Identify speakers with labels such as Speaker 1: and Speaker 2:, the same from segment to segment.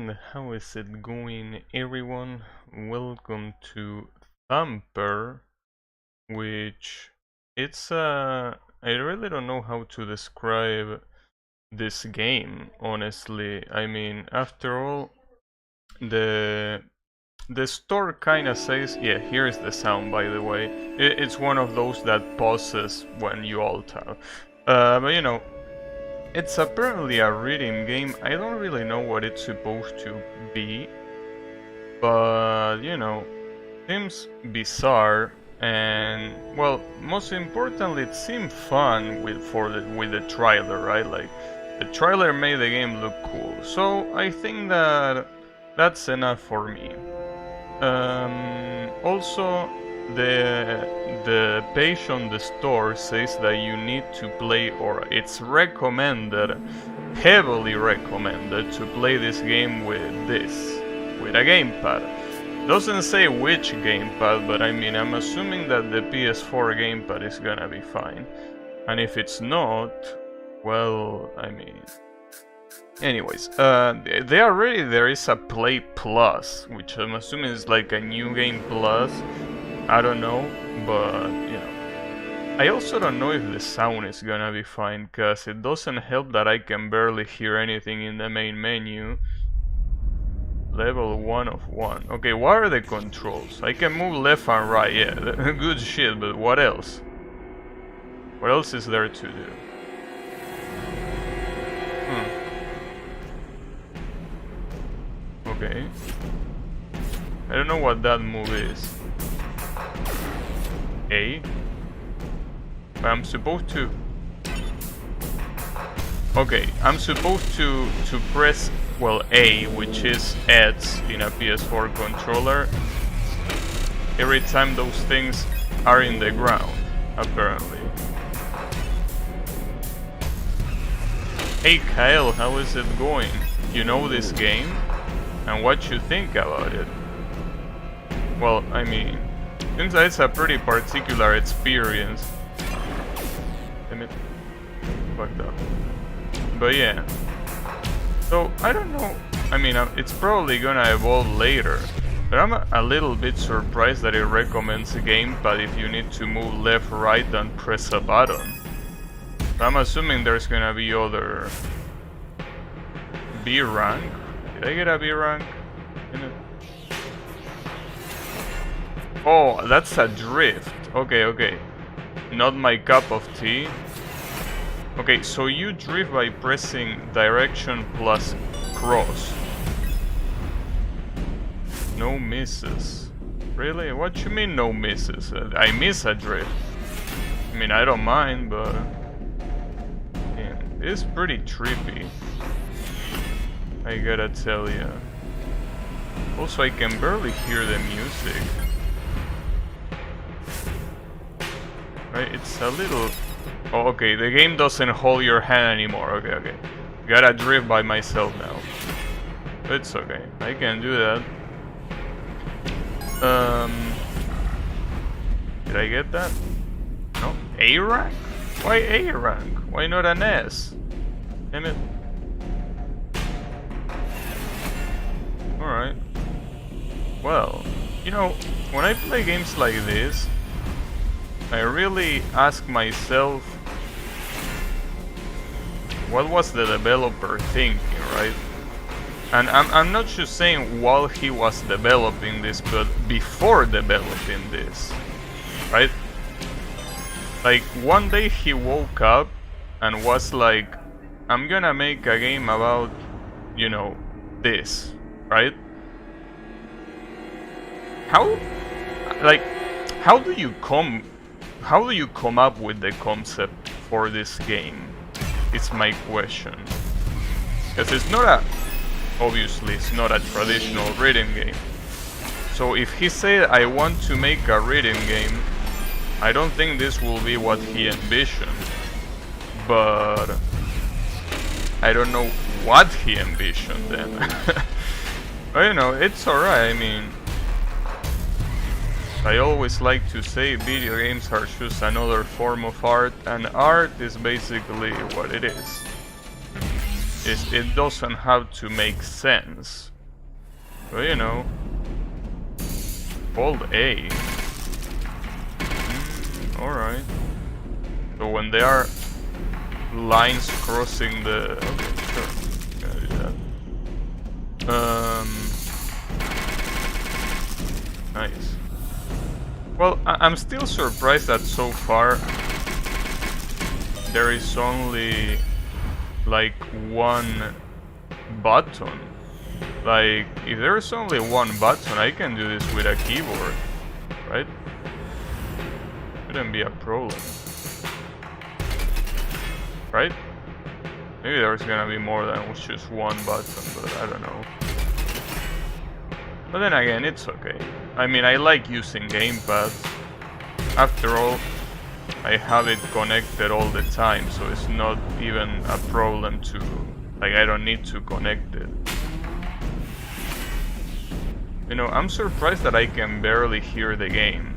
Speaker 1: And how is it going, everyone? Welcome to Thumper, which I really don't know how to describe this game, honestly. I mean, after all, the the store kinda says, yeah, here's the sound, by the way. It's one of those that pauses when you alt tab. But you know, it's apparently a reading game. I don't really know what it's supposed to be, but you know, seems bizarre and well, most importantly, it seemed fun with the trailer, right? Like the trailer made the game look cool. So I think that that's enough for me. Also, the page on the store says that you need to play, or it's recommended, heavily recommended, to play this game with a gamepad. Doesn't say which gamepad, but I mean, I'm assuming that the PS4 gamepad is gonna be fine. And if it's not, well, I mean... Anyways, there is a Play Plus, which I'm assuming is like a new game plus. I don't know, but you know. I also don't know if the sound is gonna be fine, cause it doesn't help that I can barely hear anything in the main menu. Level 1 of 1. Okay, what are the controls? I can move left and right, yeah, good shit, but what else? What else is there to do? Okay. I don't know what that move is. A? But I'm supposed to... Okay, I'm supposed to press, well, A, which is X in a PS4 controller, every time those things are in the ground, apparently. Hey Kyle, how is it going? You know this game? And what you think about it? Well, I mean, seems like it's a pretty particular experience. Damn it. Fucked up. But yeah. So, I don't know. I mean, it's probably gonna evolve later. But I'm a little bit surprised that it recommends a gamepad if you need to move left, right, and press a button. So I'm assuming there's gonna be other... B rank? Did I get a B rank in it? Oh, that's a drift. Okay, okay. Not my cup of tea. Okay, so you drift by pressing direction plus cross. No misses. Really? What you mean no misses? I miss a drift. I mean, I don't mind, but... Man, it's pretty trippy. I gotta tell ya. Also, I can barely hear the music. Right, it's a little... Oh, okay, the game doesn't hold your hand anymore. Okay, okay. Gotta drift by myself now. It's okay, I can do that. Did I get that? No? A rank? Why A rank? Why not an S? Damn it. Alright. Well, you know, when I play games like this, I really ask myself, what was the developer thinking, right? And I'm not just saying while he was developing this, but before developing this, right? Like, one day he woke up and was like, I'm gonna make a game about, you know, this. Right? How do you come up with the concept for this game? It's my question. Because obviously it's not a traditional reading game. So if he said I want to make a reading game, I don't think this will be what he envisioned. But I don't know what he envisioned then. But you know, it's alright, I mean... I always like to say video games are just another form of art, and art is basically what it is. It doesn't have to make sense. Well, you know, hold A. Alright. So when there are lines crossing the... Okay, sure. Gonna do that. Nice. Well, I'm still surprised that so far there is only like one button. Like, if there's only one button, I can do this with a keyboard, right? Shouldn't be a problem, right? Maybe there's gonna be more than just one button, but I don't know. But then again, it's okay. I mean, I like using gamepads. After all, I have it connected all the time, so it's not even a problem to... Like, I don't need to connect it. You know, I'm surprised that I can barely hear the game.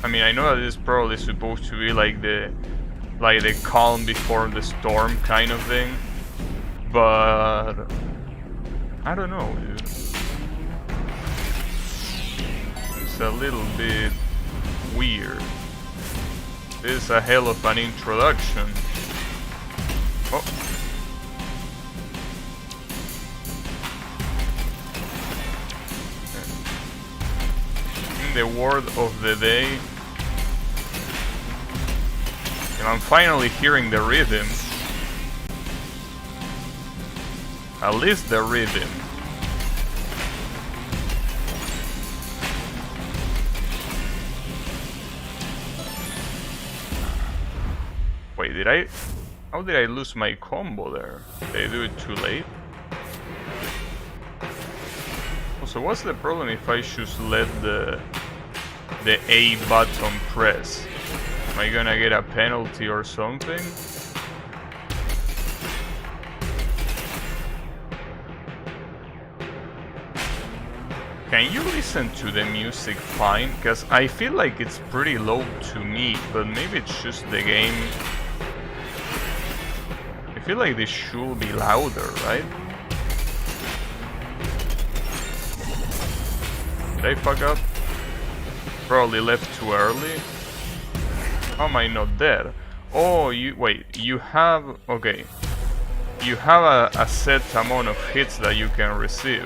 Speaker 1: I mean, I know that it's probably supposed to be like the calm before the storm kind of thing, but I don't know, dude. It's a little bit weird. This is a hell of an introduction. Oh. In the word of the day, and I'm finally hearing the rhythm. At least the rhythm. Wait, did I... How did I lose my combo there? Did I do it too late? So what's the problem if I just let the A button press? Am I gonna get a penalty or something? Can you listen to the music fine? Because I feel like it's pretty low to me, but maybe it's just the game. I feel like this should be louder, right? Did I fuck up? Probably left too early. How am I not dead? Oh, wait, you have... Okay. You have a set amount of hits that you can receive.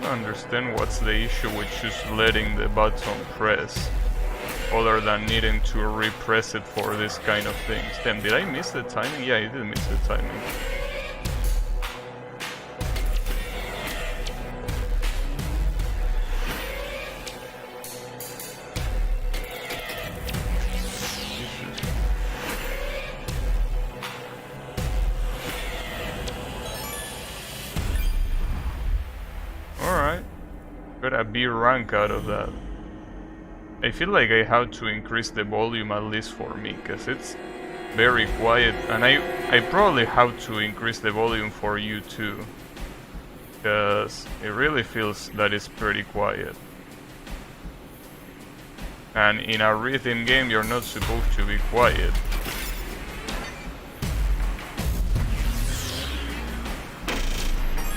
Speaker 1: Understand what's the issue with just letting the button press, other than needing to repress it for this kind of things. Damn, did I miss the timing? Yeah, I did miss the timing. Got a B rank out of that. I feel like I have to increase the volume at least for me, because it's very quiet, and I probably have to increase the volume for you too, because it really feels that it's pretty quiet. And in a rhythm game you're not supposed to be quiet.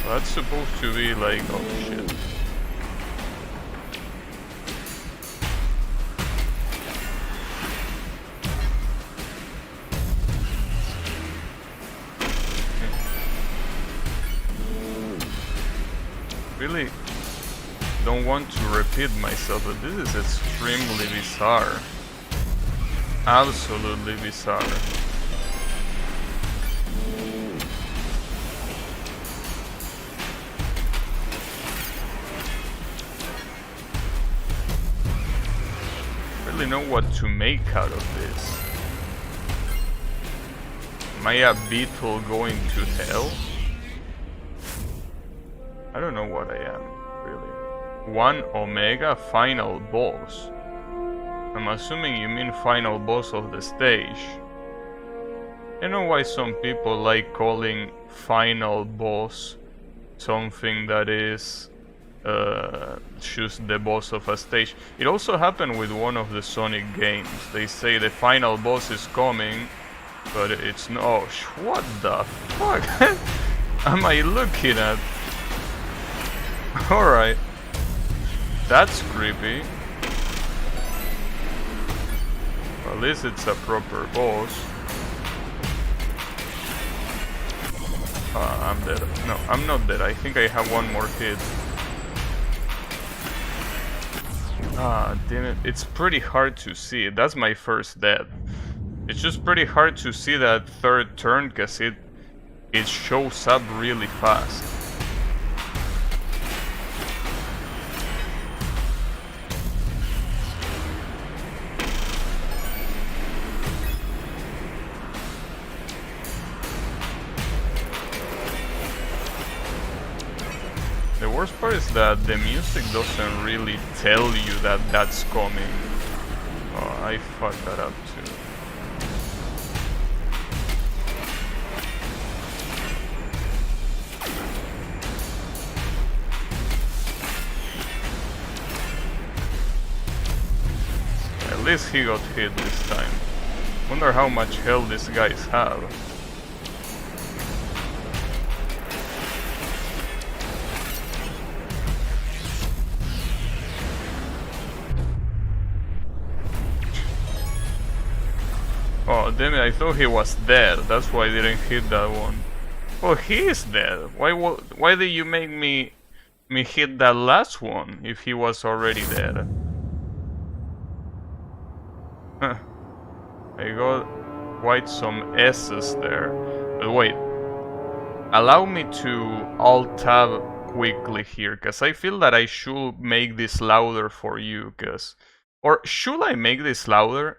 Speaker 1: That's supposed to be like, oh shit. Really don't want to repeat myself, but this is extremely bizarre. Absolutely bizarre. Really know what to make out of this. Am I a beetle going to hell? I don't know what I am, really. 1 Omega final boss. I'm assuming you mean final boss of the stage. I know why some people like calling final boss something that is just the boss of a stage. It also happened with one of the Sonic games. They say the final boss is coming, but it's no. Oh, what the fuck am I looking at? Alright. That's creepy. Well, at least it's a proper boss. I'm dead. No, I'm not dead. I think I have one more hit. Ah, damn it. It's pretty hard to see. That's my first death. It's just pretty hard to see that third turn because it shows up really fast. The worst part is that the music doesn't really tell you that that's coming. Oh, I fucked that up too. At least he got hit this time. Wonder how much health these guys have. Oh damn it, I thought he was dead, that's why I didn't hit that one. Oh, he is dead. Why did you make me hit that last one if he was already dead? Huh. I got quite some S's there. But wait. Allow me to alt-tab quickly here, because I feel that I should make this louder for you, because... Or should I make this louder?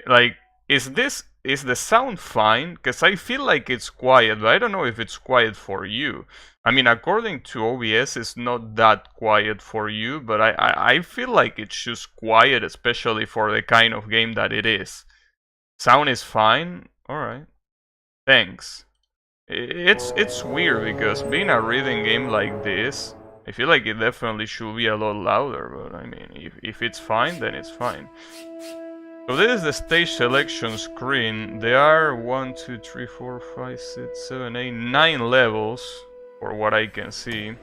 Speaker 1: Like, is the sound fine? Because I feel like it's quiet, but I don't know if it's quiet for you. I mean, according to OBS, it's not that quiet for you, but I feel like it's just quiet, especially for the kind of game that it is. Sound is fine? Alright. Thanks. It's weird, because being a reading game like this, I feel like it definitely should be a lot louder, but I mean, if it's fine, then it's fine. So this is the stage selection screen. There are 1, 2, 3, 4, 5, 6, 7, 8, 9 levels, for what I can see.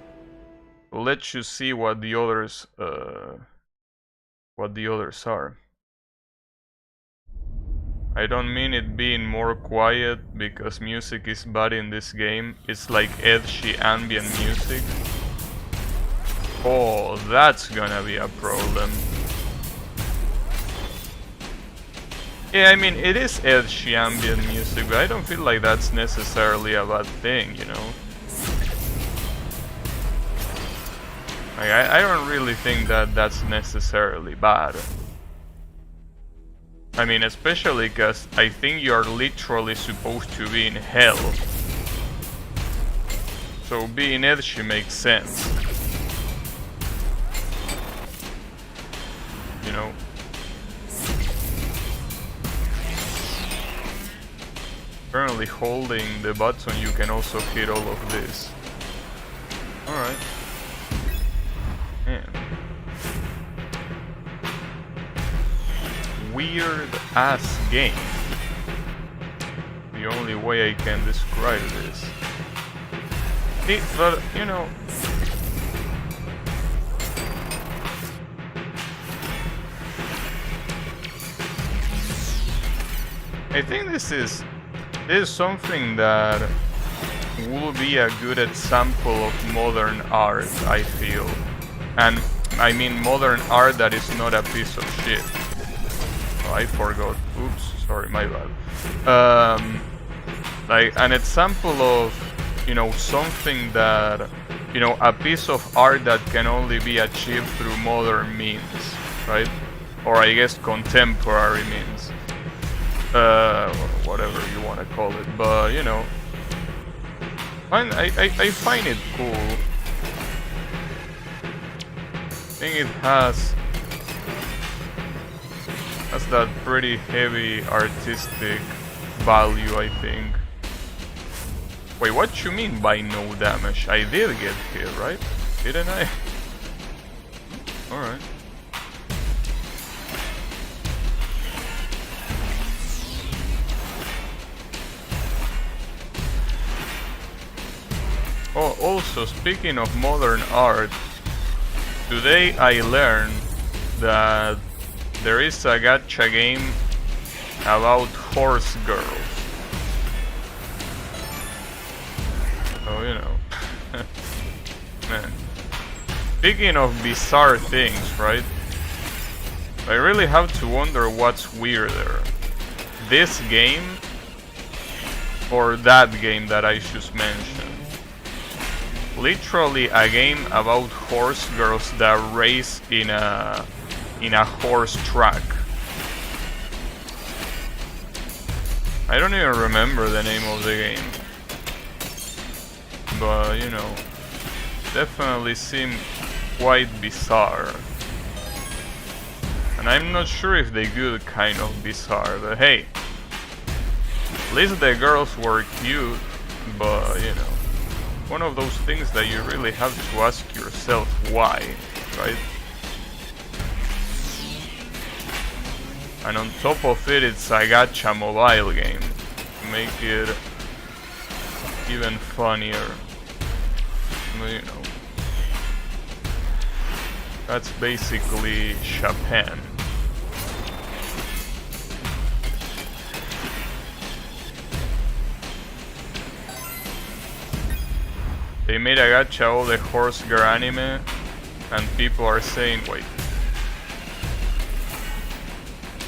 Speaker 1: So let's just see what the others are. I don't mean it being more quiet, because music is bad in this game. It's like edgy ambient music. Oh, that's gonna be a problem. Yeah, I mean, it is edgy ambient music, but I don't feel like that's necessarily a bad thing, you know? Like, I don't really think that that's necessarily bad. I mean, especially because I think you're literally supposed to be in hell. So being edgy makes sense. You know? Apparently holding the button you can also hit all of this. Alright. Man. Weird ass game. The only way I can describe this. But, you know... I think this is something that will be a good example of modern art, I feel. And I mean modern art that is not a piece of shit. Oh, I forgot. Oops, sorry, my bad. Like an example of, you know, something that, you know, a piece of art that can only be achieved through modern means, right? Or I guess contemporary means. Whatever you want to call it, but you know, I find it cool. I think it has that pretty heavy artistic value, I think. Wait, what you mean by no damage? I did get hit, right? Didn't I? Alright. Oh, also, speaking of modern art, today I learned that there is a gacha game about horse girls. Oh, you know. Man. Speaking of bizarre things, right? I really have to wonder what's weirder. This game or that game that I just mentioned. Literally a game about horse girls that race in a horse track. I don't even remember the name of the game. But, you know, definitely seemed quite bizarre. And I'm not sure if the good kind of bizarre, but hey, at least the girls were cute, but you know, one of those things that you really have to ask yourself why, right? And on top of it, it's a gacha mobile game, to make it even funnier. But, you know, that's basically Japan. They made a gacha all the horse girl anime, and people are saying, wait.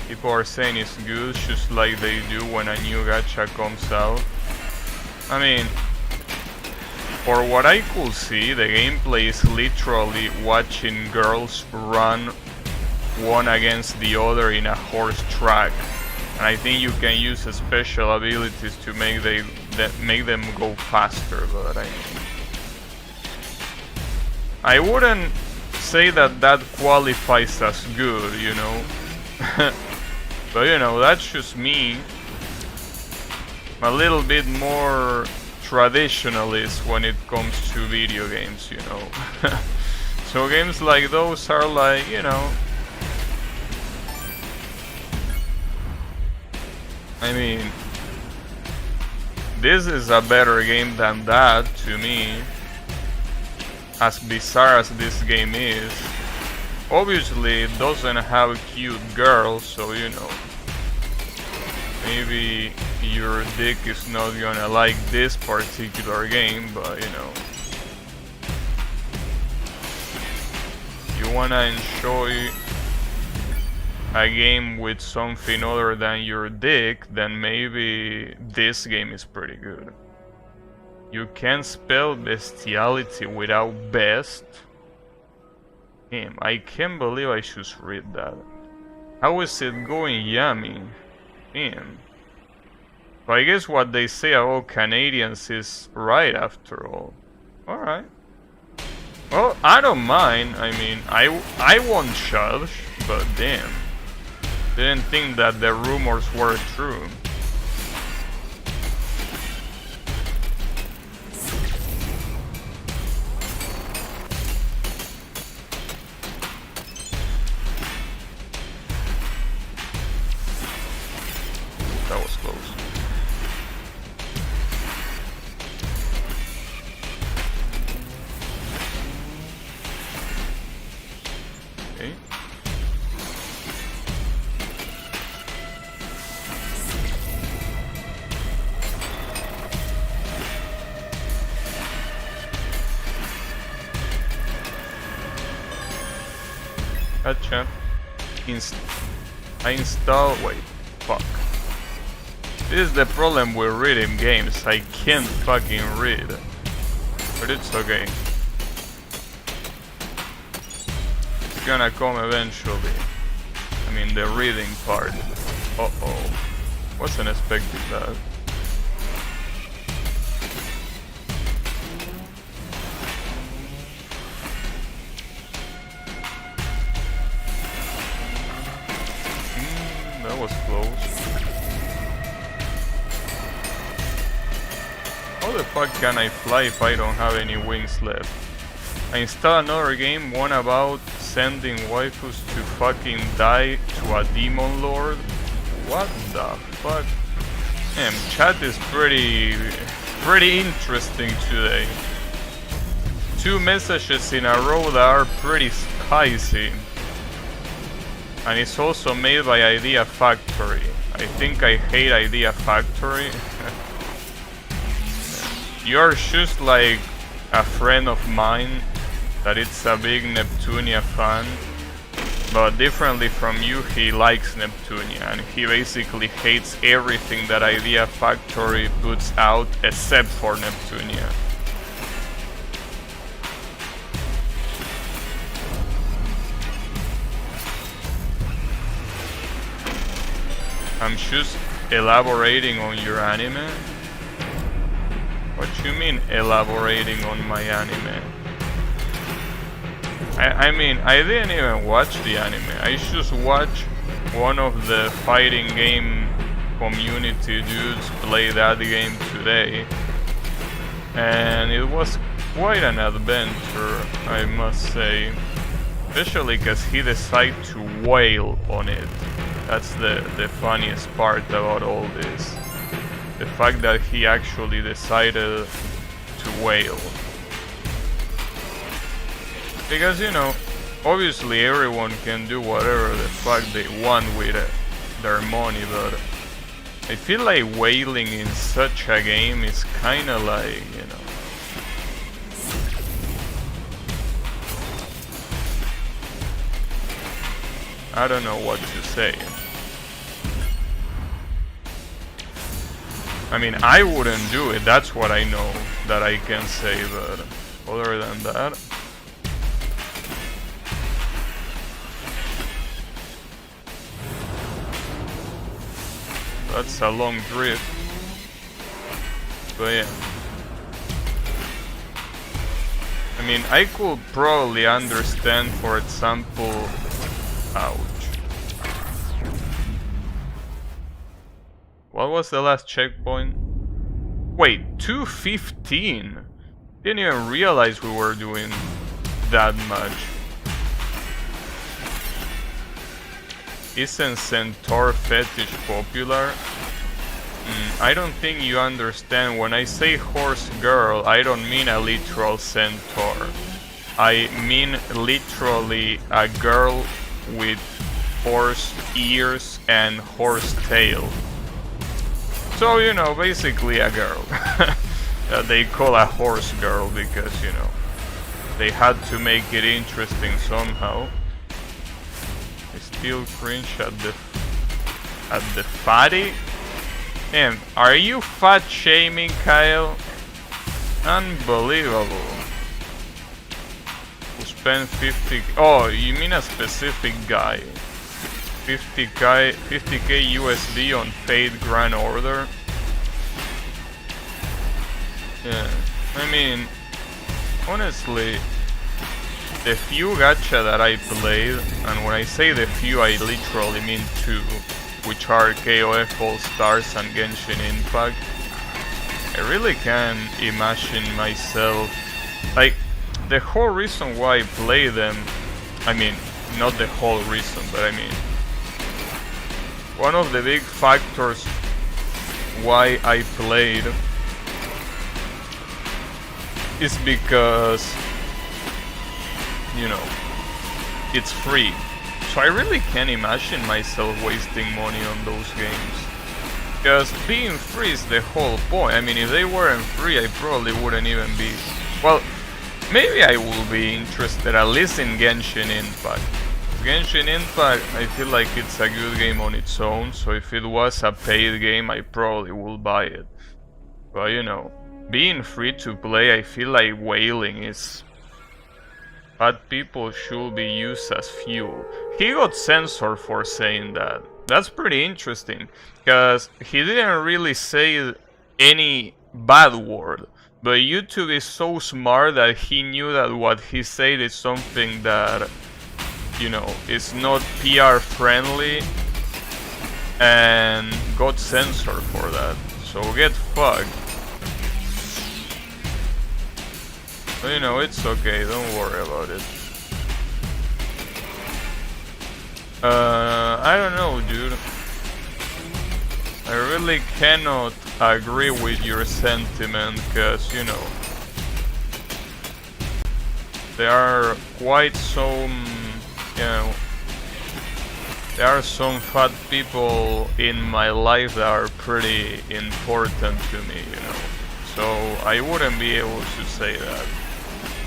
Speaker 1: People are saying it's good, just like they do when a new gacha comes out. I mean, for what I could see, the gameplay is literally watching girls run one against the other in a horse track. And I think you can use special abilities to make them go faster, but I wouldn't say that qualifies as good, you know. But you know, that's just me. I'm a little bit more traditionalist when it comes to video games, you know. So games like those are like, you know, I mean, this is a better game than that to me. As bizarre as this game is, obviously it doesn't have cute girls, so you know, maybe your dick is not gonna like this particular game, but you know, you wanna enjoy a game with something other than your dick, then maybe this game is pretty good. You can spell bestiality without best? Damn, I can't believe I just read that. How is it going, Yummy? Damn. So I guess what they say about Canadians is right after all. Alright. Well, I don't mind. I mean, I won't judge, but damn. Didn't think that the rumors were true. That was close. Okay. Gotcha. I install. Wait. Fuck. This is the problem with reading games. I can't fucking read. But it's okay. It's gonna come eventually. I mean, the reading part. Uh-oh. Wasn't expecting that. That was close. how the fuck can I fly if I don't have any wings left? I installed another game, one about sending waifus to fucking die to a demon lord. What the fuck? Damn, chat is pretty interesting today. 2 messages in a row that are pretty spicy. And it's also made by Idea Factory. I think I hate Idea Factory. You're just like a friend of mine that it's a big Neptunia fan. But differently from you, he likes Neptunia. And he basically hates everything that Idea Factory puts out except for Neptunia. I'm just elaborating on your anime? What you mean elaborating on my anime? I mean, I didn't even watch the anime. I just watched one of the fighting game community dudes play that game today. And it was quite an adventure, I must say. Especially because he decided to wail on it. That's the funniest part about all this. The fact that he actually decided to wail. Because, you know, obviously everyone can do whatever the fuck they want with their money, but I feel like wailing in such a game is kinda like, you know... I don't know what to say. I mean, I wouldn't do it, that's what I know that I can say, but other than that... That's a long drift. But yeah. I mean, I could probably understand, for example... Ouch. What was the last checkpoint? Wait, 215? Didn't even realize we were doing that much. Isn't centaur fetish popular? I don't think you understand. When I say horse girl, I don't mean a literal centaur. I mean literally a girl with horse ears and horse tail. So, you know, basically a girl. They call a horse girl because, you know, they had to make it interesting somehow. I still cringe at the fatty. Damn, are you fat shaming, Kyle? Unbelievable. Who spent 50... Oh, you mean a specific guy. 50k USD on Fate Grand Order. Yeah, I mean, honestly, the few gacha that I played, and when I say the few, I literally mean 2, which are KOF All Stars and Genshin Impact. I really can't imagine myself, like, the whole reason why I play them, I mean, not the whole reason, but I mean, one of the big factors why I played is because, you know, it's free. So I really can't imagine myself wasting money on those games. Because being free is the whole point. I mean, if they weren't free, I probably wouldn't even be... Well, maybe I will be interested at least in Genshin Impact. Genshin Impact, I feel like it's a good game on its own, so if it was a paid game, I probably would buy it. But, you know, being free to play, I feel like whaling is... Bad people should be used as fuel. He got censored for saying that. That's pretty interesting, because he didn't really say any bad word. But YouTube is so smart that he knew that what he said is something that, you know, is not PR friendly, and got censored for that. So get fucked. But, you know, it's okay, don't worry about it. I don't know, dude. I really cannot agree with your sentiment, cause, you know, there are quite some, you know, there are some fat people in my life that are pretty important to me, you know. So I wouldn't be able to say that.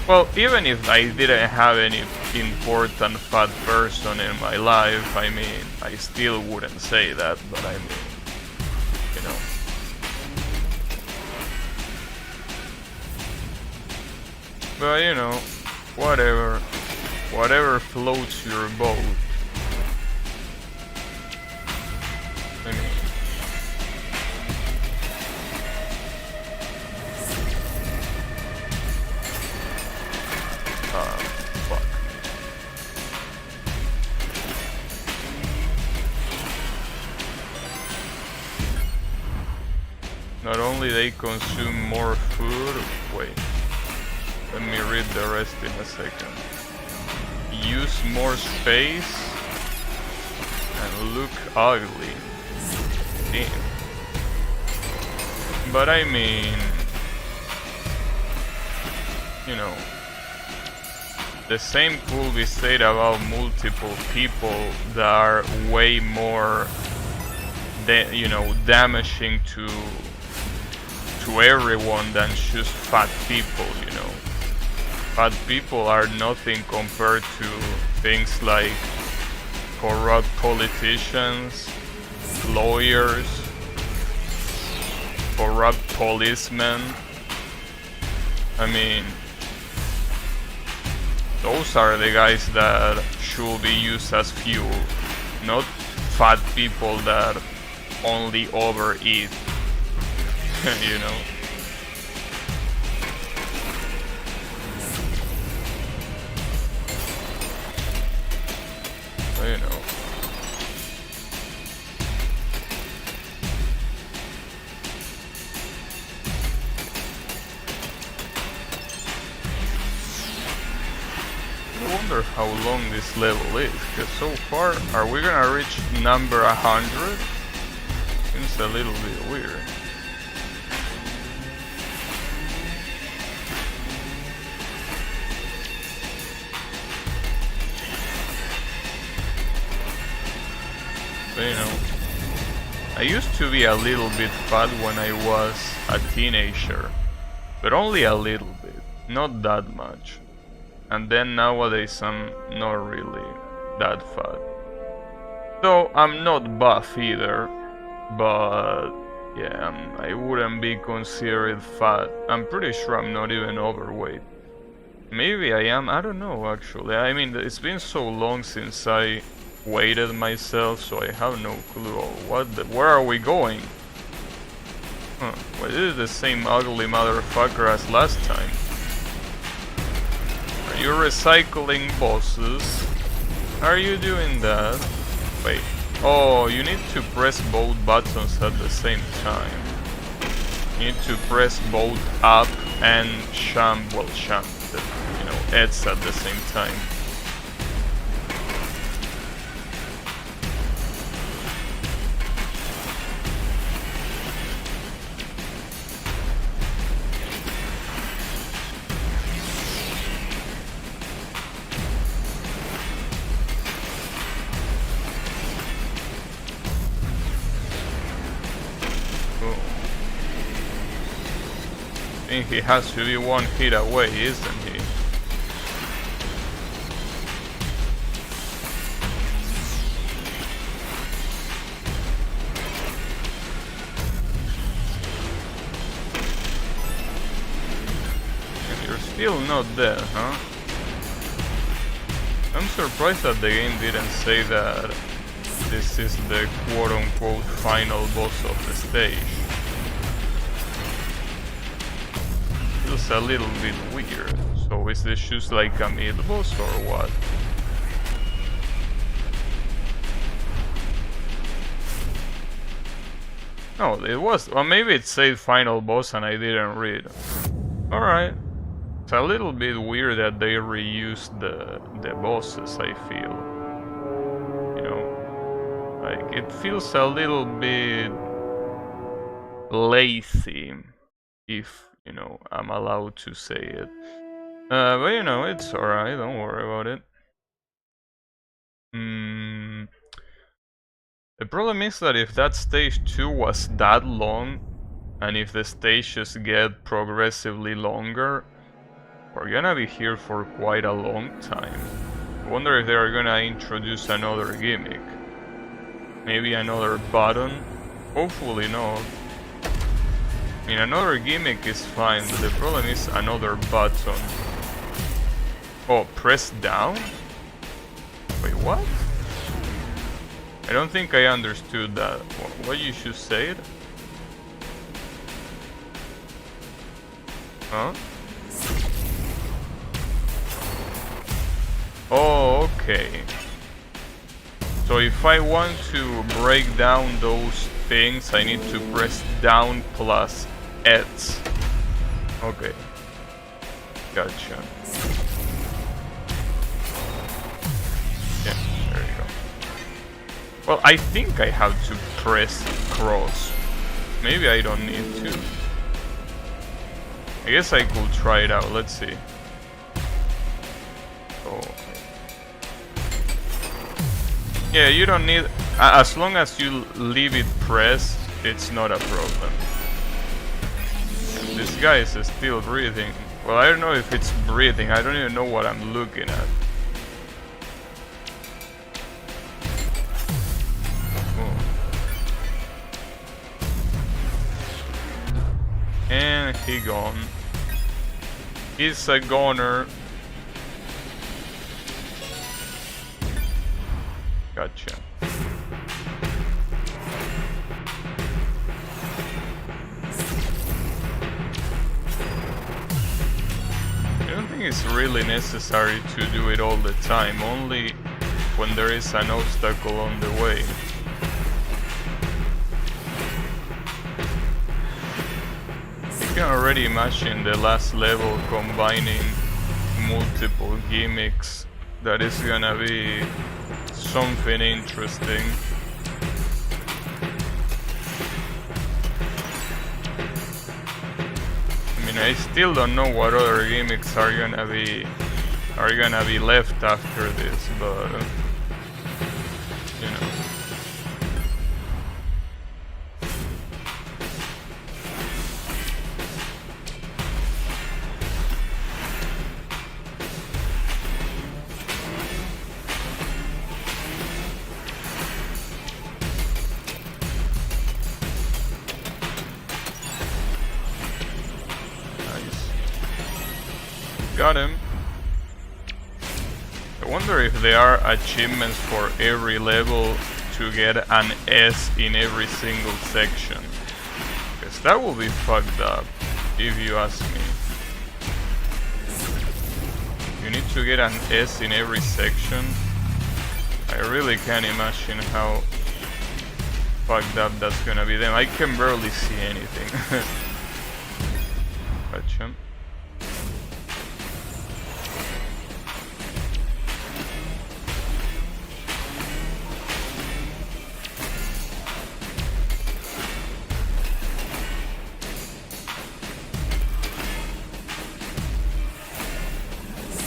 Speaker 1: Well, even if I didn't have any important fat person in my life, I mean, I still wouldn't say that, but I mean, you know. But, you know, whatever floats your boat. I mean, fuck. Not only they consume more food, wait, let me read the rest in a second. Use more space and look ugly. Damn. But I mean, you know, the same could be said about multiple people that are way more, you know, damaging to everyone than just fat people, you know. Fat people are nothing compared to things like corrupt politicians, lawyers, corrupt policemen. I mean, those are the guys that should be used as fuel, not fat people that only overeat, you know. You know. I wonder how long this level is, because so far, are we gonna reach number 100? Seems a little bit weird. But, you know, I used to be a little bit fat when I was a teenager, but only a little bit, not that much. And then nowadays I'm not really that fat. Though I'm not buff either, but yeah, I wouldn't be considered fat. I'm pretty sure I'm not even overweight. Maybe I am, I don't know actually. I mean, it's been so long since I weighted myself, so I have no clue. Where are we going? Huh, well, this is the same ugly motherfucker as last time. Are you recycling bosses? Are you doing that? Wait. Oh, you need to press both buttons at the same time. You need to press both up and jump, you know, X at the same time. I think he has to be one hit away, isn't he? And you're still not dead, huh? I'm surprised that the game didn't say that this is the quote-unquote final boss of the stage. Feels a little bit weird. So is this just like a mid-boss or what? No, it was. Well, maybe it said final boss and I didn't read. Alright. It's a little bit weird that they reused the bosses, I feel. You know, like it feels a little bit lazy, if you know I'm allowed to say it. But you know, it's alright, don't worry about it. The problem is that if that stage 2 was that long, and if the stages get progressively longer, we're gonna be here for quite a long time. I wonder if they are gonna introduce another gimmick. Maybe another button? Hopefully not. I mean, another gimmick is fine, but the problem is another button. Oh, press down? Wait, what? I don't think I understood that. What you should say it? Huh? Oh, okay. So if I want to break down those things, I need to press down plus X. Okay. Gotcha. Yeah, there you go. Well, I think I have to press cross. Maybe I don't need to. I guess I could try it out. Let's see. Oh. Yeah, you don't need... as long as you leave it pressed, it's not a problem. This guy is still breathing. Well, I don't know if it's breathing. I don't even know what I'm looking at. And he gone. He's a goner. Gotcha. I don't think it's really necessary to do it all the time, only when there is an obstacle on the way. You can already imagine the last level combining multiple gimmicks. That is gonna be something interesting. I mean, I still don't know what other gimmicks are gonna be left after this, but you know. Got him. I wonder if there are achievements for every level to get an S in every single section. Because that will be fucked up, if you ask me. You need to get an S in every section. I really can't imagine how fucked up that's gonna be. Then I can barely see anything. Gotcha.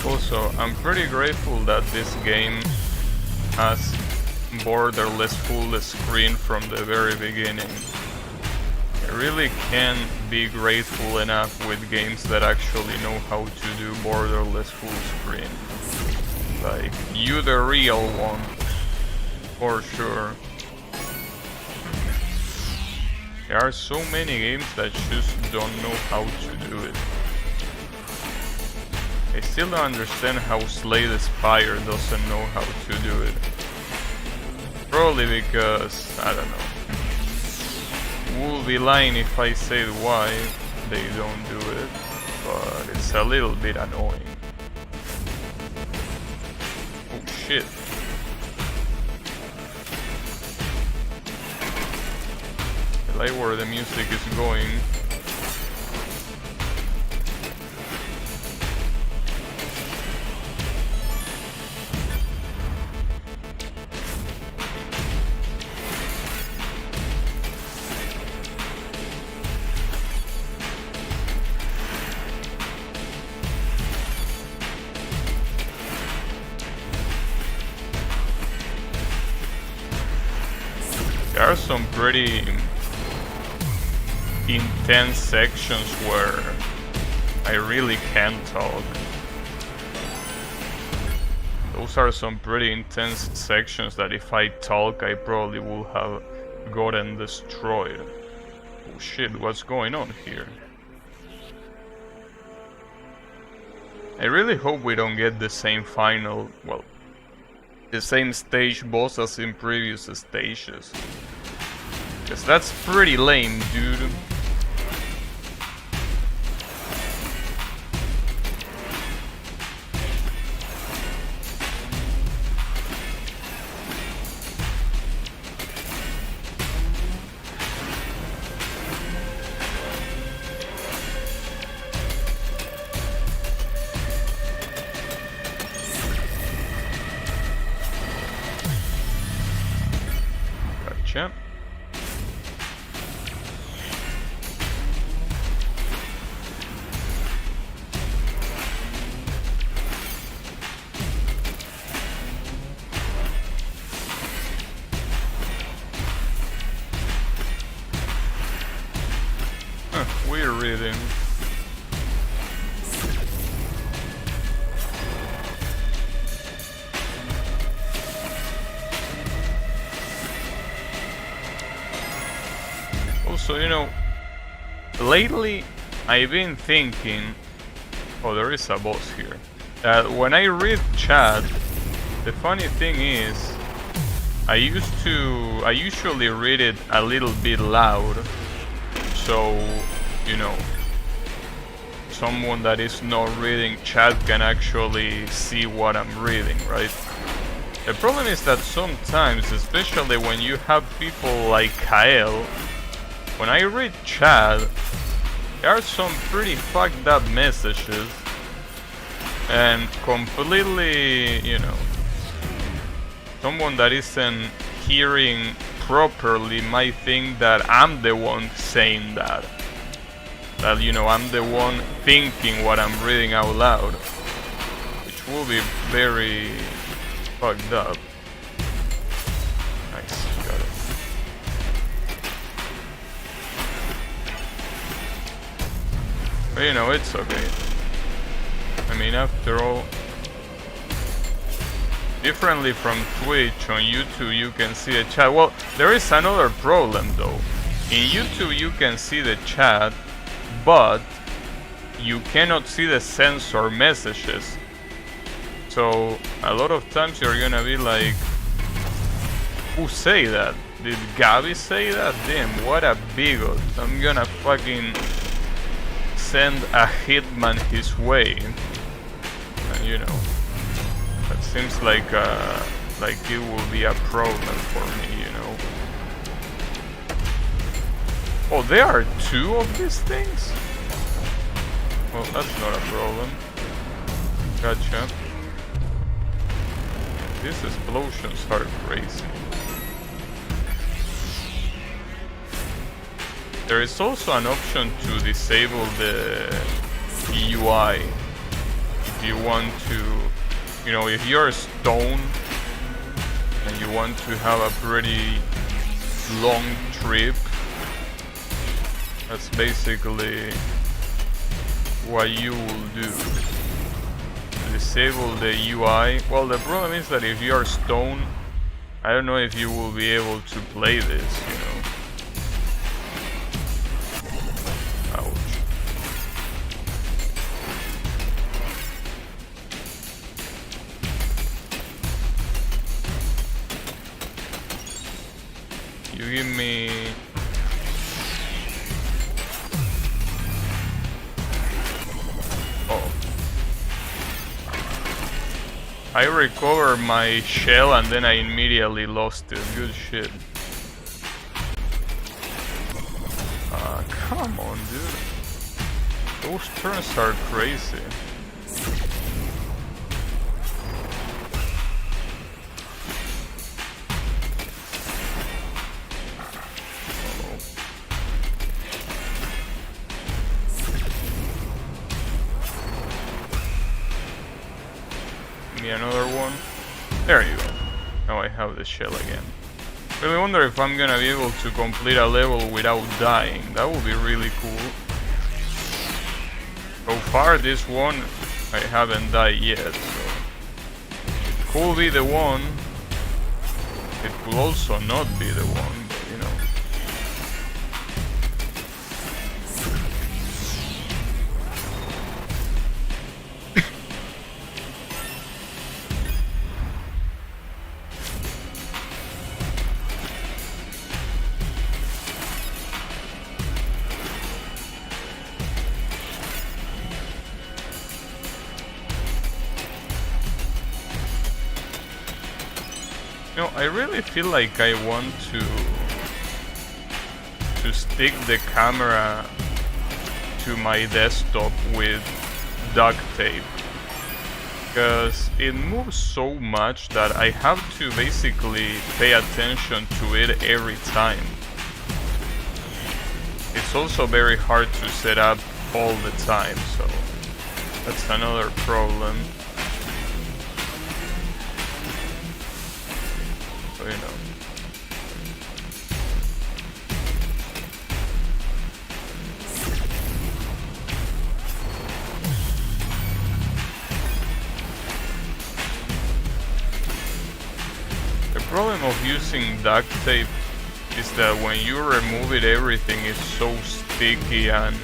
Speaker 1: Also, I'm pretty grateful that this game has borderless full screen from the very beginning. I really can't be grateful enough with games that actually know how to do borderless full screen. Like, you the real one, for sure. There are so many games that just don't know how to do it. I still don't understand how Slay the Spire doesn't know how to do it. Probably because, I don't know. Would be lying if I said why they don't do it, but it's a little bit annoying. Oh shit. I like where the music is going. pretty intense sections where I really can't talk. Those are some pretty intense sections that if I talk, I probably will have gotten destroyed. Oh shit, what's going on here? I really hope we don't get the same final, well, the same stage boss as in previous stages. Because that's pretty lame, dude. Gotcha. We're reading. Also, you know, lately I've been thinking, oh, there is a boss here, that when I read chat, the funny thing is, I usually read it a little bit loud, so, you know, someone that is not reading chat can actually see what I'm reading, right? The problem is that sometimes, especially when you have people like Kael, when I read chat, there are some pretty fucked up messages, and completely, you know, someone that isn't hearing properly might think that I'm the one saying that. That, you know, I'm the one thinking what I'm reading out loud, which will be very fucked up. Nice, got it. But you know, it's okay. I mean, after all, differently from Twitch, on YouTube you can see the chat. Well, there is another problem though. In YouTube you can see the chat, but you cannot see the censor messages. So a lot of times you're gonna be like, who say that? Did Gabby say that? Damn, what a bigot. I'm gonna fucking send a hitman his way. And you know, that seems like it will be a problem for me, you know. Oh, there are two of these things? Well, that's not a problem. Gotcha. These explosions are crazy. There is also an option to disable the UI if you want to, you know, if you're stoned and you want to have a pretty long trip. That's basically what you will do. Disable the UI. Well, the problem is that if you are stoned, I don't know if you will be able to play this, you know. Ouch. You give me... I recovered my shell and then I immediately lost it. Good shit. Come on, dude. Those turns are crazy. Another one. There you go. Now I have the shell again. Really wonder if I'm gonna be able to complete a level without dying. That would be really cool. So far this one I haven't died yet, so it could be the one. It could also not be the one, but you know. You know, I really feel like I want to stick the camera to my desktop with duct tape, because it moves so much that I have to basically pay attention to it every time. It's also very hard to set up all the time, so that's another problem. So, you know. The problem of using duct tape is that when you remove it, everything is so sticky and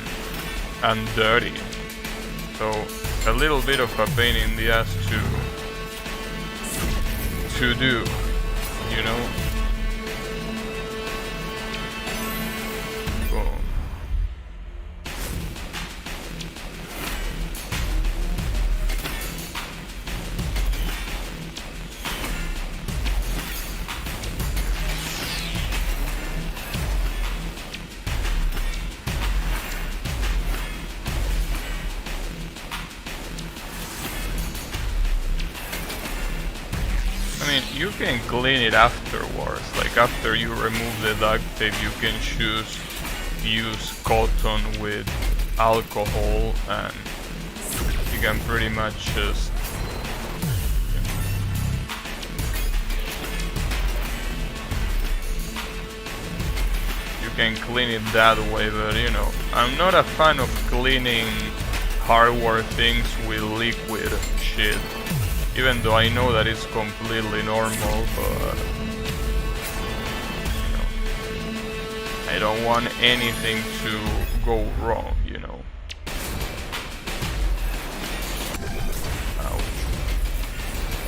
Speaker 1: dirty. So a little bit of a pain in the ass to do, you know. Boom. I mean, you can clean it afterwards. Like after you remove the duct tape, you can use cotton with alcohol, and you can pretty much just you can clean it that way. But you know, I'm not a fan of cleaning hardware things with liquid shit. Even though I know that it's completely normal, but you know, I don't want anything to go wrong, you know. Ouch.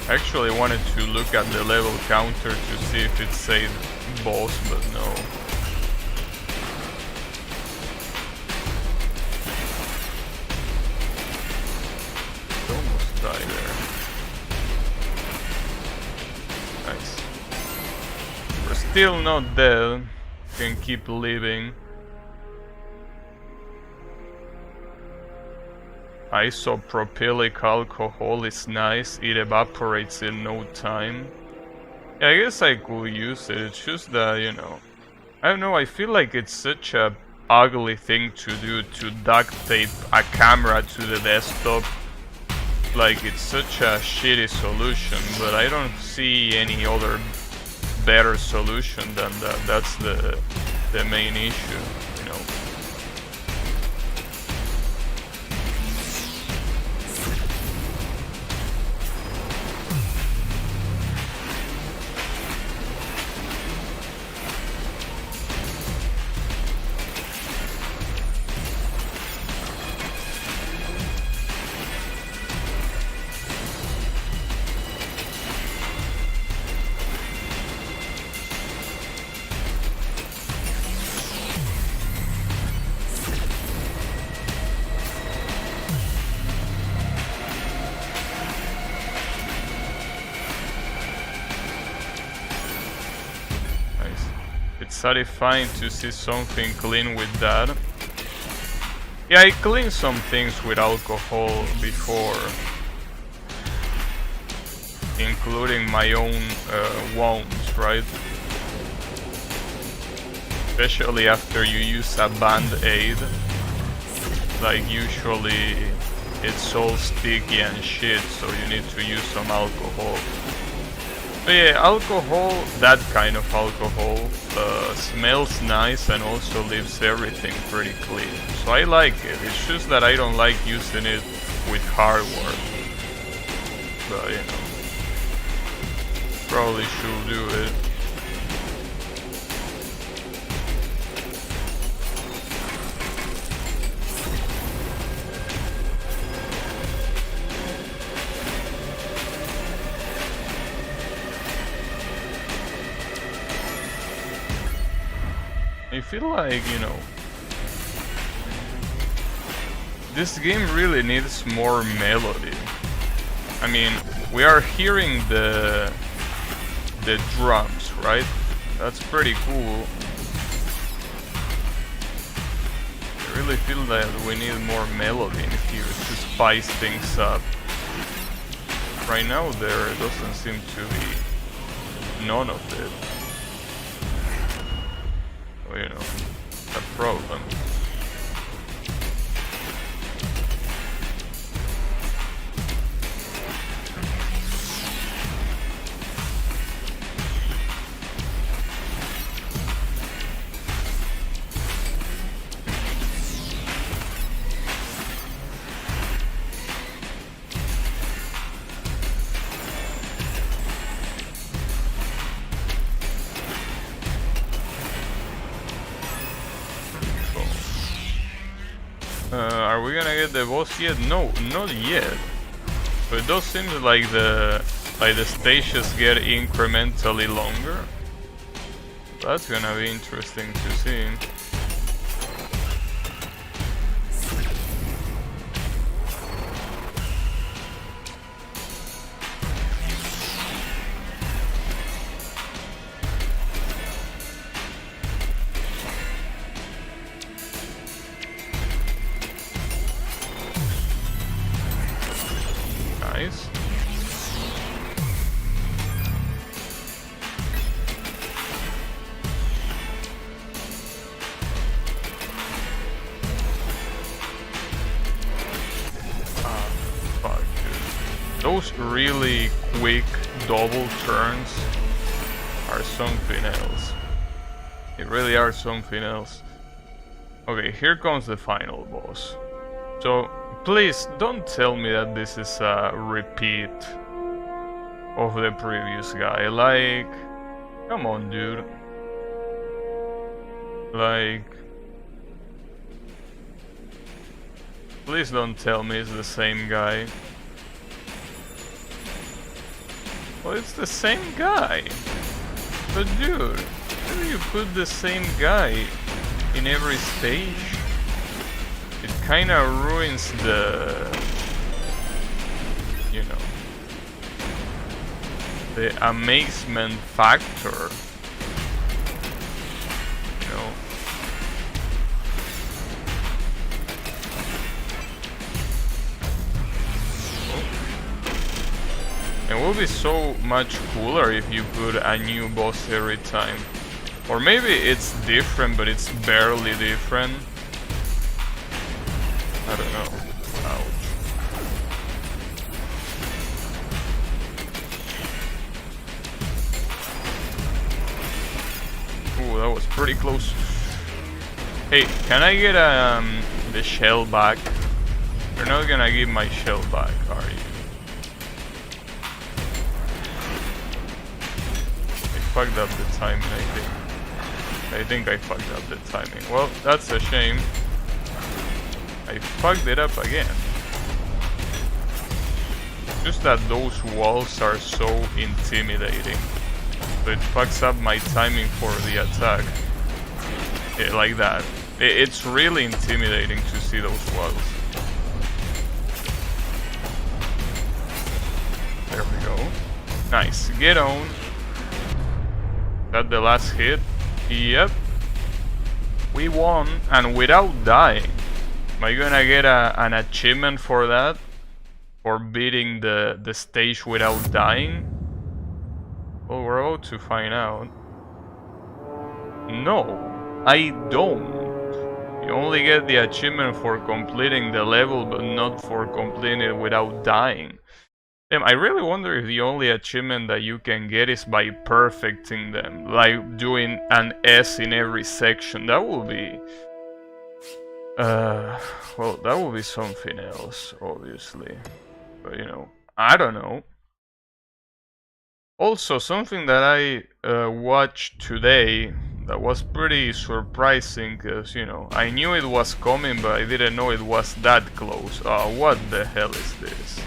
Speaker 1: I actually wanted to look at the level counter to see if it said boss, but no. Almost died there. Nice. We're still not dead. Can keep living. Isopropylic alcohol is nice. It evaporates in no time. Yeah, I guess I could use it. It's just that, you know, I don't know. I feel like it's such a ugly thing to do, to duct tape a camera to the desktop. Like, it's such a shitty solution, but I don't see any other better solution than that. That's the main issue, you know. It's satisfying to see something clean with that. Yeah, I cleaned some things with alcohol before, including my own wounds, right? Especially after you use a band-aid. Like, usually it's all sticky and shit, so you need to use some alcohol. But yeah, alcohol, that kind of alcohol, smells nice and also leaves everything pretty clean. So I like it. It's just that I don't like using it with hardware. But you know, probably should do it. I feel like, you know, this game really needs more melody. I mean, we are hearing the drums, right? That's pretty cool. I really feel that we need more melody in here to spice things up. Right now there doesn't seem to be none of it. You know, a problem. Are we gonna get the boss yet? No, not yet. But it does seem like the stages get incrementally longer. That's gonna be interesting to see. Nice. Ah, fuck, dude. Those really quick double turns are something else. They really are something else. Okay, here comes the final boss. So, please don't tell me that this is a repeat of the previous guy. Like, come on, dude. Like, please don't tell me it's the same guy. Well, it's the same guy. But dude, how do you put the same guy in every stage? It kinda ruins the, you know, the amazement factor. You know. Oh. It would be so much cooler if you put a new boss every time. Or maybe it's different, but it's barely different. I don't know. Ouch. Ooh, that was pretty close. Hey, can I get the shell back? You're not gonna give my shell back, are you? I fucked up the timing, I think. I think I fucked up the timing. Well, that's a shame. I fucked it up again. Just that those walls are so intimidating. So it fucks up my timing for the attack. Yeah, like that. It's really intimidating to see those walls. There we go. Nice. Get on. That the last hit? Yep. We won, and without dying. Am I gonna get an achievement for that? For beating the stage without dying? Well, we're about to find out. No, I don't. You only get the achievement for completing the level, but not for completing it without dying. Damn, I really wonder if the only achievement that you can get is by perfecting them, like doing an S in every section. That would be... well, that would be something else, obviously. But, you know, I don't know. Also, something that I watched today that was pretty surprising, because, you know, I knew it was coming, but I didn't know it was that close. Oh, what the hell is this?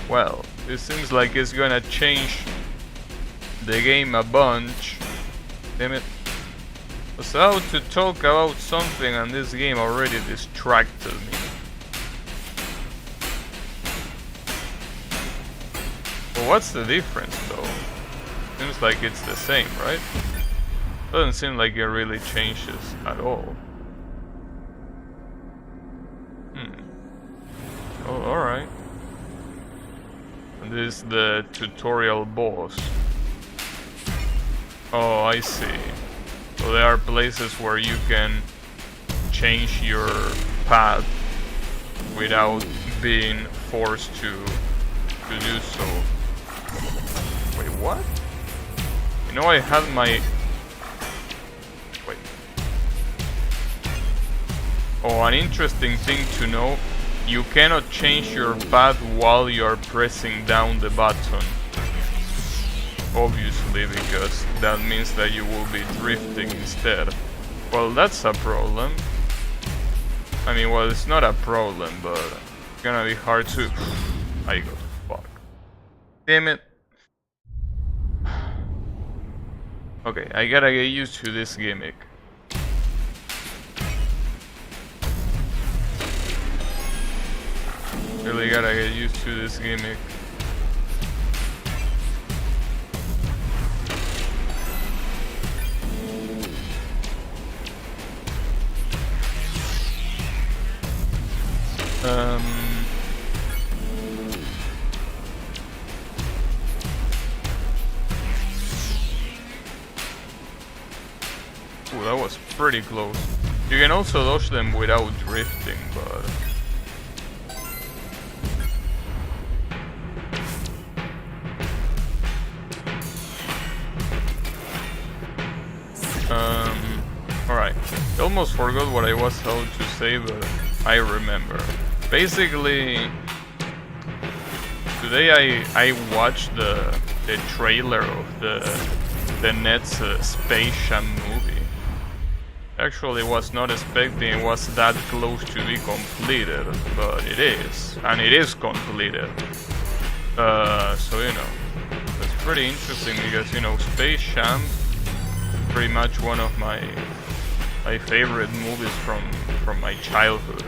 Speaker 1: Well, it seems like it's gonna change the game a bunch. Damn it. I was out to talk about something and this game already distracted me. Well, what's the difference though? Seems like it's the same, right? Doesn't seem like it really changes at all. Oh, alright. This is the tutorial boss. Oh, I see. So there are places where you can change your path without being forced to do so. Wait, what? You know, I had my... Wait. Oh, an interesting thing to know. You cannot change your path while you are pressing down the button. Obviously, because that means that you will be drifting instead. Well, that's a problem. I mean, well, it's not a problem, but it's gonna be hard to... I got fucked. Damn it. Okay, I gotta get used to this gimmick. Really gotta get used to this gimmick. Ooh, that was pretty close. You can also dodge them without drifting, but... Alright. I almost forgot what I was about to say, but I remember. Basically, today I watched the trailer of the Nets Space Jam movie. Actually, was not expecting it was that close to be completed, but it is, and it is completed. So you know, that's pretty interesting because, you know, Space Jam, pretty much one of my favorite movies from my childhood.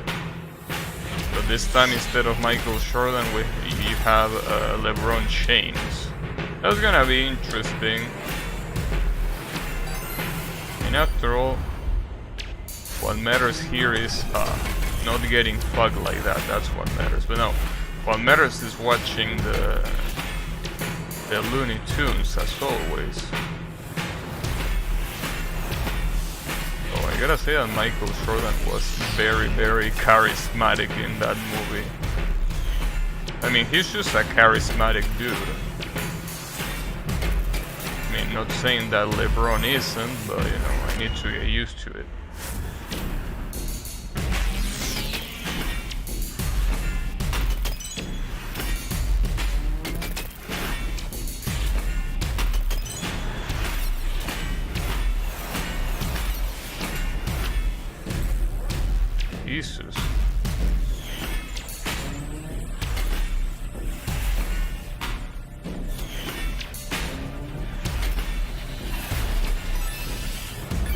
Speaker 1: But this time, instead of Michael Jordan, you have LeBron James. That's gonna be interesting. And after all, what matters here is not getting fucked like that. That's what matters. But no, what matters is watching the Looney Tunes, as always. Oh, I gotta say that Michael Jordan was very, very charismatic in that movie. I mean, he's just a charismatic dude. I mean, not saying that LeBron isn't, but you know, I need to get used to it. Jesus.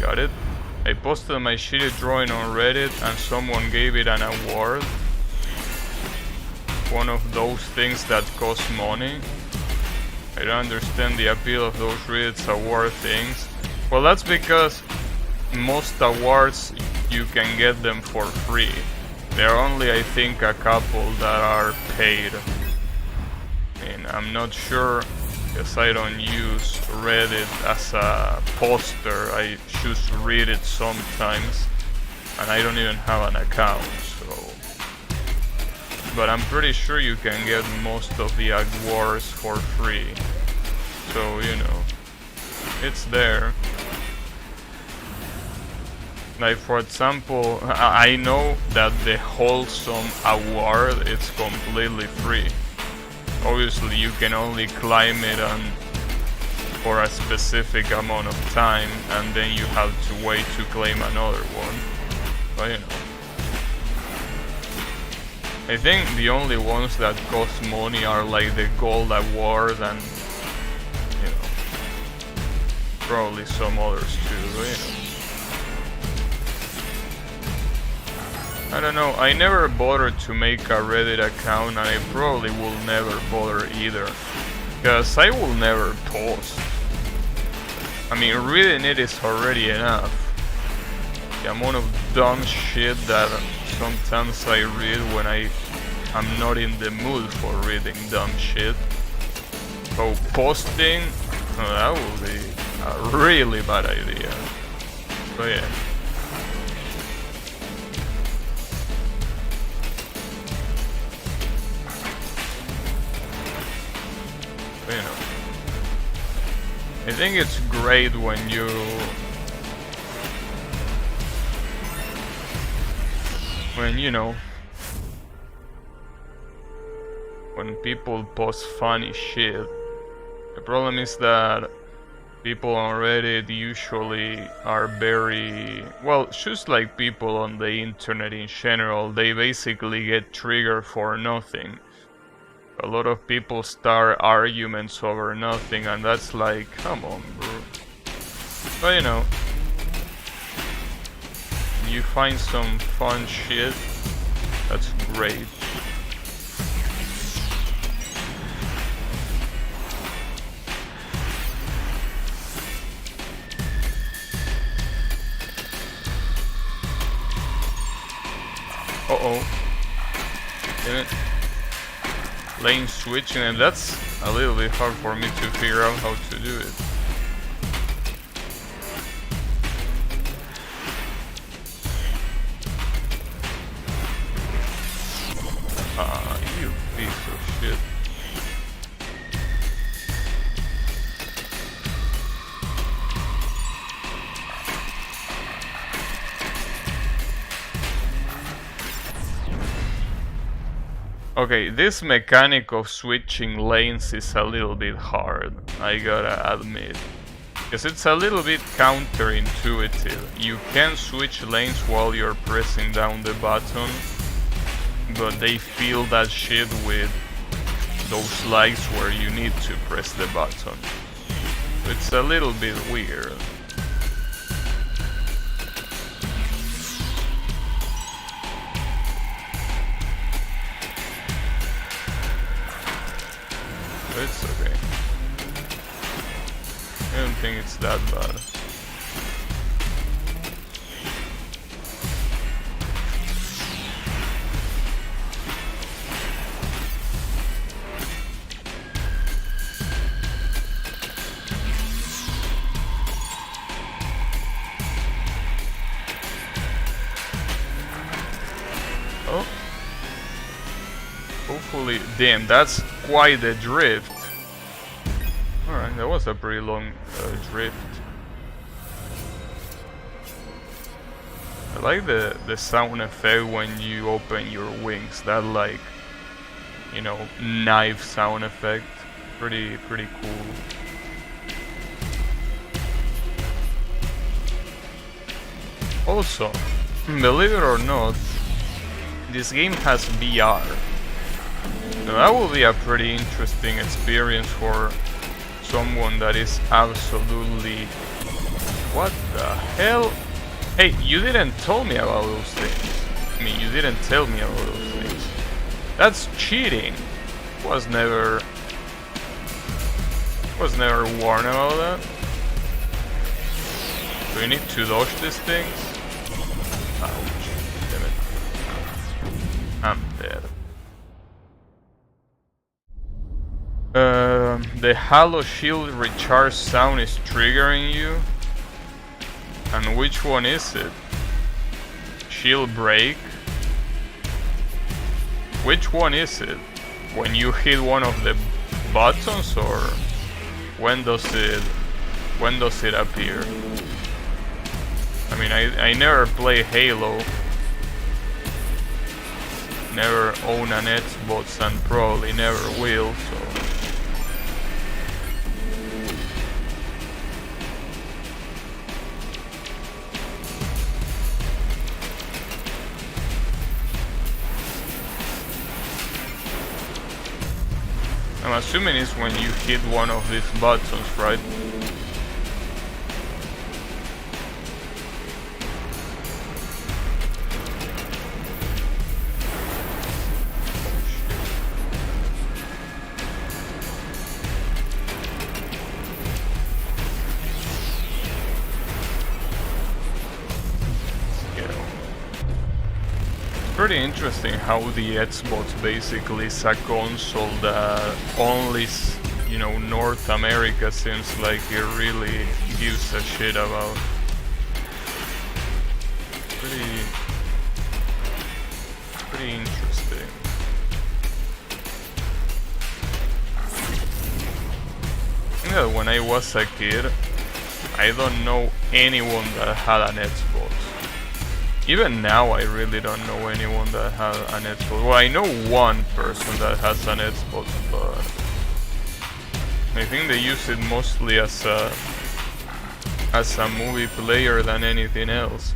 Speaker 1: Got it. I posted my shitty drawing on Reddit and someone gave it an award. One of those things that cost money. I don't understand the appeal of those Reddit's award things. Well, that's because most awards you can get them for free. There are only, I think, a couple that are paid. And I'm not sure, because I don't use Reddit as a poster. I just read it sometimes, and I don't even have an account, so... but I'm pretty sure you can get most of the Aguars for free. So, you know, it's there. Like, for example, I know that the wholesome award is completely free. Obviously, you can only climb it for a specific amount of time, and then you have to wait to claim another one. But you know, I think the only ones that cost money are like the gold award and, you know, probably some others too. But, you know. I don't know, I never bothered to make a Reddit account, and I probably will never bother either, because I will never post. I mean, reading it is already enough. The amount of dumb shit that sometimes I read when I'm not in the mood for reading dumb shit. So posting, that would be a really bad idea. So yeah. You know, I think it's great when you know, when people post funny shit. The problem is that people on Reddit usually are very, well, just like people on the internet in general, they basically get triggered for nothing. A lot of people start arguments over nothing, and that's like, come on, bro. But you know, you find some fun shit, that's great. Uh-oh. Damn it. Lane switching, and that's a little bit hard for me to figure out how to do it. You piece of shit. Okay, this mechanic of switching lanes is a little bit hard, I gotta admit. Because it's a little bit counterintuitive. You can switch lanes while you're pressing down the button, but they feel that shit with those lights where you need to press the button. It's a little bit weird. It's okay. I don't think it's that bad. Oh. Hopefully, damn, that's quite a drift. Alright, that was a pretty long drift. I like the sound effect when you open your wings. That, like, you know, knife sound effect. Pretty cool. Also, believe it or not, this game has VR. So that will be a pretty interesting experience for someone that is absolutely... What the hell? Hey, you didn't tell me about those things. I mean, you didn't tell me about those things. That's cheating. Was never warned about that. Do we need to dodge these things? Ouch. Damn it. I'm dead. The Halo Shield recharge sound is triggering you. And which one is it? Shield break? Which one is it? When you hit one of the buttons, or when does it appear? I mean, I never play Halo, never own an Xbox, and probably never will, so... I'm assuming it's when you hit one of these buttons, right? Pretty interesting how the Xbox basically is a console that only, you know, North America seems like it really gives a shit about. Pretty interesting. I think that when I was a kid, I don't know anyone that had an Xbox. Even now, I really don't know anyone that has an Xbox. Well, I know one person that has an Xbox, but I think they use it mostly as a movie player than anything else.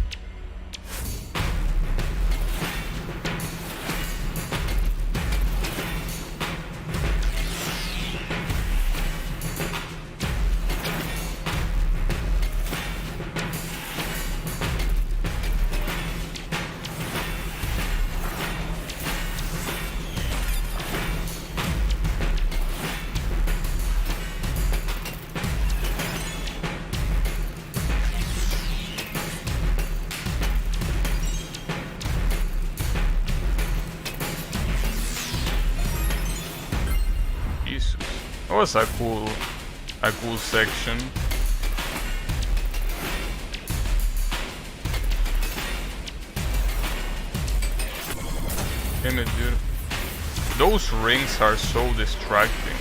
Speaker 1: That was a cool section. Damn it, dude. Those rings are so distracting.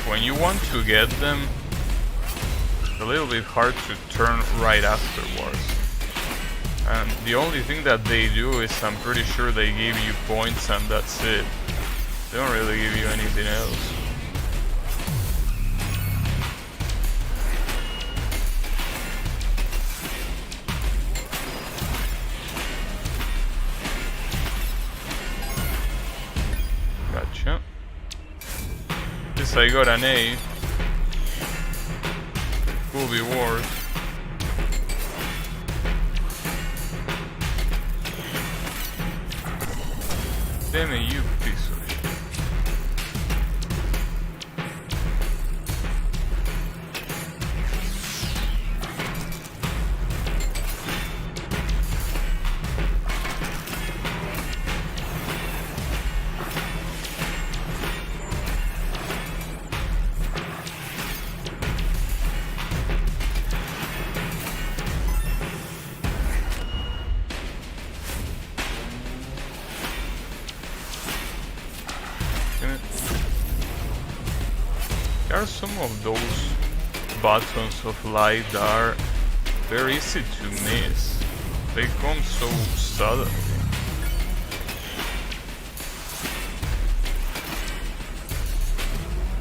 Speaker 1: When you want to get them, it's a little bit hard to turn right afterwards. And the only thing that they do is, I'm pretty sure they give you points and that's it. They don't really give you anything else. Gotcha. Guess I got an A. Could be worse. Damn it, you piece of shit. There are some of those buttons of light that are very easy to miss. They come so suddenly.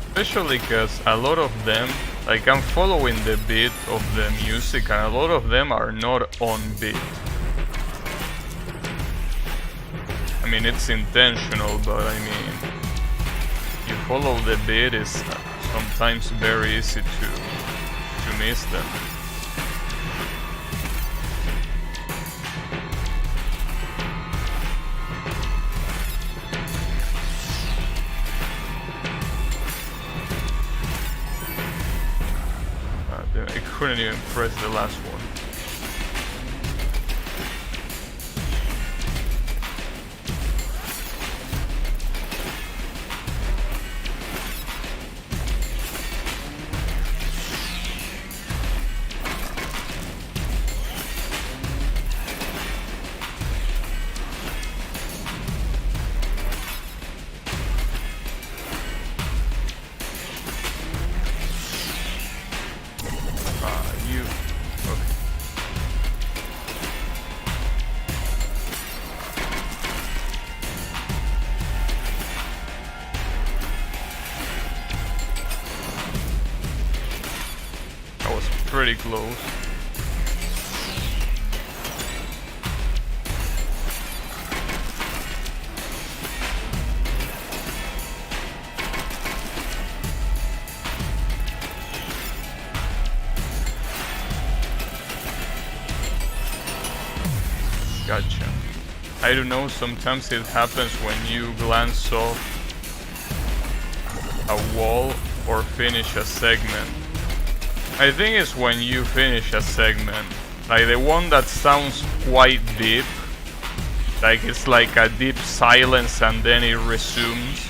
Speaker 1: Especially because a lot of them, like, I'm following the beat of the music and a lot of them are not on beat. I mean, it's intentional, but I mean, you follow the beat, it's sometimes very easy to miss them. I couldn't even press the last one. pretty close. Gotcha. I don't know, sometimes it happens when you glance off a wall or finish a segment. I think it's when you finish a segment. Like the one that sounds quite deep. Like it's like a deep silence and then it resumes.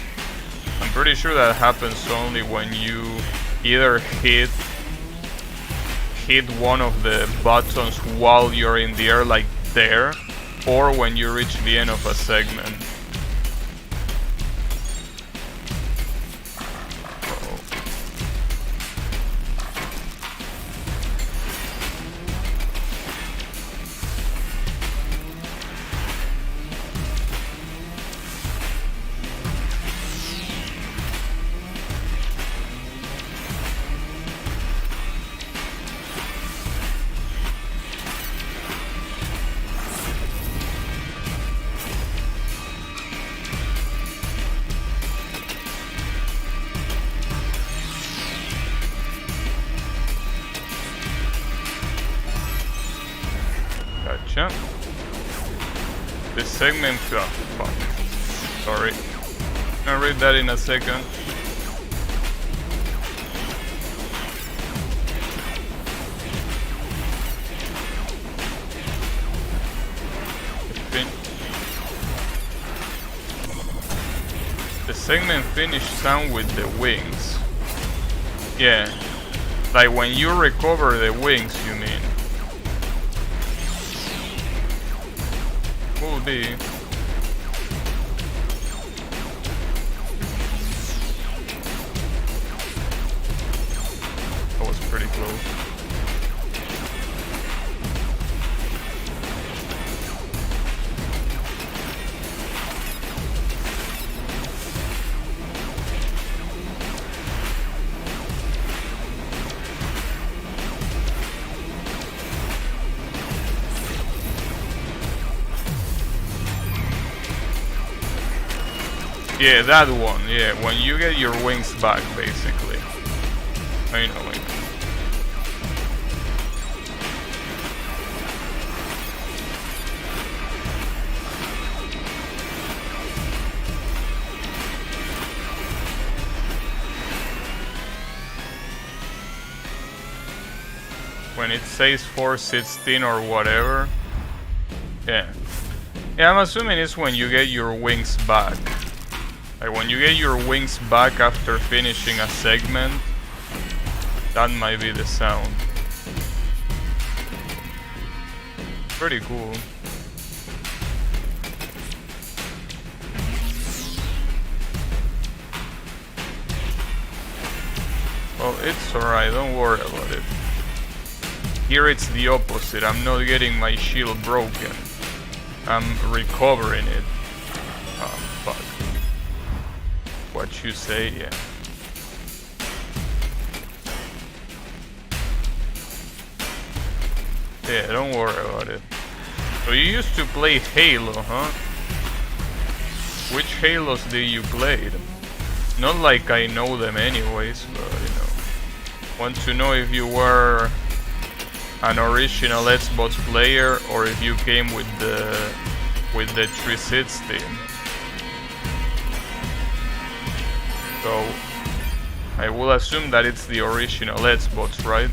Speaker 1: I'm pretty sure that happens only when you either hit one of the buttons while you're in the air, like there, or when you reach the end of a segment. Gotcha. This segment, oh fuck. Sorry. I'll read that in a second. The segment finish sound with the wings. Yeah. Like when you recover the wings, you mean. Will be. That was pretty close. Yeah, that one, yeah, when you get your wings back, basically. I know it. When it says 416 or whatever. Yeah. Yeah, I'm assuming it's when you get your wings back. Like when you get your wings back after finishing a segment, that might be the sound. Pretty cool. Well, it's alright, don't worry about it. Here it's the opposite, I'm not getting my shield broken. I'm recovering it. Oh, fuck. What you say, yeah. Yeah, don't worry about it. So you used to play Halo, huh? Which Halos did you play? Not like I know them anyways, but you know. Want to know if you were an original Xbox player or if you came with the 360. So I will assume that it's the original Xbox, right?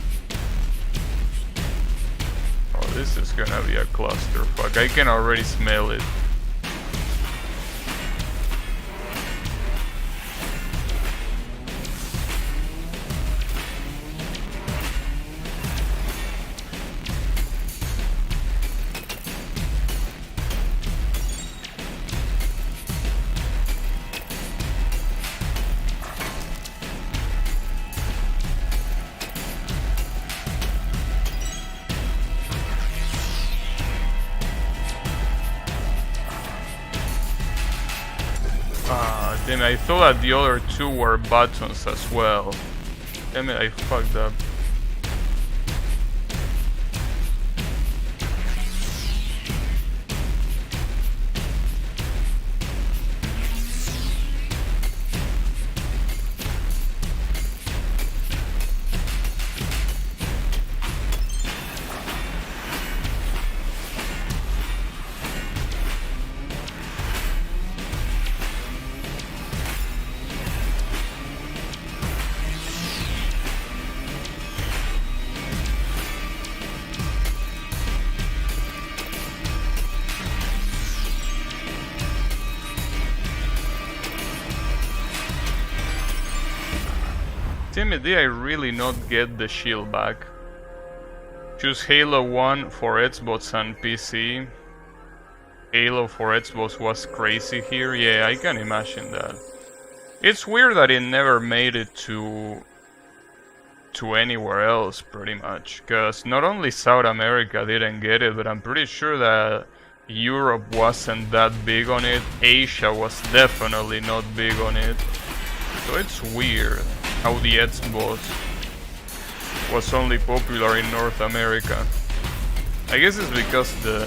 Speaker 1: Oh, this is gonna be a clusterfuck. I can already smell it. Damn it, I thought that the other two were buttons as well. Damn it, I fucked up. Timothy, I really not get the shield back. Choose Halo 1 for Xbox and PC. Halo for Xbox was crazy here. Yeah, I can imagine that. It's weird that it never made it to anywhere else, pretty much. Because not only South America didn't get it, but I'm pretty sure that Europe wasn't that big on it. Asia was definitely not big on it. So it's weird how the Xbox was only popular in North America. I guess it's because the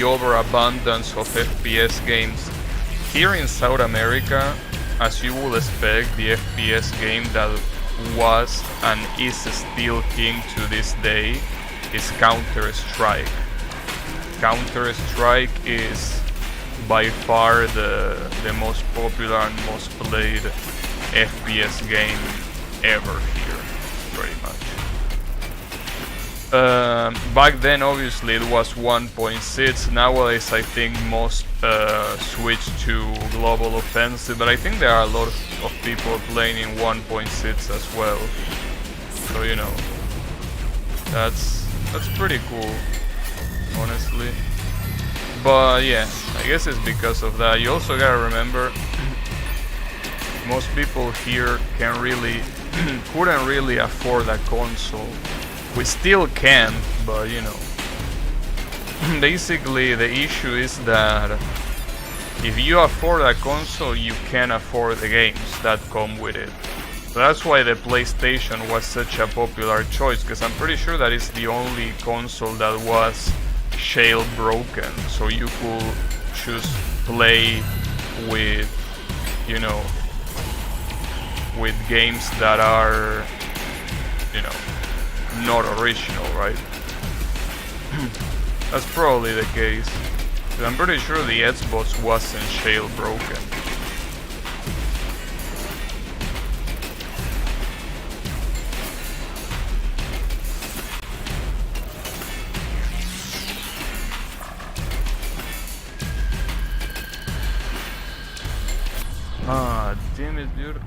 Speaker 1: overabundance of FPS games. Here in South America, as you would expect, the FPS game that was and is still king to this day is Counter-Strike. Counter-Strike is by far the most popular and most played FPS game ever here, pretty much. Back then obviously it was 1.6, nowadays I think most switch to Global Offensive, but I think there are a lot of people playing in 1.6 as well. So you know, that's pretty cool, honestly. But yeah, I guess it's because of that. You also gotta remember, most people here couldn't really afford a console. We still can, but you know, basically the issue is that if you afford a console, you can afford the games that come with it. So that's why the PlayStation was such a popular choice, because I'm pretty sure that it's the only console that was jailbroken, so you could just play with, you know, with games that are, you know, not original, right? That's probably the case. I'm pretty sure the Xbox wasn't jailbroken. Ah, damn it, dude.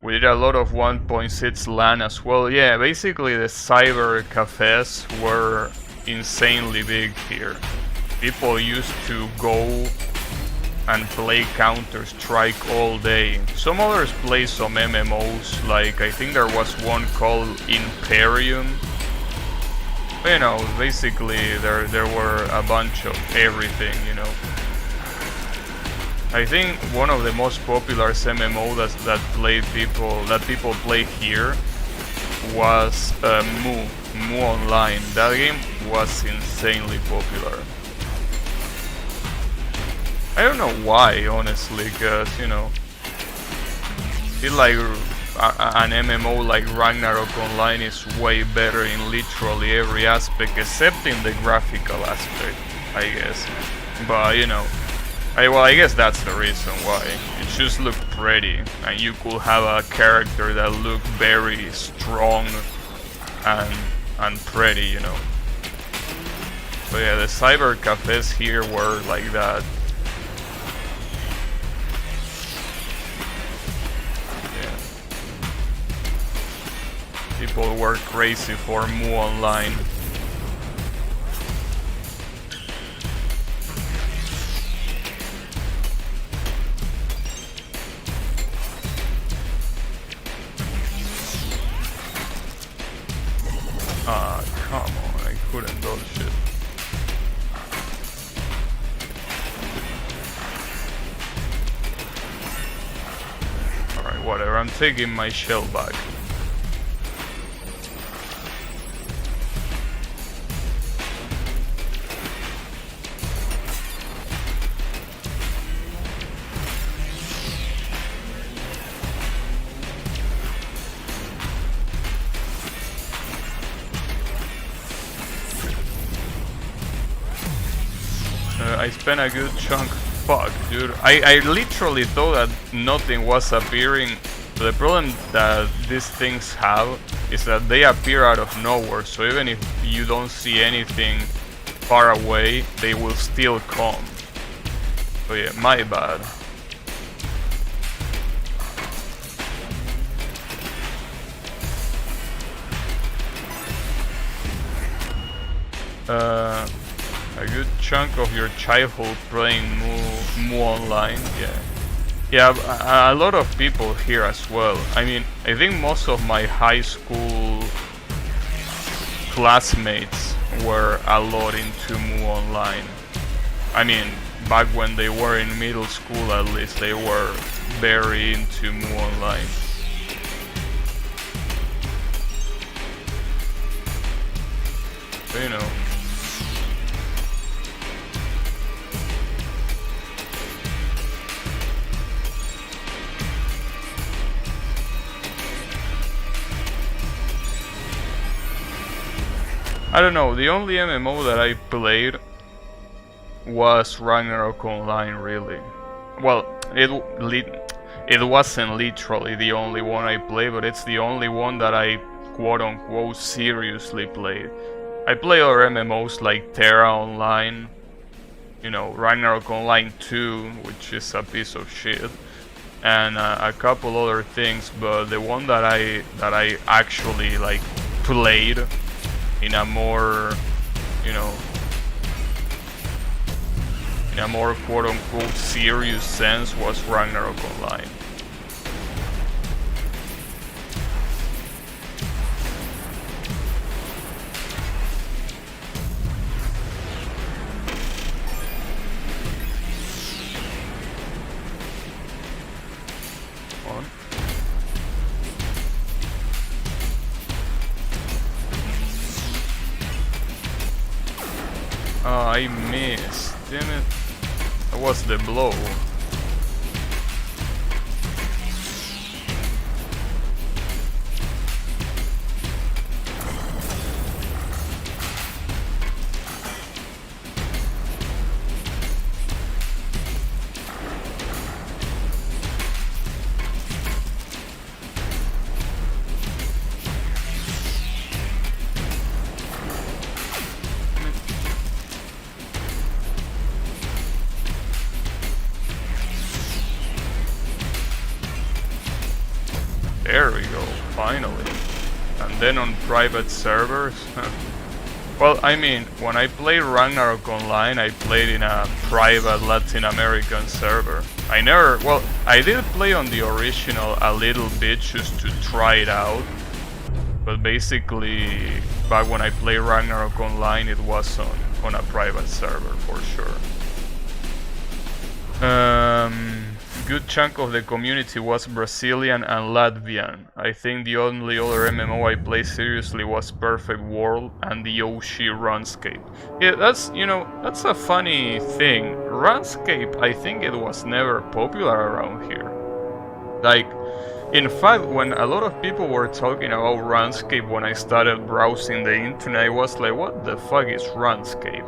Speaker 1: We did a lot of 1.6 LAN as well. Yeah, basically the cyber cafes were insanely big here. People used to go and play Counter-Strike all day. Some others play some MMOs, like I think there was one called Imperium. You know, basically there were a bunch of everything, you know. I think one of the most popular MMO that people play here was Mu Online. That game was insanely popular. I don't know why, honestly, because you know, feel like an MMO like Ragnarok Online is way better in literally every aspect except in the graphical aspect, I guess. But you know, I guess that's the reason why. It just looked pretty, and you could have a character that looked very strong and pretty, you know. But yeah, the cyber cafes here were like that. Yeah. People were crazy for Mu Online. Ah, come on, I couldn't dodge shit. Alright, whatever, I'm taking my shell back. I spent a good chunk. Fuck, dude. I literally thought that nothing was appearing. The problem that these things have is that they appear out of nowhere. So even if you don't see anything far away, they will still come. So yeah, my bad. A good chunk of your childhood playing Mu Online, yeah. Yeah, a lot of people here as well. I mean, I think most of my high school classmates were a lot into Mu Online. I mean, back when they were in middle school at least, they were very into Mu Online. But, you know. I don't know, the only MMO that I played was Ragnarok Online, really. Well, it wasn't literally the only one I played, but it's the only one that I quote-unquote seriously played. I play other MMOs like Terra Online, you know, Ragnarok Online 2, which is a piece of shit, and a couple other things, but the one that I actually like played in a more, you know, in a more quote-unquote serious sense was Ragnarok Online. I missed. Damn it. That was the blow. There we go, finally. And then on private servers? Well, I mean, when I played Ragnarok Online, I played in a private Latin American server. I did play on the original a little bit just to try it out. But basically, back when I played Ragnarok Online, it was on a private server for sure. Good chunk of the community was Brazilian and Latvian. I think the only other MMO I played seriously was Perfect World and the OG RuneScape. Yeah, that's a funny thing. RuneScape, I think it was never popular around here. Like, in fact, when a lot of people were talking about RuneScape when I started browsing the internet, I was like, what the fuck is RuneScape,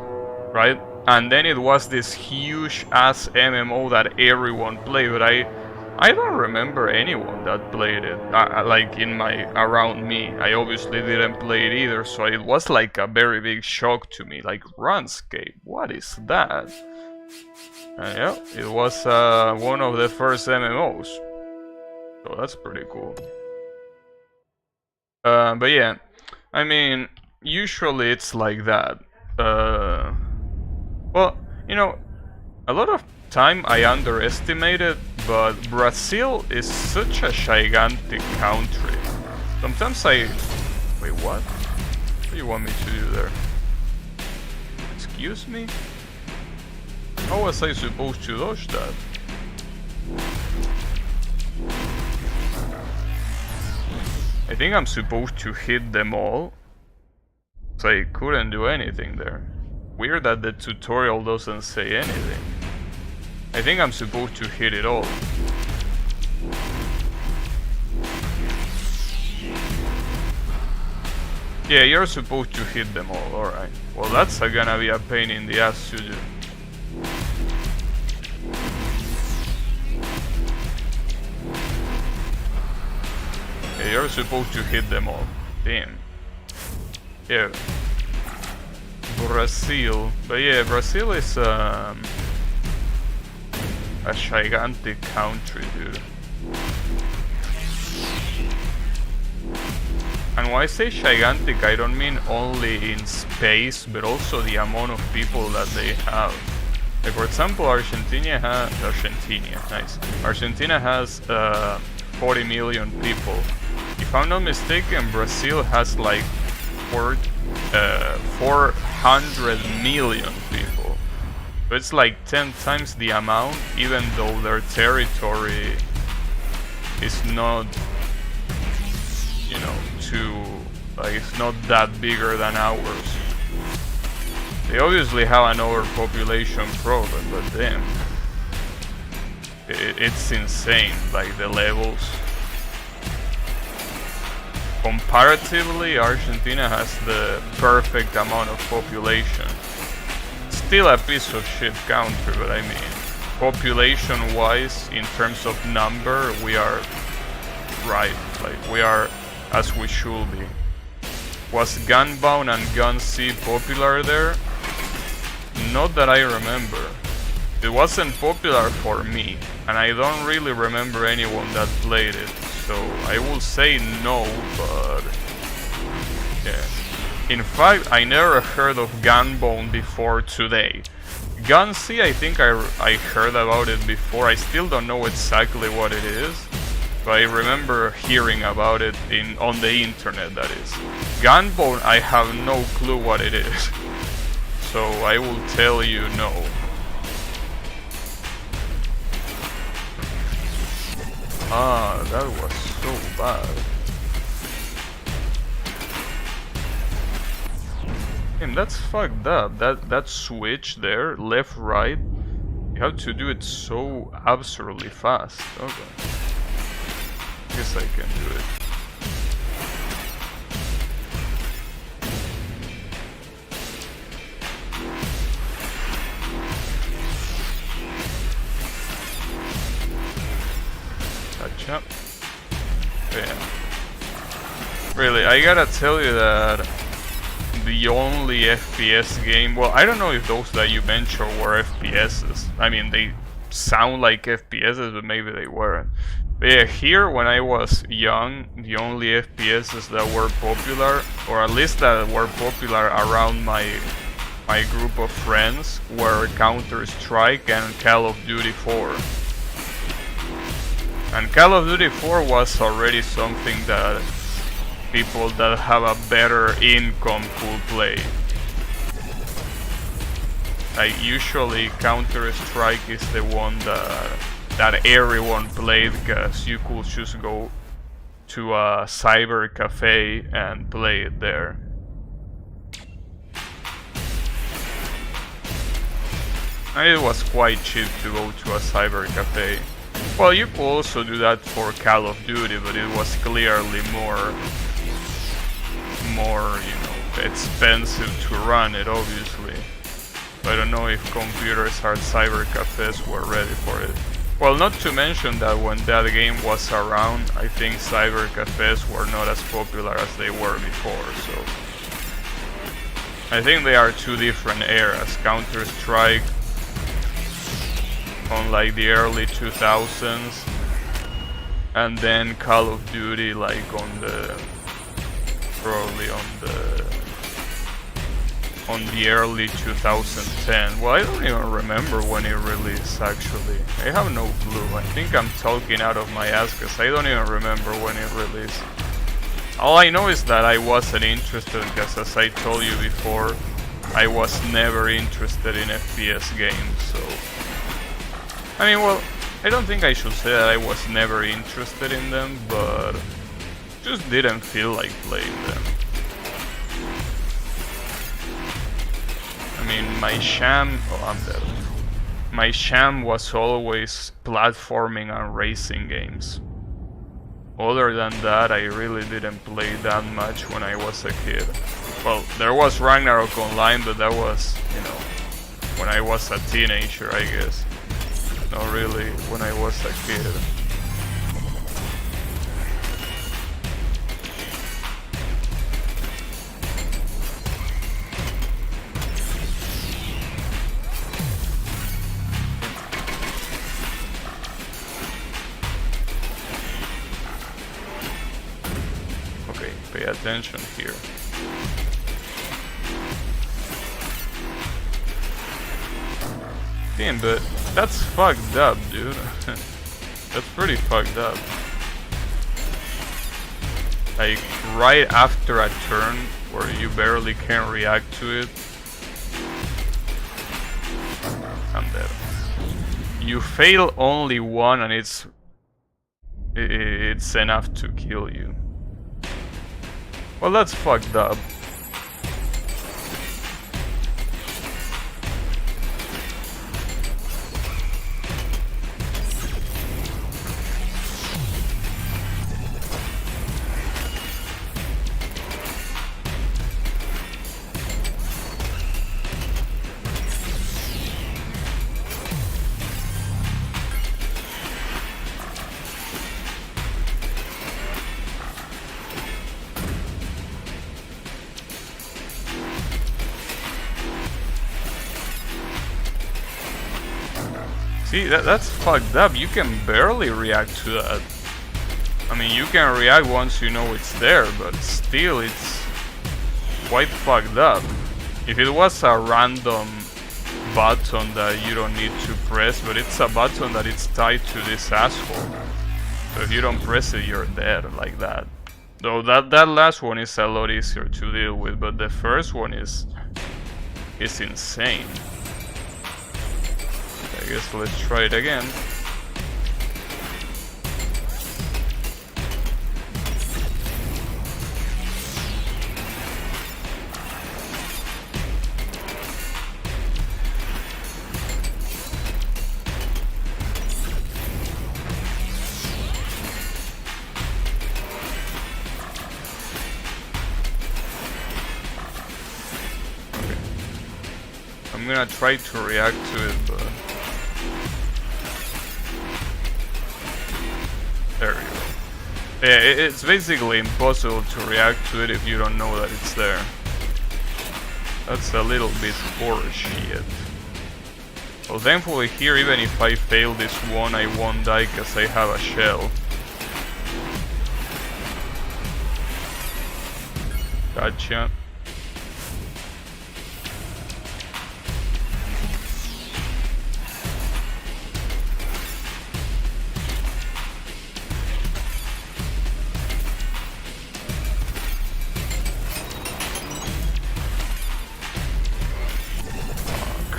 Speaker 1: right? And then it was this huge ass MMO that everyone played, but I don't remember anyone that played it, like around me. I obviously didn't play it either, so it was like a very big shock to me, like RuneScape, what is that? And yeah, it was one of the first MMOs, so that's pretty cool. But yeah, I mean, usually it's like that. Well, you know, a lot of time I underestimated, but Brazil is such a gigantic country. Sometimes wait, what? What do you want me to do there? Excuse me? How was I supposed to dodge that? I think I'm supposed to hit them all, so I couldn't do anything there. Weird that the tutorial doesn't say anything. I think I'm supposed to hit it all. Yeah, you're supposed to hit them all, alright. Well, that's gonna be a pain in the ass to do. Yeah, you're supposed to hit them all. Damn. Yeah. Brazil, but yeah, Brazil is a gigantic country, dude. And And when I say gigantic, I don't mean only in space, but also the amount of people that they have. Like for example, Argentina has 40 million people. If I'm not mistaken, Brazil has like 400 million people. So it's like 10 times the amount, even though their territory is not, you know, it's not that bigger than ours. They obviously have an overpopulation problem, but damn, it's insane, like the levels. Comparatively, Argentina has the perfect amount of population. Still a piece of shit country, but I mean, population-wise, in terms of number, we are right, like we are as we should be. Was Gunbound and Gun C popular there? Not that I remember. It wasn't popular for me, and I don't really remember anyone that played it, so I will say no, but yeah. In fact, I never heard of Gunbound before today. Gun C, I think I heard about it before. I still don't know exactly what it is, but I remember hearing about it on the internet, that is. Gunbound, I have no clue what it is, so I will tell you no. Ah, that was so bad. Damn, that's fucked up. That switch there, left, right, you have to do it so absurdly fast. Okay. Guess I can do it. Touch up. Yeah. Really, I gotta tell you that the only FPS game, well, I don't know if those that you mentioned were FPSs. I mean, they sound like FPSs, but maybe they weren't. But yeah, here when I was young, the only FPSs that were popular, or at least that were popular around my group of friends, were Counter-Strike and Call of Duty 4. And Call of Duty 4 was already something that people that have a better income could play. Like usually Counter-Strike is the one that everyone played, because you could just go to a cyber cafe and play it there. And it was quite cheap to go to a cyber cafe. Well, you could also do that for Call of Duty, but it was clearly more, you know, expensive to run it, obviously. I don't know if computers or cyber cafes were ready for it. Well, not to mention that when that game was around, I think cyber cafes were not as popular as they were before, so I think they are two different eras. Counter-Strike on like the early 2000s, and then Call of Duty like probably on the early 2010. Well, I don't even remember when it released, actually. I have no clue. I think I'm talking out of my ass because I don't even remember when it released. All I know is that I wasn't interested because, as I told you before, I was never interested in FPS games, so I mean, well, I don't think I should say that I was never interested in them, but just didn't feel like playing them. I mean, my sham... Oh, I'm dead. My sham was always platforming and racing games. Other than that, I really didn't play that much when I was a kid. Well, there was Ragnarok Online, but that was, you know, when I was a teenager, I guess. Not really when I was a kid. Okay, pay attention. attention here. Damn, but that's fucked up, dude. That's pretty fucked up. Like, right after a turn where you barely can react to it. I'm dead. You fail only one and it's enough to kill you. Well, that's fucked up. See, that's fucked up. You can barely react to that. I mean, you can react once you know it's there, but still it's quite fucked up. If it was a random button that you don't need to press, but it's a button that it's tied to this asshole. So if you don't press it, you're dead like that. Though that last one is a lot easier to deal with, but the first one is insane. I guess let's try it again. Okay. I'm gonna try to react to it, but there we go. Yeah, it's basically impossible to react to it if you don't know that it's there. That's a little bit horseshit. Well, thankfully here, even if I fail this one, I won't die because I have a shell. Gotcha.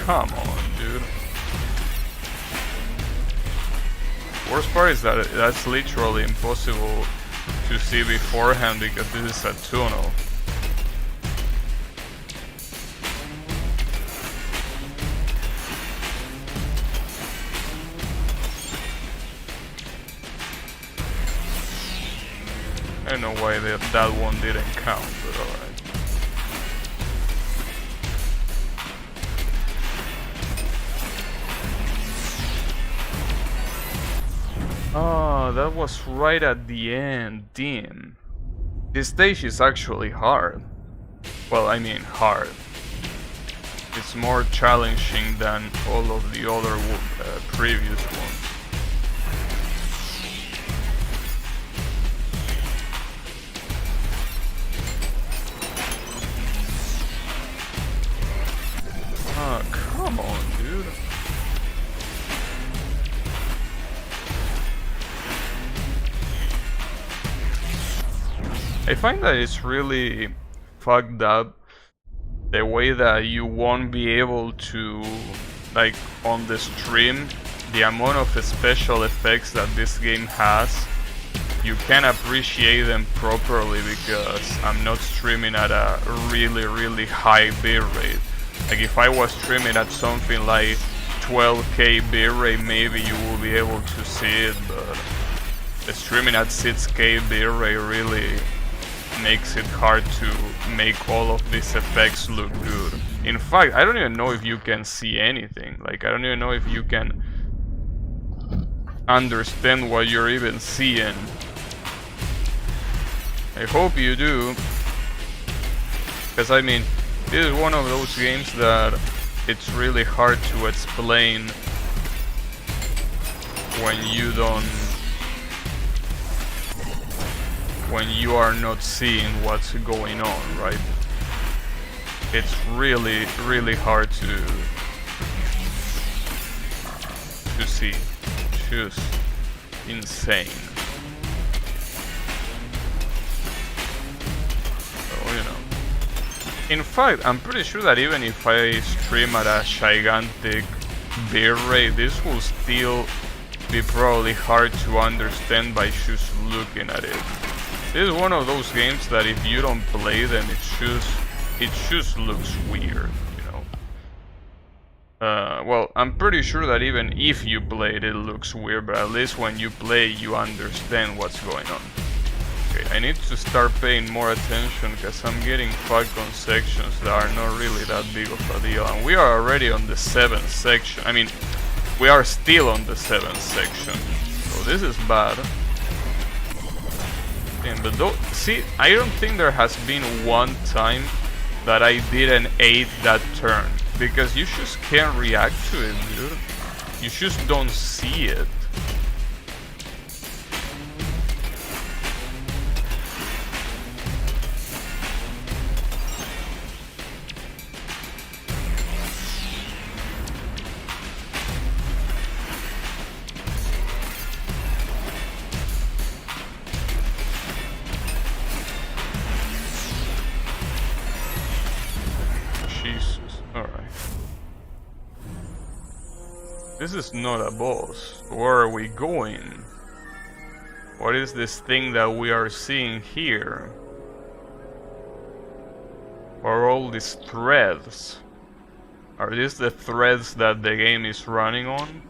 Speaker 1: Come on, dude. Worst part is that that's literally impossible to see beforehand because this is a tunnel. I don't know why that one didn't count, but alright. Oh, that was right at the end, damn. This stage is actually hard. Well, I mean hard. It's more challenging than all of the other previous ones. Oh, come on, dude. I find that it's really fucked up the way that you won't be able to, like on the stream, the amount of special effects that this game has, you can appreciate them properly because I'm not streaming at a really high bitrate. Like if I was streaming at something like 12K bitrate, maybe you will be able to see it, but streaming at 6K bitrate really makes it hard to make all of these effects look good. In fact, I don't even know if you can see anything. Like, I don't even know if you can understand what you're even seeing. I hope you do. Because, I mean, this is one of those games that it's really hard to explain when you don't when you are not seeing what's going on, right? It's really, really hard to see. Just insane. So, you know. In fact, I'm pretty sure that even if I stream at a gigantic bitrate, this will still be probably hard to understand by just looking at it. This is one of those games that if you don't play them, it just looks weird, you know. Well, I'm pretty sure that even if you play it, it looks weird, but at least when you play, you understand what's going on. Okay, I need to start paying more attention because I'm getting fucked on sections that are not really that big of a deal. And we are already on the 7th section. I mean, we are still on the 7th section. So this is bad. But see, I don't think there has been one time that I didn't aid that turn. Because you just can't react to it, dude. You just don't see it. This is not a boss. Where are we going? What is this thing that we are seeing here? Are all these threads? Are these the threads that the game is running on?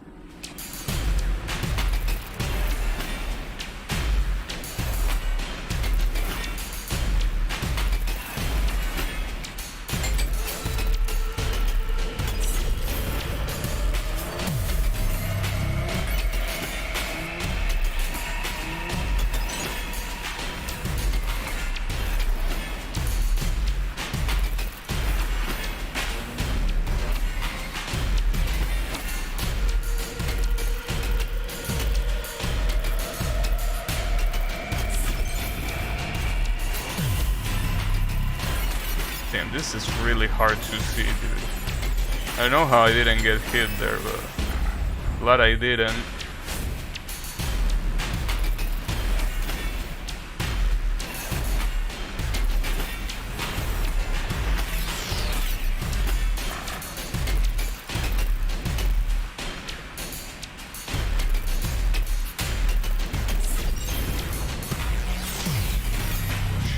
Speaker 1: Damn, this is really hard to see, dude. I know how I didn't get hit there, but glad I didn't.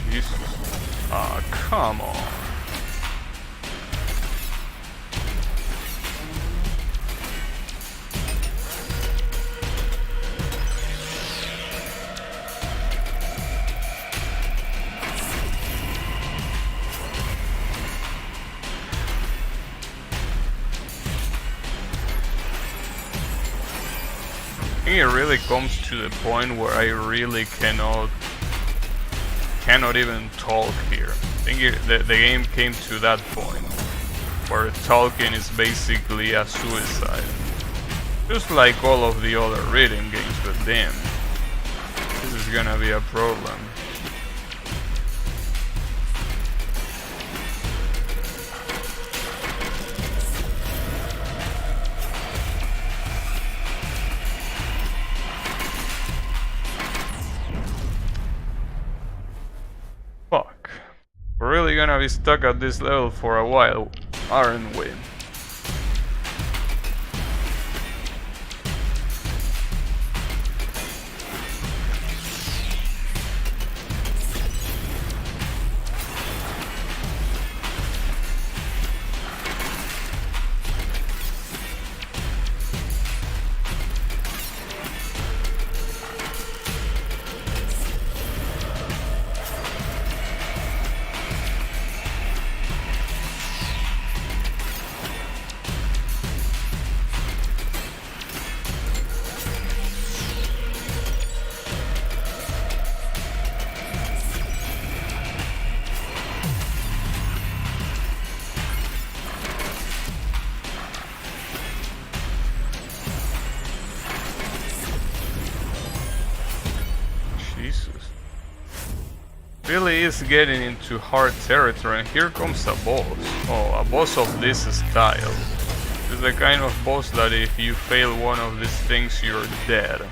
Speaker 1: Jesus. Ah, come on. I think it really comes to the point where I really cannot even talk here. I think the game came to that point where talking is basically a suicide. Just like all of the other reading games, but damn, this is gonna be a problem. Fuck. We're really gonna be stuck at this level for a while, aren't we? Really is getting into hard territory, and here comes a boss. Oh, a boss of this style. It's the kind of boss that if you fail one of these things, you're dead.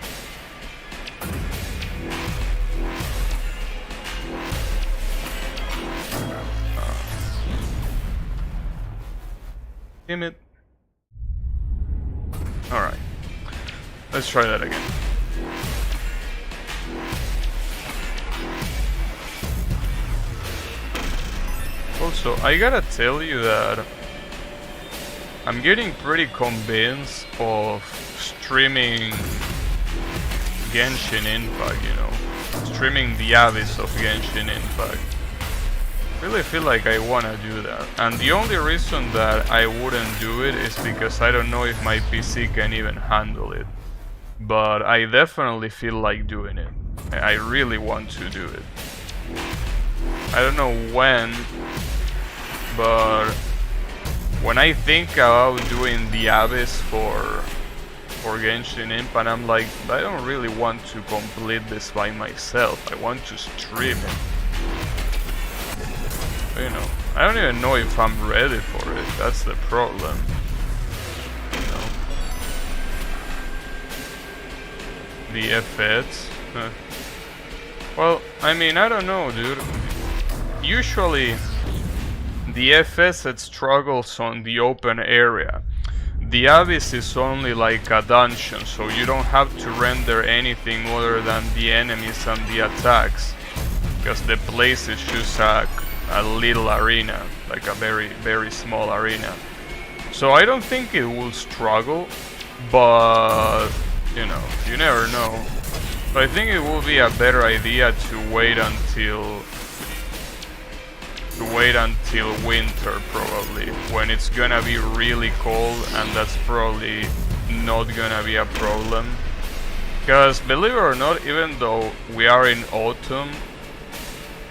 Speaker 1: Damn it. Alright. Let's try that again. Also, I gotta tell you that I'm getting pretty convinced of streaming Genshin Impact, you know. Streaming the Abyss of Genshin Impact. Really feel like I wanna do that. And the only reason that I wouldn't do it is because I don't know if my PC can even handle it. But I definitely feel like doing it. I really want to do it. I don't know when, but when I think about doing the Abyss for Genshin Impact, I'm like, I don't really want to complete this by myself. I want to stream it. You know, I don't even know if I'm ready for it. That's the problem. You know, the FX. Well, I mean, I don't know, dude. Usually, the FS it struggles on the open area. The Abyss is only like a dungeon, so you don't have to render anything other than the enemies and the attacks. Because the place is just a little arena, like a very, very small arena. So I don't think it will struggle, but, you know, you never know. But I think it will be a better idea to wait until winter, probably, when it's gonna be really cold, and that's probably not gonna be a problem. Because believe it or not, even though we are in autumn,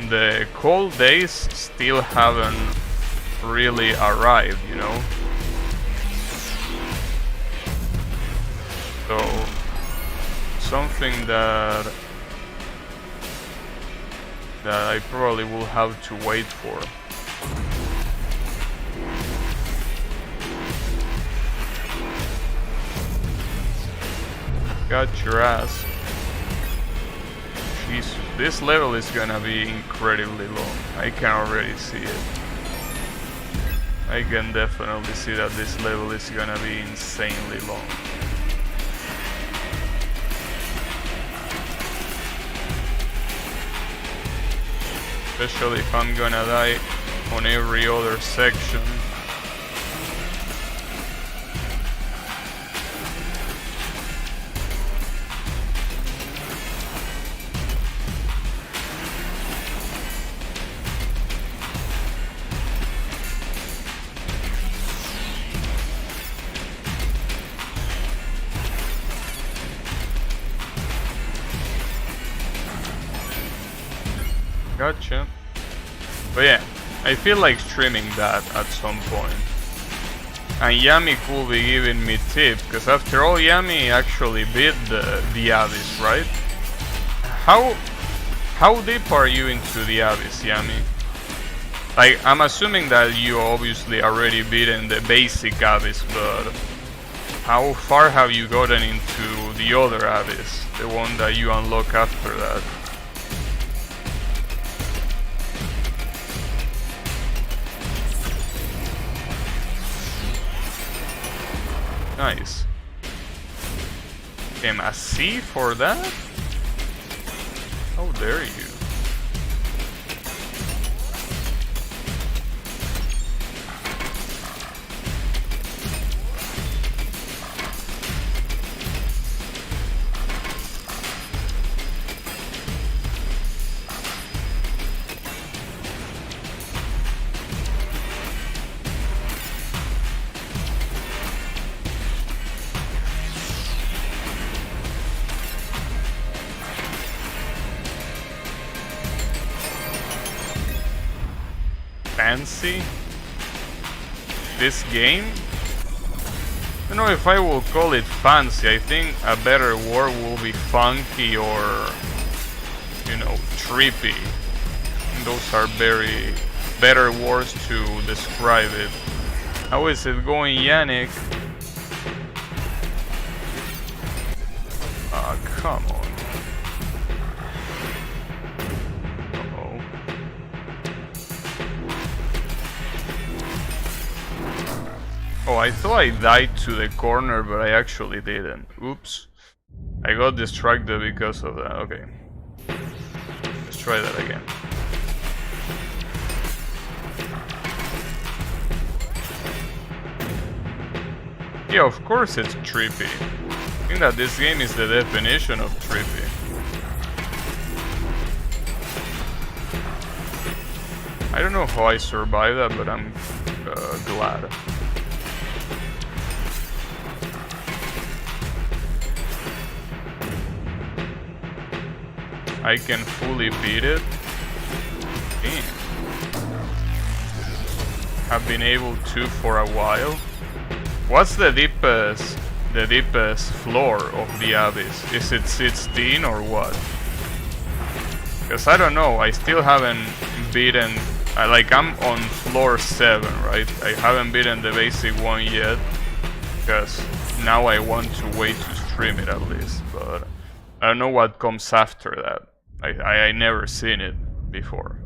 Speaker 1: the cold days still haven't really arrived, you know? So, something that I probably will have to wait for. Got your ass. Jesus, this level is gonna be incredibly long. I can already see it. I can definitely see that this level is gonna be insanely long. Especially if I'm gonna die on every other section. Gotcha. But yeah, I feel like streaming that at some point. And Yami could be giving me tips, because after all, Yami actually beat the Abyss, right? How deep are you into the Abyss, Yami? Like, I'm assuming that you obviously already beaten the basic Abyss, but how far have you gotten into the other Abyss? The one that you unlock after that? Nice. Damn, a C for that? How dare you? Fancy? This game? I don't know if I will call it fancy. I think a better word will be funky or, you know, trippy. Those are very better words to describe it. How is it going, Yannick? Ah, come on. Uh-oh. Oh, I thought I died to the corner, but I actually didn't. Oops. I got distracted because of that. Okay. Let's try that again. Yeah, of course it's trippy. I think that this game is the definition of trippy. I don't know how I survived that, but I'm glad. I can fully beat it. Damn. Have been able to for a while. What's the deepest floor of the abyss? Is it 16 or what? Because I don't know, I still haven't beaten, like I'm on floor 7, right? I haven't beaten the basic one yet, because now I want to wait to stream it at least, but I don't know what comes after that. I never seen it before.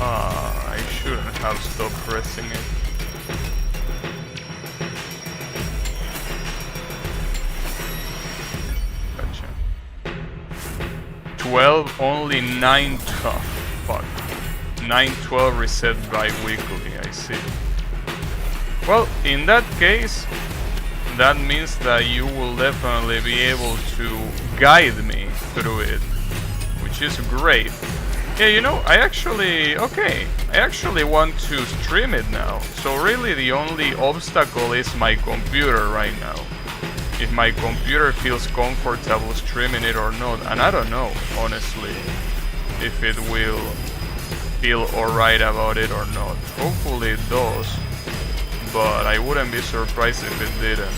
Speaker 1: I shouldn't have stopped pressing it. Gotcha. 12, only 9, fuck. 9-12 reset bi-weekly, I see. Well, in that case, that means that you will definitely be able to guide me through it, which is great. Yeah, you know, I actually want to stream it now. So really the only obstacle is my computer right now. If my computer feels comfortable streaming it or not. And I don't know, honestly, if it will feel alright about it or not. Hopefully it does, but I wouldn't be surprised if it didn't.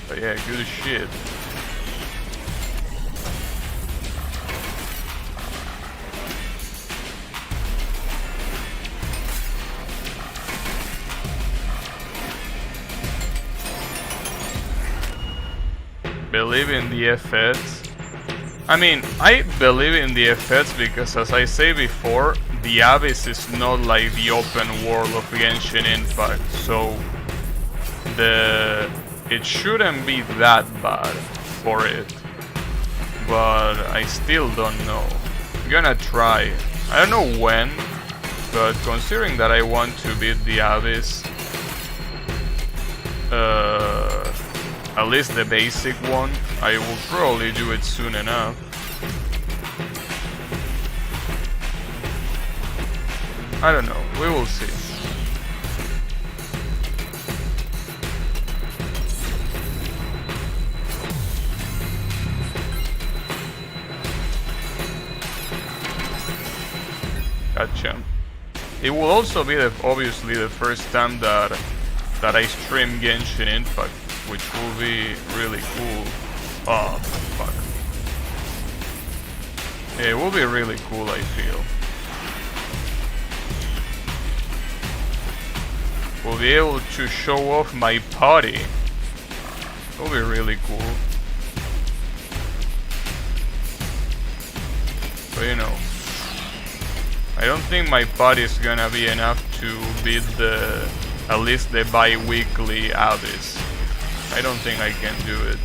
Speaker 1: But yeah, good shit. Believe in the effects. I mean, I believe in the effects because, as I say before, the Abyss is not like the open world of Genshin Impact, so it shouldn't be that bad for it. But I still don't know. I'm gonna try. I don't know when, but considering that I want to beat the Abyss, at least the basic one, I will probably do it soon enough. I don't know, we will see. Gotcha. It will also be obviously the first time that I stream Genshin Impact, which will be really cool. Oh, fuck. Yeah, it will be really cool, I feel. We'll be able to show off my party. It will be really cool. But you know, I don't think my party is gonna be enough to beat at least the bi-weekly Abyss. I don't think I can do it,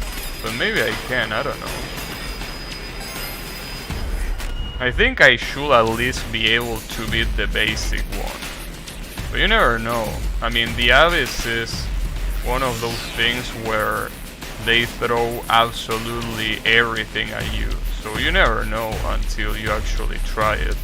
Speaker 1: but maybe I can, I don't know. I think I should at least be able to beat the basic one, but you never know. I mean, the Abyss is one of those things where they throw absolutely everything at you, so you never know until you actually try it.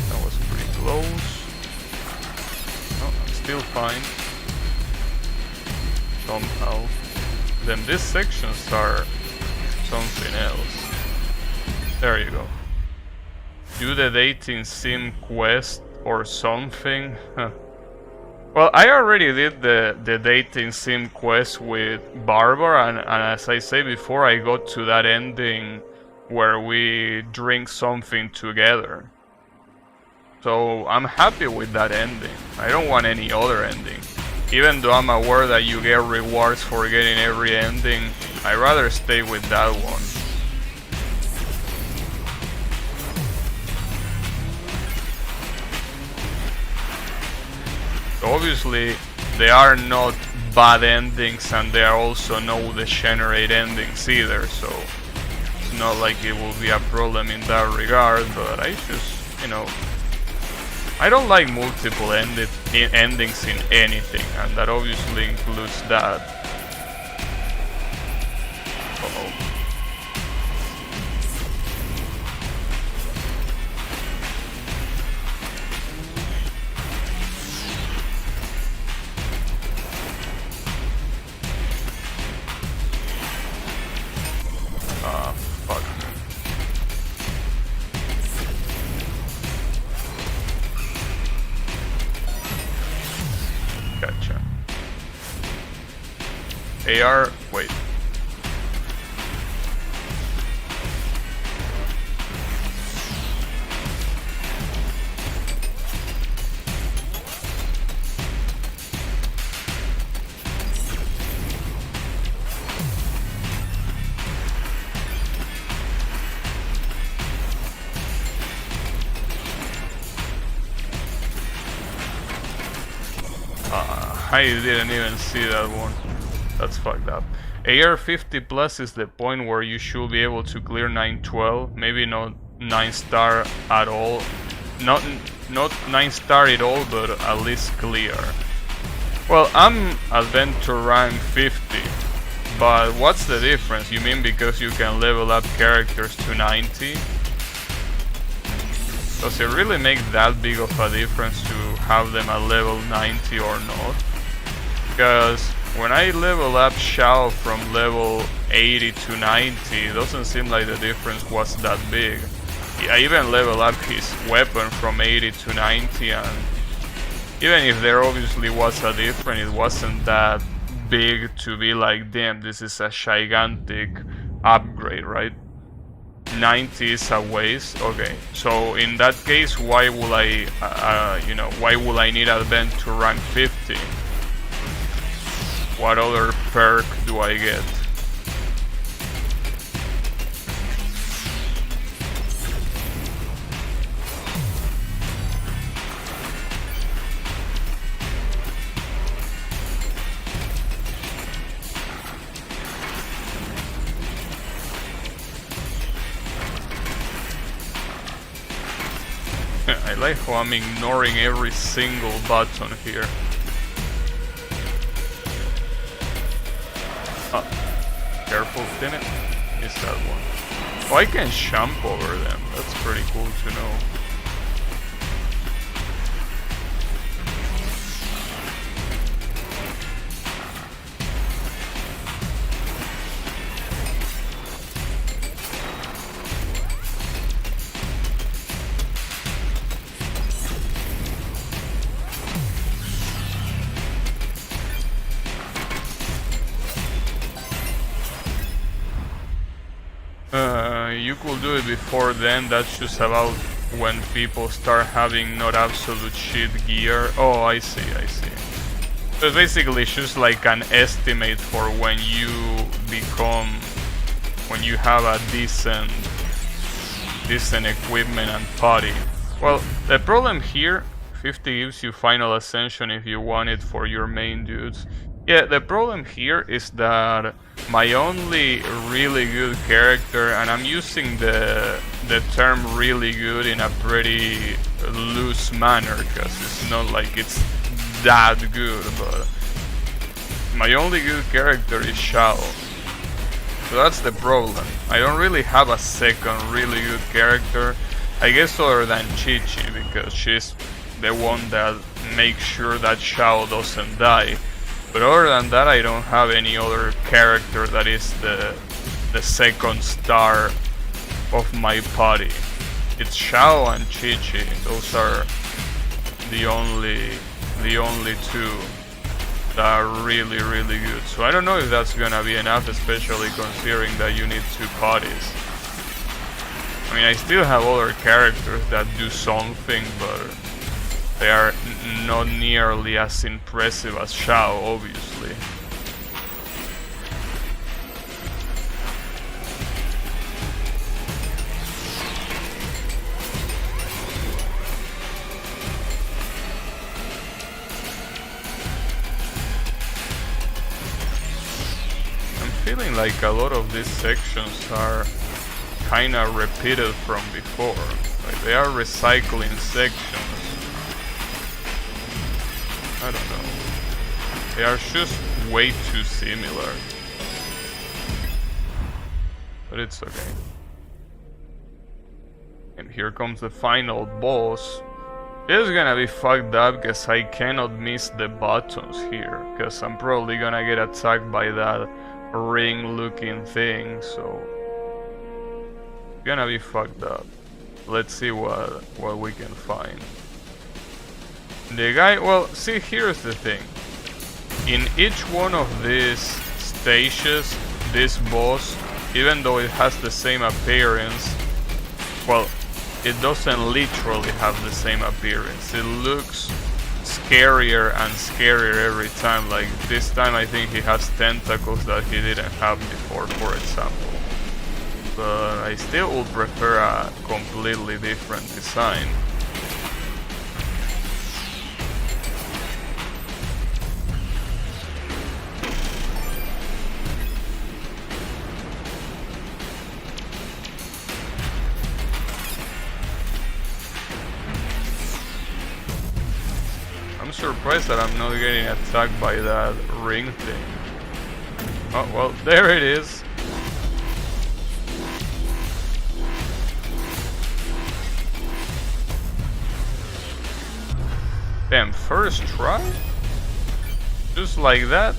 Speaker 1: That was pretty close. Oh, I'm still fine. Somehow. Then these sections are something else. There you go. Do the dating sim quest or something. Huh. Well, I already did the dating sim quest with Barbara, and as I say before, I got to that ending where we drink something together. So I'm happy with that ending. I don't want any other ending. Even though I'm aware that you get rewards for getting every ending, I'd rather stay with that one. So obviously, they are not bad endings, and they are also no degenerate endings either, so it's not like it will be a problem in that regard, but I just, you know, I don't like multiple endings in anything, and that obviously includes that. Uh-oh. Fuck. Gotcha. AR, wait. I didn't even see that one. That's fucked up. AR 50 plus is the point where you should be able to clear 912. Maybe not 9-star at all. Not 9-star at all, but at least clear. Well, I'm adventure rank 50. But what's the difference? You mean because you can level up characters to 90? Does it really make that big of a difference to have them at level 90 or not? Because when I level up Shao from level 80 to 90, it doesn't seem like the difference was that big. I even level up his weapon from 80 to 90, and even if there obviously was a difference, it wasn't that big to be like, damn, this is a gigantic upgrade, right? 90 is a waste. Okay, so in that case, why will I, why will I need adventure rank 50? What other perk do I get? I like how I'm ignoring every single button here. Careful, didn't it? Is that one? Oh, I can jump over them. That's pretty cool to know. You could do it before then, that's just about when people start having not absolute shit gear. Oh, I see. So it's basically just like an estimate for when you have a decent equipment and body. Well, the problem here, 50 gives you final ascension if you want it for your main dudes. Yeah, the problem here is that my only really good character, and I'm using the term really good in a pretty loose manner, because it's not like it's that good, but my only good character is Shao. So that's the problem. I don't really have a second really good character, I guess, other than Chi-Chi, because she's the one that makes sure that Shao doesn't die. But other than that, I don't have any other character that is the second star of my party. It's Shao and Chi-Chi. Those are the only two that are really good. So I don't know if that's gonna be enough, especially considering that you need 2 parties. I mean, I still have other characters that do something, but they are not nearly as impressive as Shao, obviously. I'm feeling like a lot of these sections are kinda repeated from before. Like they are recycling sections. I don't know. They are just way too similar. But it's okay. And here comes the final boss. It's gonna be fucked up because I cannot miss the buttons here, because I'm probably gonna get attacked by that ring looking thing, so it's gonna be fucked up. Let's see what we can find. The guy, well, see, here's the thing. In each one of these stages, this boss, even though it has the same appearance, well, it doesn't literally have the same appearance. It looks scarier and scarier every time. Like this time I think he has tentacles that he didn't have before, for example. But I still would prefer a completely different design. Surprised that I'm not getting attacked by that ring thing. Oh well, there it is. Damn, first try? Just like that?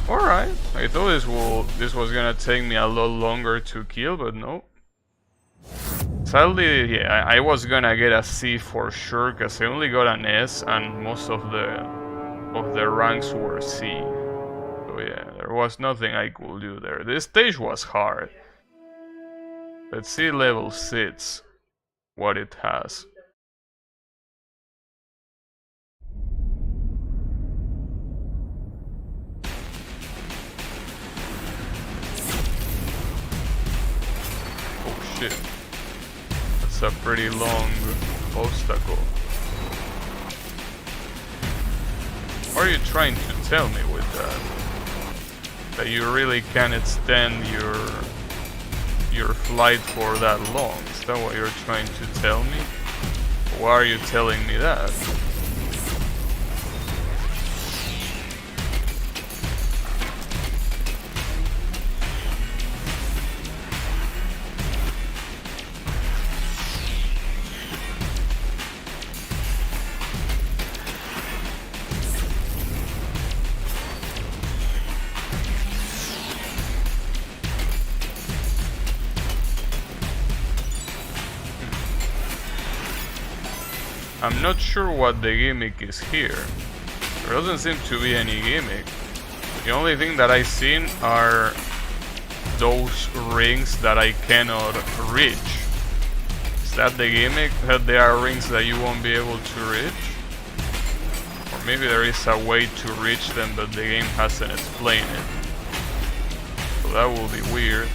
Speaker 1: Alright. I thought this was gonna take me a lot longer to kill, but no. Sadly, yeah, I was gonna get a C for sure, because I only got an S and most of the ranks were C. So yeah, there was nothing I could do there. This stage was hard. Let's see level 6, what it has. Oh shit. It's a pretty long obstacle. What are you trying to tell me with that? That you really can't extend your flight for that long? Is that what you're trying to tell me? Why are you telling me that? I'm not sure what the gimmick is here. There doesn't seem to be any gimmick. The only thing that I've seen are those rings that I cannot reach. Is that the gimmick? That there are rings that you won't be able to reach? Or maybe there is a way to reach them but the game hasn't explained it. So that will be weird.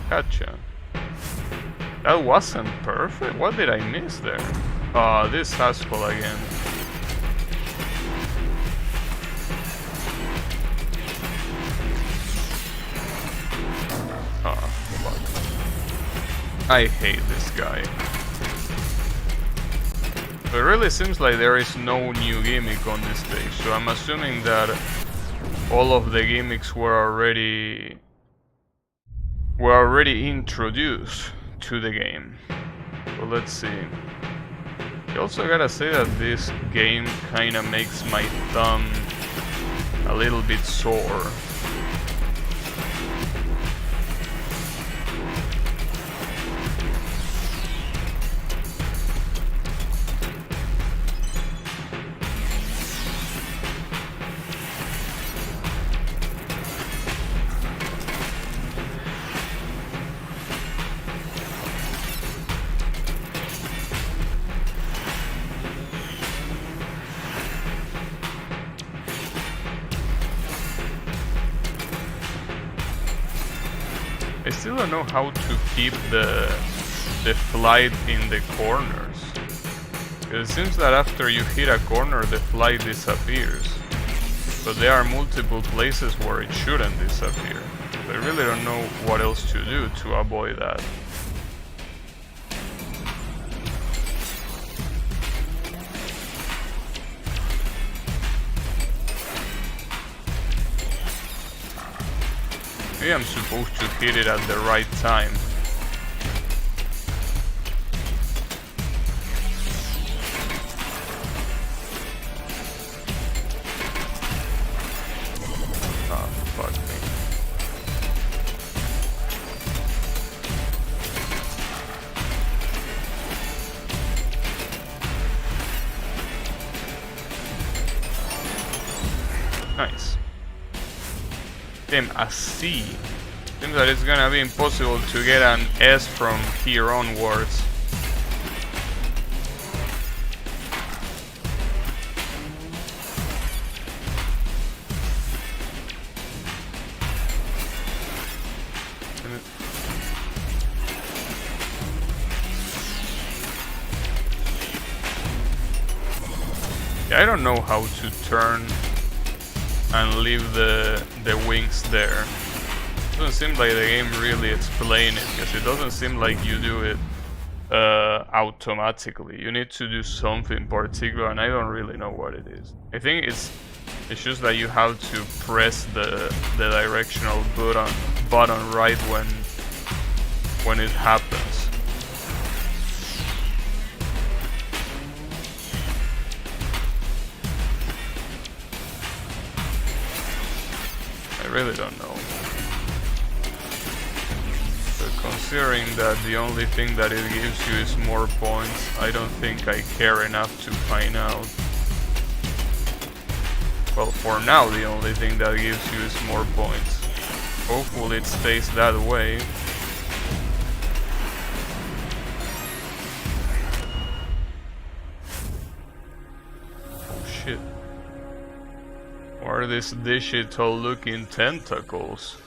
Speaker 1: Gotcha. That wasn't perfect? What did I miss there? This Haskell again. Oh, fuck. I hate this guy. It really seems like there is no new gimmick on this stage, so I'm assuming that all of the gimmicks were already introduced to the game. So let's see. I also gotta say that this game kinda makes my thumb a little bit sore. I still don't know how to keep the flight in the corners. It seems that after you hit a corner, the flight disappears. But there are multiple places where it shouldn't disappear. So I really don't know what else to do to avoid that. Maybe I'm supposed to hit it at the right time. Oh, fuck me. Nice. Damn, a C. Seems that it's gonna be impossible to get an S from here onwards. Yeah, I don't know how to turn and leave the wings there. It doesn't seem like the game really explains it, because it doesn't seem like you do it automatically. You need to do something particular, and I don't really know what it is. I think it's just that you have to press the directional button right when it happens. I really don't know. But considering that the only thing that it gives you is more points, I don't think I care enough to find out. Well, for now the only thing that gives you is more points. Hopefully it stays that way. Oh shit. What are these digital looking tentacles?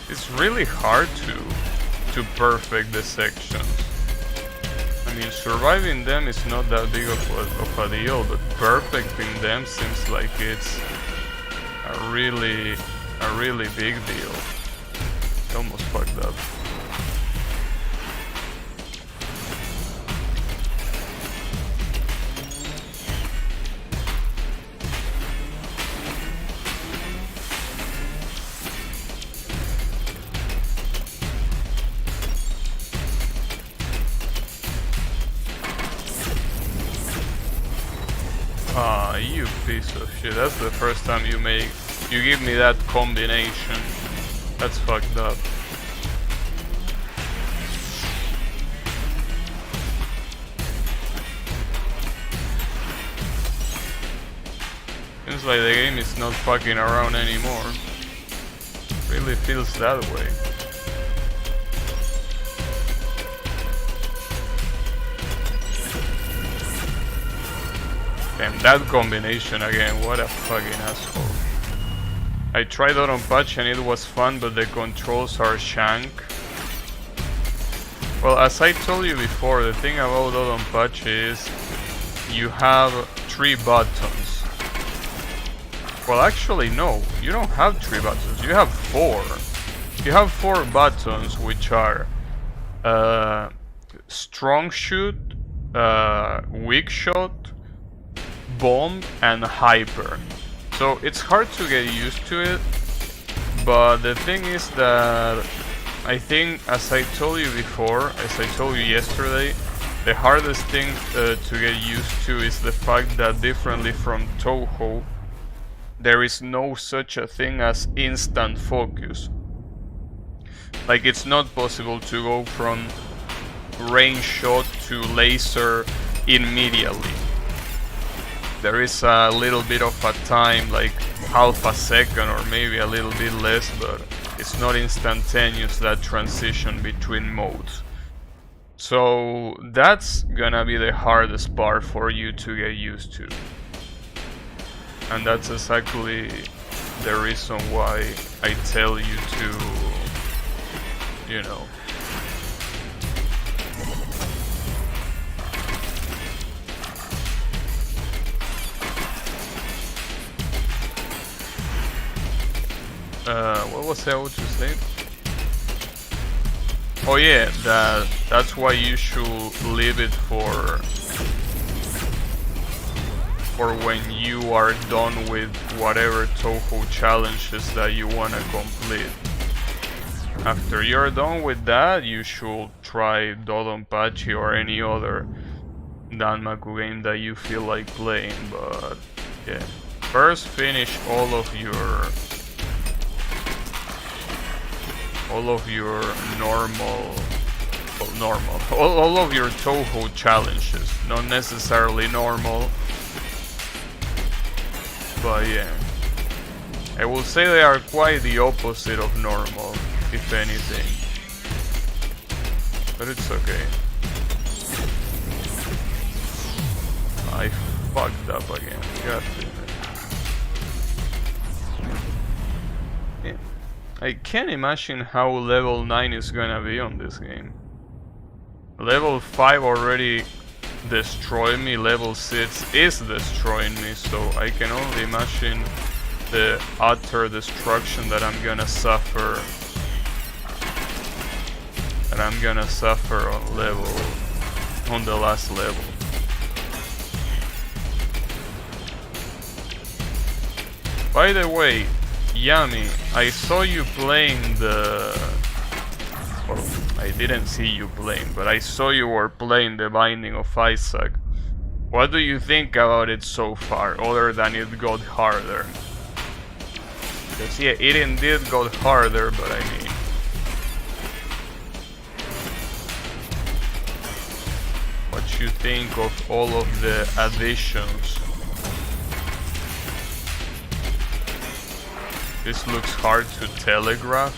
Speaker 1: It's really hard to perfect the sections. I mean, surviving them is not that big of a deal, but perfecting them seems like it's a really big deal. I almost fucked up. piece of shit. That's the first time you give me that combination. That's fucked up. Seems like the game is not fucking around anymore. Really feels that way. Damn, that combination again, what a fucking asshole. I tried Patch and it was fun, but the controls are shank. Well, as I told you before, the thing about Patch is you have 3 buttons. Well, actually no, you don't have 3 buttons, you have 4. You have 4 buttons, which are strong shoot, weak shot, bomb, and hyper. So it's hard to get used to it, but the thing is that I think, as I told you before, as I told you yesterday, the hardest thing to get used to is the fact that, differently from Touhou, there is no such a thing as instant focus. Like, it's not possible to go from range shot to laser immediately. There is a little bit of a time, like half a second or maybe a little bit less, but it's not instantaneous, that transition between modes. So that's gonna be the hardest part for you to get used to. And that's exactly the reason why I tell you to, you know, what was I about to say? Oh yeah, that's why you should leave it for when you are done with whatever Touhou challenges that you wanna complete. After you're done with that, you should try Dodonpachi or any other Danmaku game that you feel like playing, but yeah. First finish all of your normal, all of your Touhou challenges, not necessarily normal, but yeah, I will say they are quite the opposite of normal, if anything, but it's okay. I fucked up again, god damn it. Yeah. I can't imagine how level 9 is gonna be on this game. Level 5 already destroyed me, level 6 is destroying me, so I can only imagine the utter destruction that I'm gonna suffer. On the last level. By the way, Yami, I saw you playing well, I didn't see you playing, but I saw you were playing The Binding of Isaac. What do you think about it so far, other than it got harder? Because yeah, it indeed got harder, but I mean... what you think of all of the additions? This looks hard to telegraph.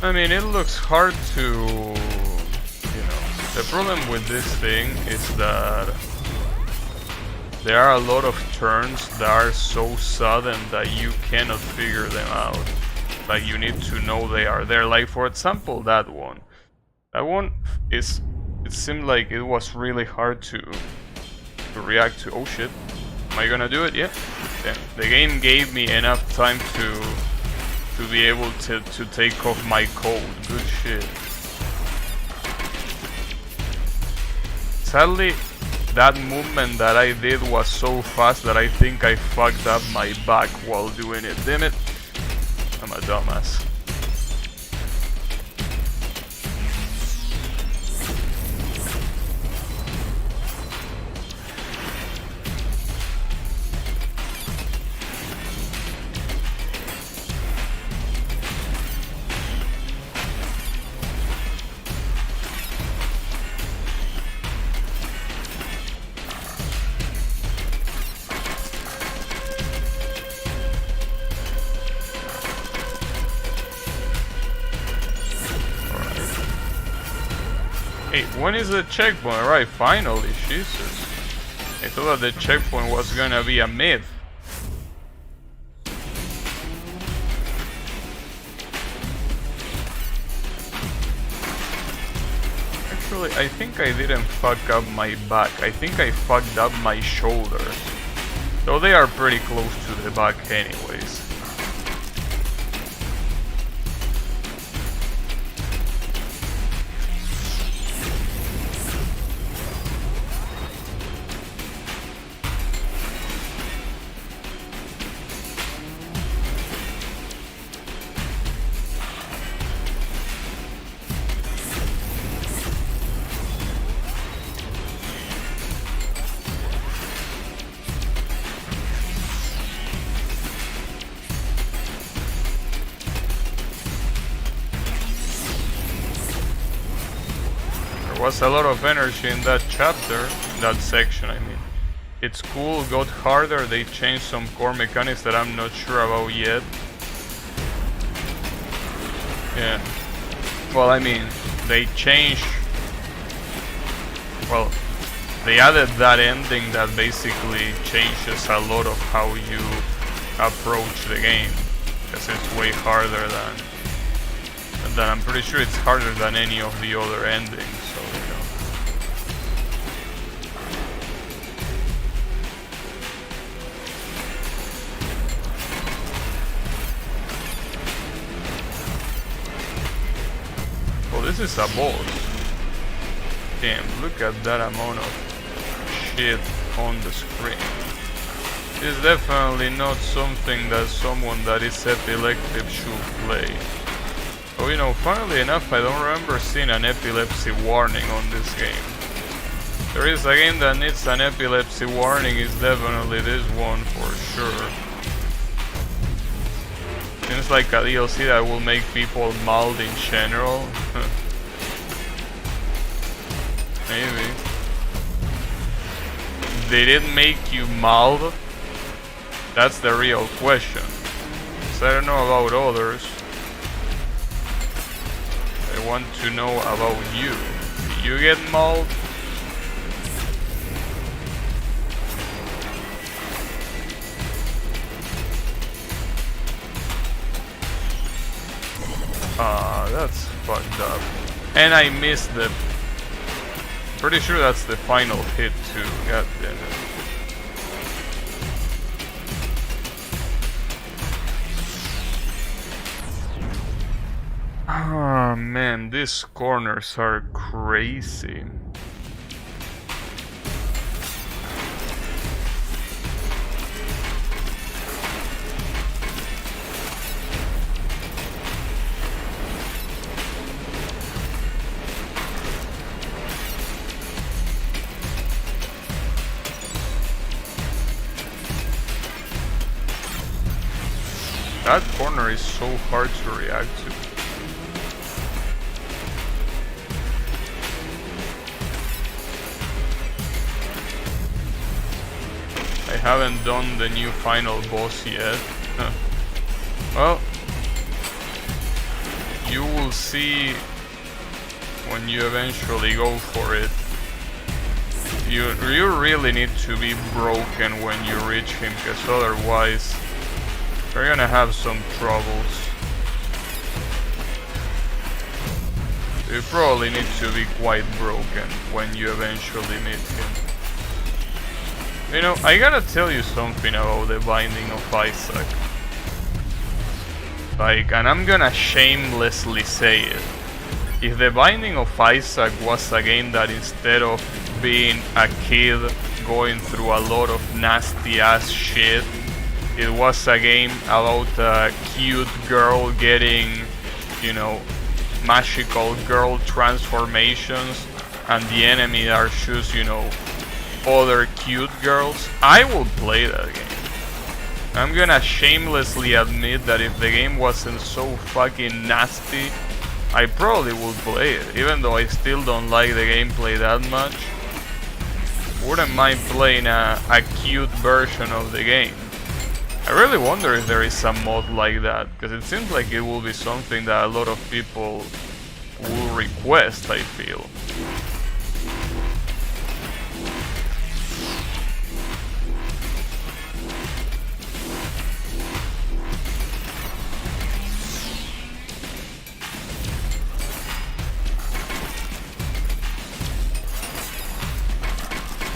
Speaker 1: I mean, it looks hard to, you know, the problem with this thing is that there are a lot of turns that are so sudden that you cannot figure them out. Like, you need to know they are there. Like, for example, that one. That one is, it seemed like it was really hard to react to. Oh shit, am I gonna do it? Yeah. The game gave me enough time to be able to take off my code. Good shit. Sadly, that movement that I did was so fast that I think I fucked up my back while doing it. Damn it. I'm a dumbass. Hey, when is the checkpoint? Right, finally, Jesus. I thought that the checkpoint was gonna be a myth. Actually, I think I didn't fuck up my back. I think I fucked up my shoulder. Though they are pretty close to the back anyways. There was a lot of energy in that chapter, that section I mean. It's cool, got harder, they changed some core mechanics that I'm not sure about yet. Yeah. Well, I mean, they changed... Well, they added that ending that basically changes a lot of how you approach the game. Because it's way harder than I'm pretty sure it's harder than any of the other endings, so you know. Well, this is a boss. Damn, look at that amount of shit on the screen. It's definitely not something that someone that is epileptic should play. Oh, you know, funnily enough, I don't remember seeing an epilepsy warning on this game. There is a game that needs an epilepsy warning, is definitely this one for sure. Seems like a DLC that will make people mild in general. Maybe. Did it make you mild? That's the real question. 'Cause I don't know about others. I want to know about you. Do you get mauled? Ah, that's fucked up. And I missed the... Pretty sure that's the final hit too. God damn it. Oh man, these corners are crazy. That corner is so hard to react to. I haven't done the new final boss yet. Well, you will see when you eventually go for it. You really need to be broken when you reach him, because otherwise you're gonna have some troubles. You probably need to be quite broken when you eventually meet him. You know, I gotta tell you something about the Binding of Isaac. Like, and I'm gonna shamelessly say it. If the Binding of Isaac was a game that instead of being a kid going through a lot of nasty ass shit, it was a game about a cute girl getting, you know, magical girl transformations, and the enemy are just, you know, other cute girls, I will play that game. I'm gonna shamelessly admit that if the game wasn't so fucking nasty, I probably would play it, even though I still don't like the gameplay that much. Wouldn't mind playing a cute version of the game. I really wonder if there is some mod like that, because it seems like it will be something that a lot of people will request, I feel.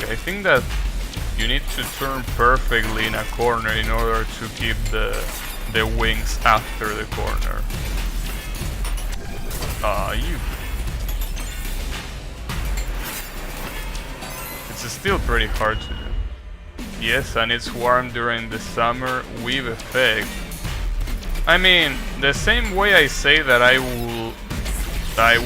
Speaker 1: I think that you need to turn perfectly in a corner in order to keep the wings after the corner. It's still pretty hard to do. Yes, and it's warm during the summer with effect. I mean, the same way I say that I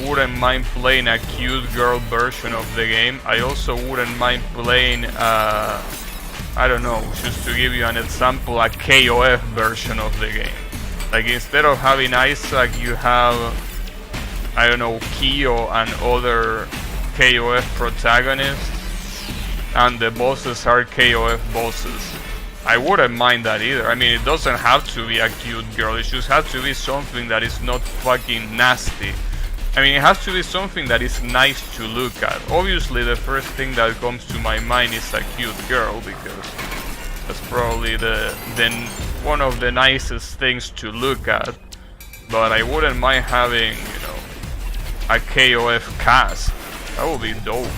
Speaker 1: wouldn't mind playing a cute girl version of the game, I also wouldn't mind playing, I don't know, just to give you an example, a KOF version of the game. Like, instead of having Isaac, you have, I don't know, Kyo and other KOF protagonists, and the bosses are KOF bosses. I wouldn't mind that either. I mean, it doesn't have to be a cute girl, it just has to be something that is not fucking nasty. I mean, it has to be something that is nice to look at. Obviously, the first thing that comes to my mind is a cute girl, because that's probably one of the nicest things to look at. But I wouldn't mind having, you know, a KOF cast. That would be dope.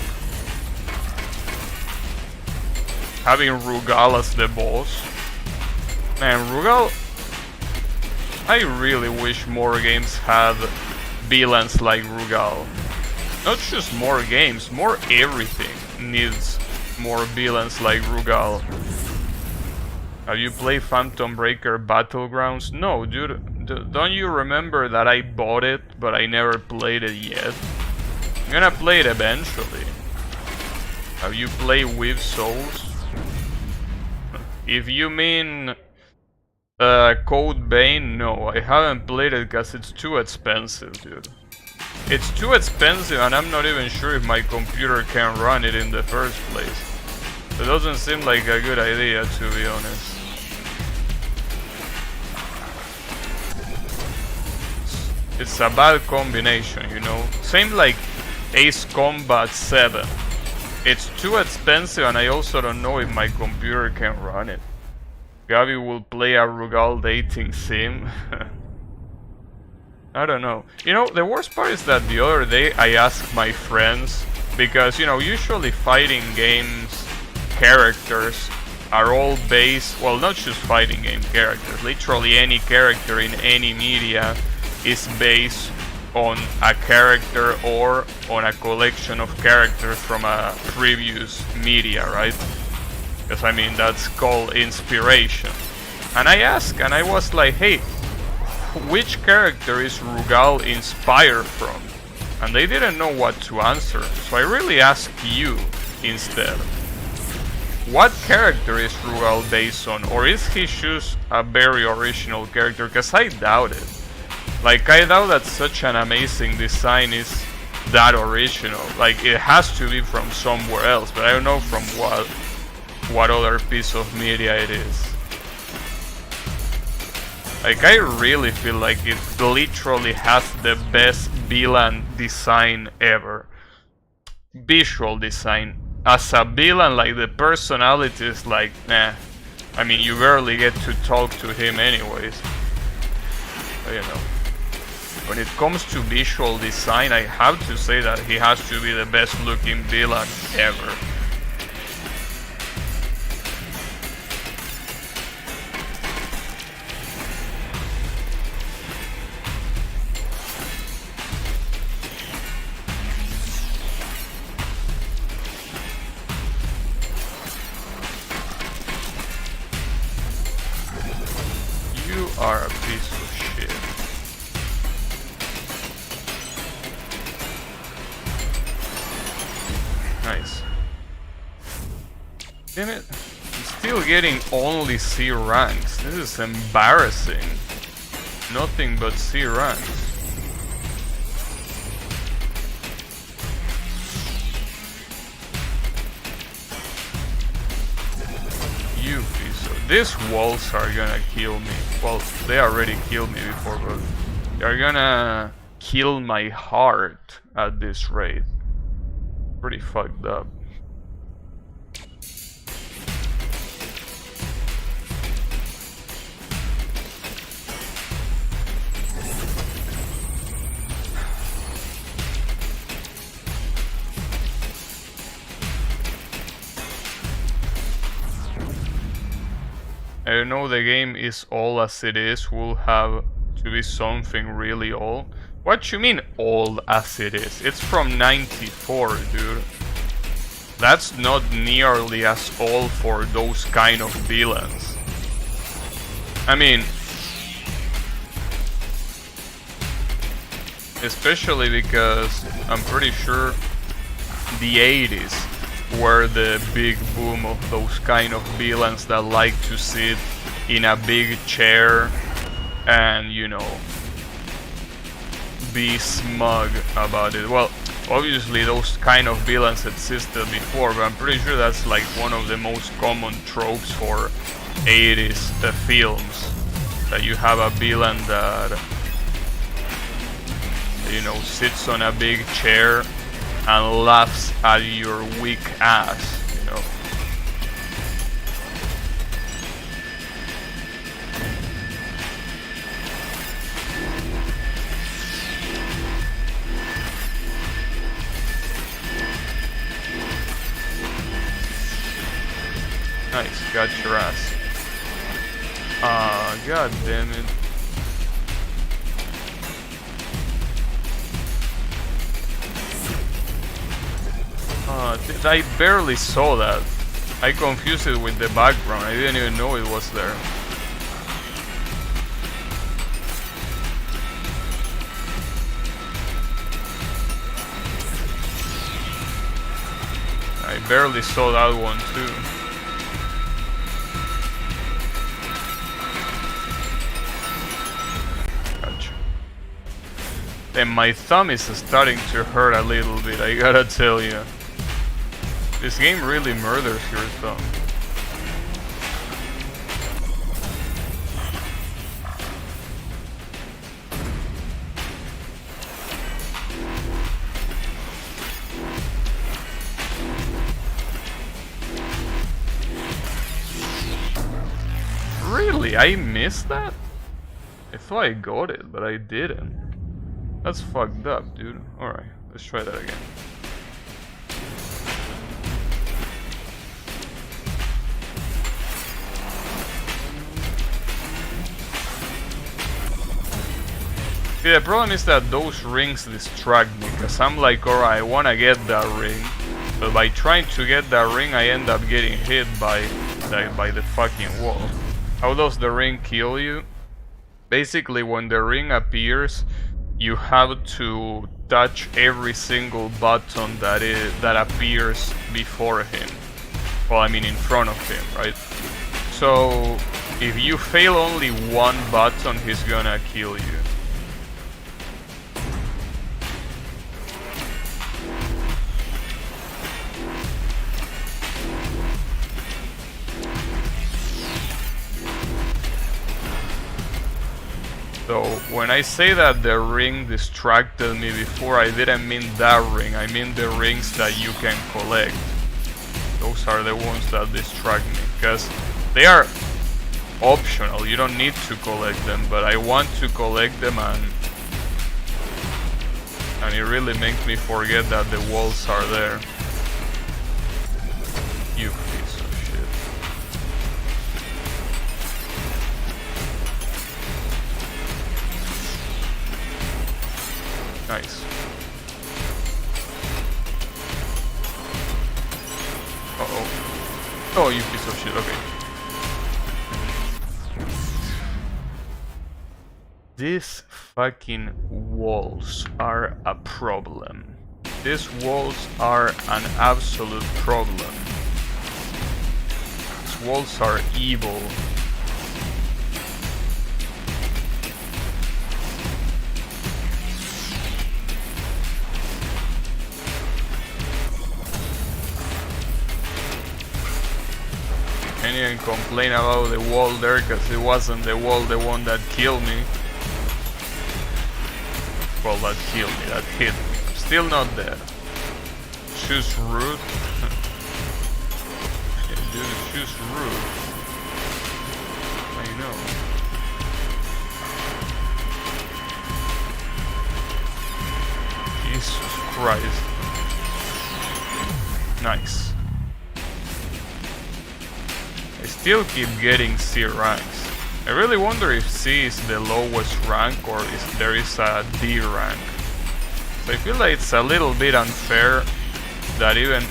Speaker 1: Having Rugal as the boss. Man, Rugal... I really wish more games had villains like Rugal. Not just more games, more everything needs more villains like Rugal. Have you played Phantom Breaker Battlegrounds? No, dude. Don't you remember that I bought it, but I never played it yet? I'm gonna play it eventually. Have you played with Souls? If you mean Code Vein, no, I haven't played it because it's too expensive, dude. It's too expensive and I'm not even sure if my computer can run it in the first place. It doesn't seem like a good idea, to be honest. It's a bad combination, you know? Same like Ace Combat 7. It's too expensive and I also don't know if my computer can run it. Gabby will play a Rugal dating sim. I don't know. You know, the worst part is that the other day I asked my friends, because, you know, usually fighting games characters are all based, well, not just fighting game characters, literally any character in any media is based on a character or on a collection of characters from a previous media, right? Because I mean, that's called inspiration. And I asked, and I was like, hey, which character is Rugal inspired from? And they didn't know what to answer, so I really asked you instead. What character is Rugal based on? Or is he just a very original character? Because I doubt it. Like, I doubt that such an amazing design is that original. Like, it has to be from somewhere else, but I don't know from what other piece of media it is. Like, I really feel like it literally has the best villain design ever. Visual design. As a villain, like, the personality is like, nah. I mean, you barely get to talk to him anyways. But, you know. When it comes to visual design, I have to say that he has to be the best looking villain ever. You are a piece of shit. Nice. Damn it. I'm still getting only C ranks. This is embarrassing. Nothing but C ranks. You piece of... These walls are gonna kill me. Well, they already killed me before, but they're gonna kill my heart at this rate. Pretty fucked up. I know the game is old as it is, will have to be something really old. What you mean old as it is? It's from 94, dude. That's not nearly as old for those kind of villains. I mean, especially because I'm pretty sure the 80s were the big boom of those kind of villains that like to sit in a big chair and, you know, be smug about it. Well, obviously those kind of villains existed before, but I'm pretty sure that's like one of the most common tropes for 80s films, that you have a villain that, you know, sits on a big chair and laughs at your weak ass, you know. Nice, got your ass. God damn it. I barely saw that. I confused it with the background. I didn't even know it was there. I barely saw that one too. Gotcha. And my thumb is starting to hurt a little bit, I gotta tell you. This game really murders your thumb. Really? I missed that? I thought I got it, but I didn't. That's fucked up, dude. Alright, let's try that again. See, the problem is that those rings distract me, because I'm like, alright, I wanna get that ring, but by trying to get that ring, I end up getting hit by the fucking wall. How does the ring kill you? Basically, when the ring appears, you have to touch every single button that appears before him. Well, I mean in front of him, right? So, if you fail only one button, he's gonna kill you. So, when I say that the ring distracted me before, I didn't mean that ring, I mean the rings that you can collect. Those are the ones that distract me, because they are optional, you don't need to collect them, but I want to collect them, and it really makes me forget that the walls are there. You piece of shit. Nice. Uh-oh. Oh, you piece of shit, okay. These fucking walls are a problem. These walls are an absolute problem. These walls are evil. Can't even complain about the wall there, because it wasn't the wall the one that killed me. Well, that killed me, that hit me. I'm still not dead. Choose route. Yeah, dude, choose route. I know. Jesus Christ. Nice. I still keep getting C ranks. I really wonder if C is the lowest rank or if there is a D rank. So I feel like it's a little bit unfair that even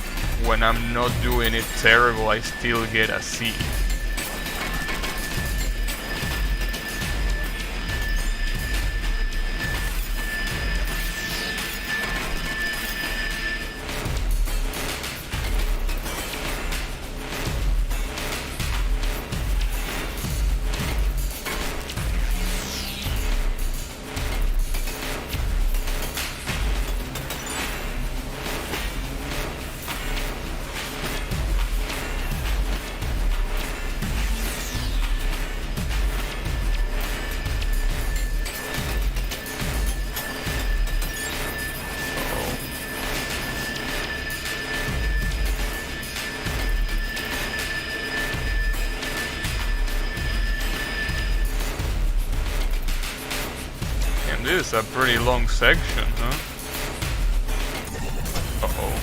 Speaker 1: when I'm not doing it terrible, I still get a C. This is a pretty long section, huh? Uh-oh.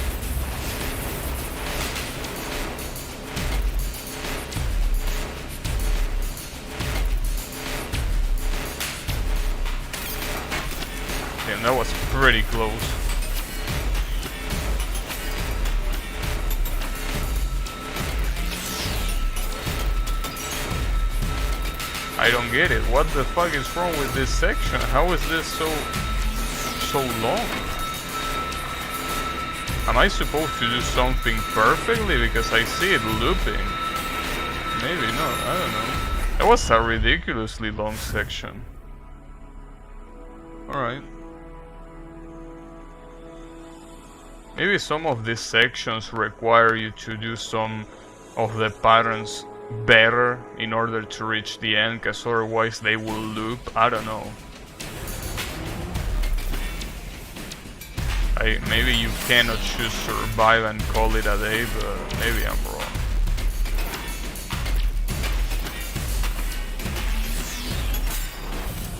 Speaker 1: Damn, that was pretty close. I don't get it. What the fuck is wrong with this section? How is this so long? Am I supposed to do something perfectly because I see it looping? Maybe not, I don't know. That was a ridiculously long section. Alright. Maybe some of these sections require you to do some of the patterns better in order to reach the end, because otherwise they will loop. I don't know. Maybe you cannot choose survive and call it a day, but maybe I'm wrong.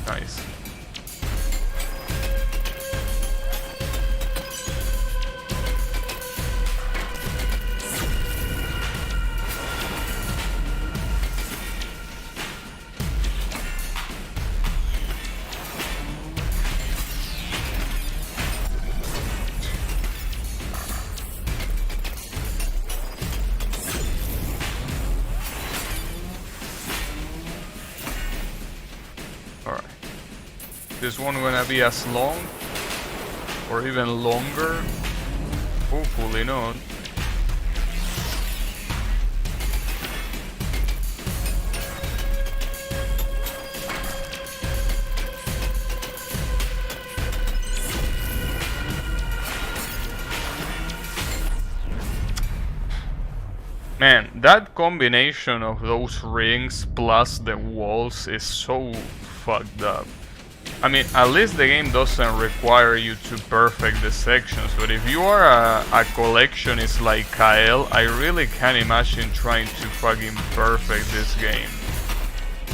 Speaker 1: Nice. This one gonna be as long or even longer? Hopefully not. Man, that combination of those rings plus the walls is so fucked up. I mean, at least the game doesn't require you to perfect the sections, but if you are a collectionist like Kyle, I really can't imagine trying to fucking perfect this game.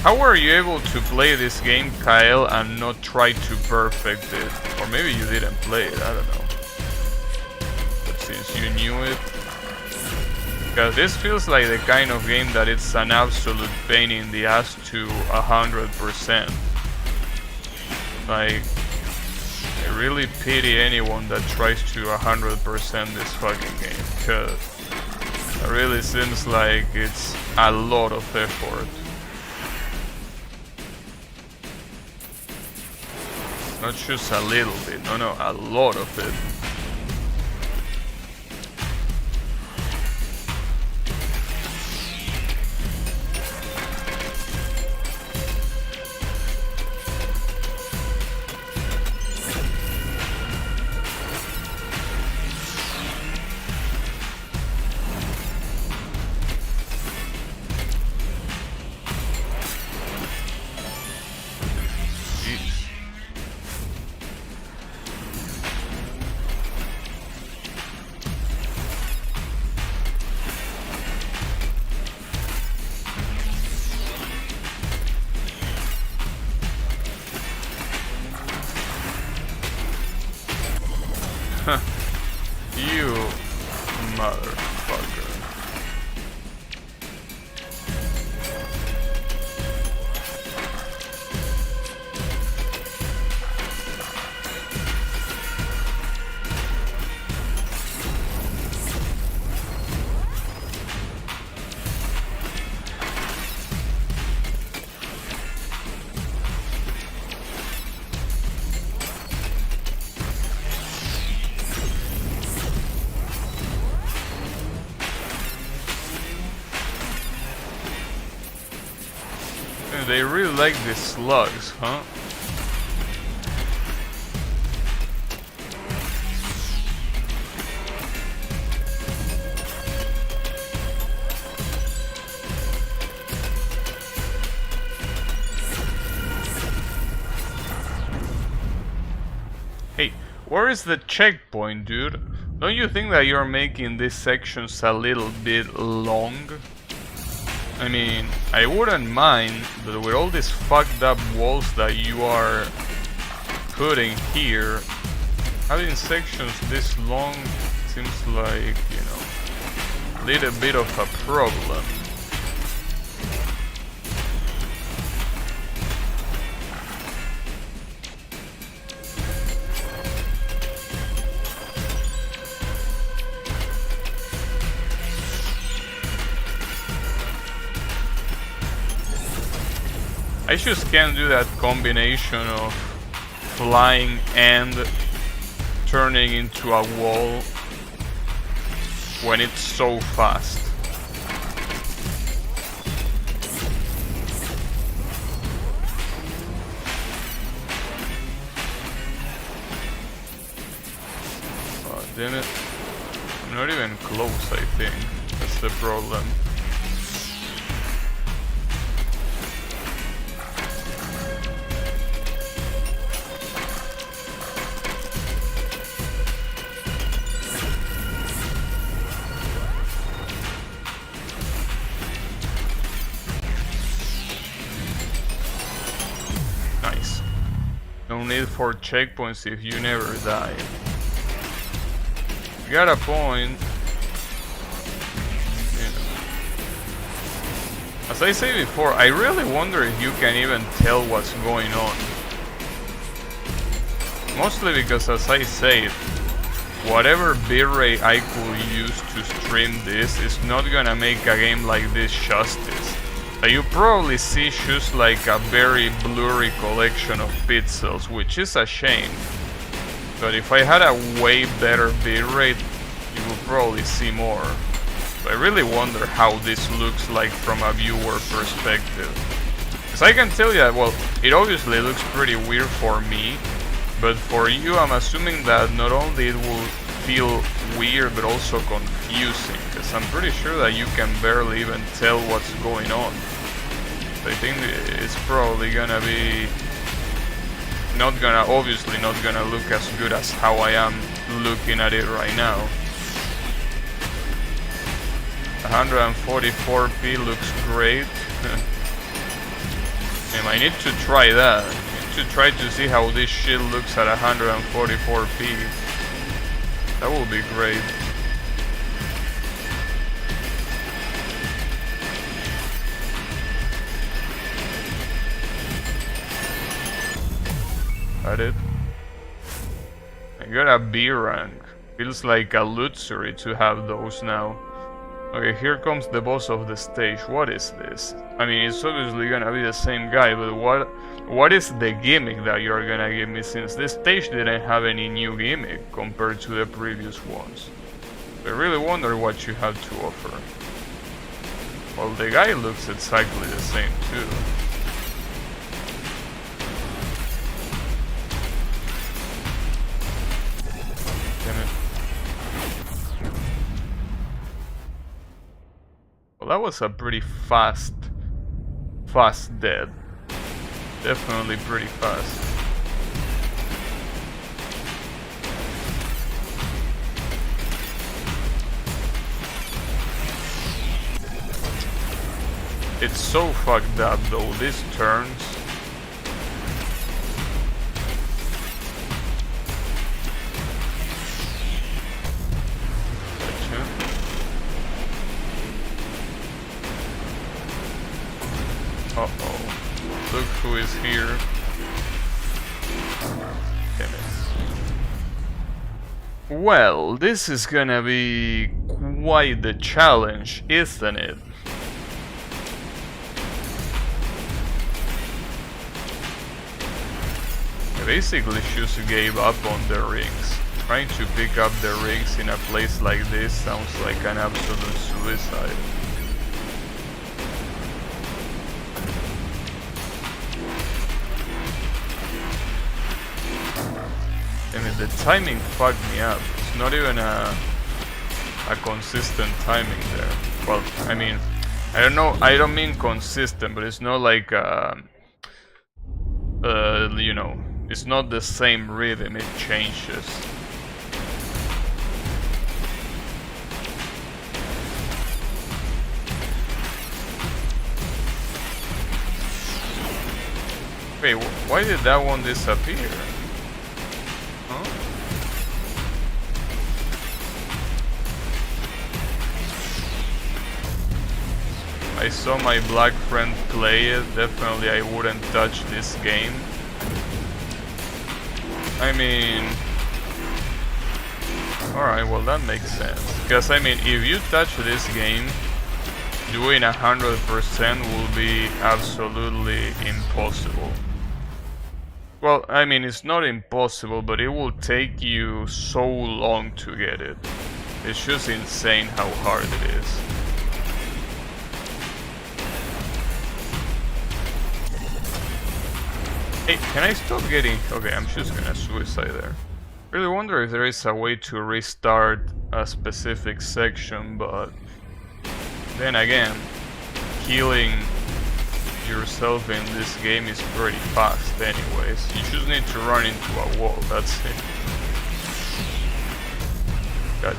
Speaker 1: How were you able to play this game, Kyle, and not try to perfect it? Or maybe you didn't play it, I don't know. But since you knew it... Because this feels like the kind of game that it's an absolute pain in the ass to 100%. Like, I really pity anyone that tries to 100% this fucking game, because it really seems like it's a lot of effort. Not just a little bit, no, a lot of it. You motherfucker. They really like these slugs, huh? Hey, where is the checkpoint, dude? Don't you think that you're making these sections a little bit long? I mean, I wouldn't mind, but with all these fucked up walls that you are putting here, having sections this long seems like, you know, a little bit of a problem. I just can't do that combination of flying and turning into a wall when it's so fast. Oh, damn it. I'm not even close, I think. That's the problem. No need for checkpoints if you never die. You got a point. You know. As I say before, I really wonder if you can even tell what's going on. Mostly because, as I said, whatever bitrate I could use to stream this is not gonna make a game like this justice. You probably see just like a very blurry collection of pixels, which is a shame. But if I had a way better bitrate, you would probably see more. But I really wonder how this looks like from a viewer perspective. Because I can tell you that, well, it obviously looks pretty weird for me, but for you I'm assuming that not only it will feel weird but also confusing, because I'm pretty sure that you can barely even tell what's going on. I think it's probably gonna be obviously not gonna look as good as how I am looking at it right now. 144p looks great. And I need to try that. I need to try to see how this shit looks at 144p. That will be great. Got it. I got a B rank. Feels like a luxury to have those now. Okay, here comes the boss of the stage. What is this? I mean, it's obviously gonna be the same guy, but what is the gimmick that you're gonna give me, since this stage didn't have any new gimmick compared to the previous ones? I really wonder what you have to offer. Well, the guy looks exactly the same too. Well, that was a pretty fast death. Definitely pretty fast. It's so fucked up though, these turns. Uh-oh. Look who is here. Damn it. Well, this is gonna be quite the challenge, isn't it? I basically just gave up on the rings. Trying to pick up the rings in a place like this sounds like an absolute suicide. I mean, the timing fucked me up. It's not even a consistent timing there. Well, I mean, I don't know, I don't mean consistent, but it's not like, you know, it's not the same rhythm, it changes. Wait, why did that one disappear? Huh? I saw my black friend play it, definitely I wouldn't touch this game. I mean... Alright, well that makes sense. Because I mean, if you touch this game, doing 100% will be absolutely impossible. Well, I mean, it's not impossible, but it will take you so long to get it. It's just insane how hard it is. Hey, can I stop getting... Okay, I'm just gonna suicide there. Really wonder if there is a way to restart a specific section, but... Then again, healing yourself in this game is pretty fast anyways. You just need to run into a wall, that's it. Gotcha.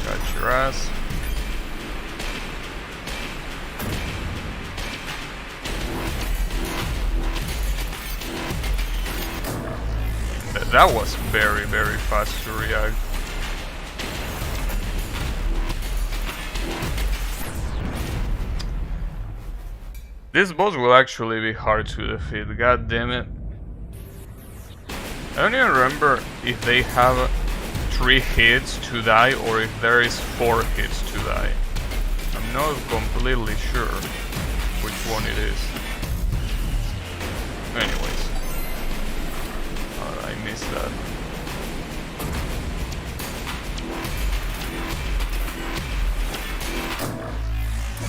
Speaker 1: Got your ass. That was very, very fast to react. This boss will actually be hard to defeat, god damn it. I don't even remember if they have 3 hits to die or if there is 4 hits to die. I'm not completely sure which one it is. Anyways. I missed that.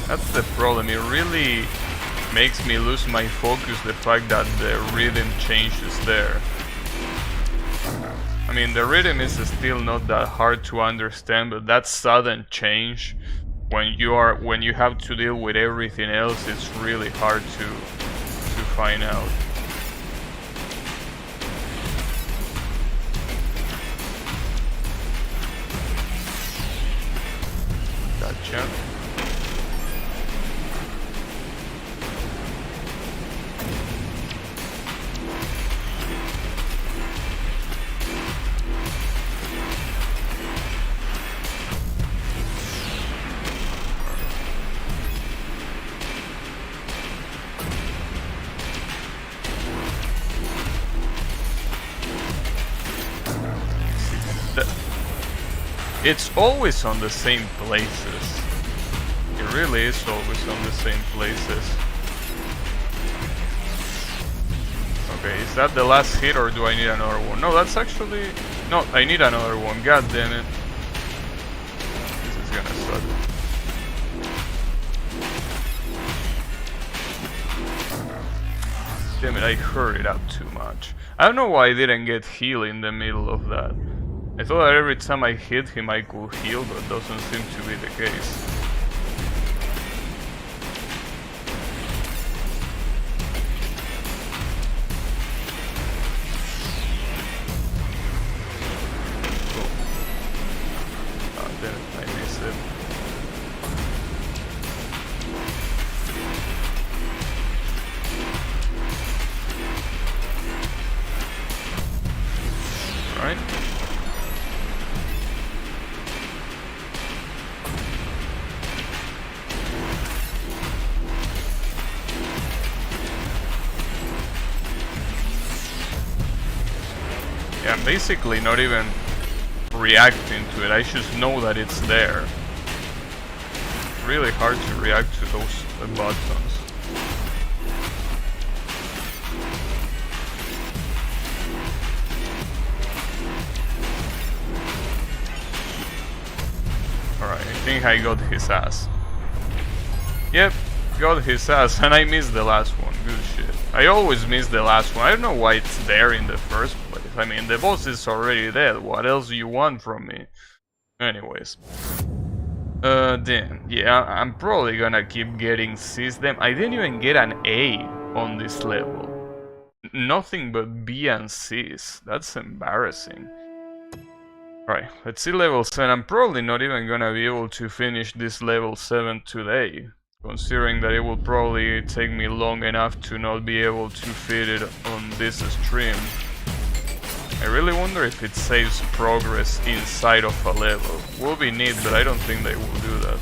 Speaker 1: That's the problem, it really makes me lose my focus, the fact that the rhythm changes there. I mean, the rhythm is still not that hard to understand, but that sudden change when you have to deal with everything else, it's really hard to find out. Gotcha. It's always on the same places. It really is always on the same places. Okay, is that the last hit or do I need another one? No, that's actually... No, I need another one, god damn it. This is gonna suck. Damn it, I hurried up too much. I don't know why I didn't get heal in the middle of that. I thought that every time I hit him I could heal, but it doesn't seem to be the case. Oh, damn it, I missed it. Yeah, I'm basically not even reacting to it. I just know that it's there. Really hard to react to those buttons. Alright, I think I got his ass. Yep, got his ass, and I missed the last one. Good shit. I always miss the last one. I don't know why it's there in the first place. I mean, the boss is already dead. What else do you want from me? Anyways. Damn. Yeah, I'm probably gonna keep getting C's. Damn, I didn't even get an A on this level. Nothing but B and C's. That's embarrassing. Right, let's see level 7. I'm probably not even gonna be able to finish this level 7 today, considering that it will probably take me long enough to not be able to fit it on this stream. I really wonder if it saves progress inside of a level. Will be neat, but I don't think they will do that.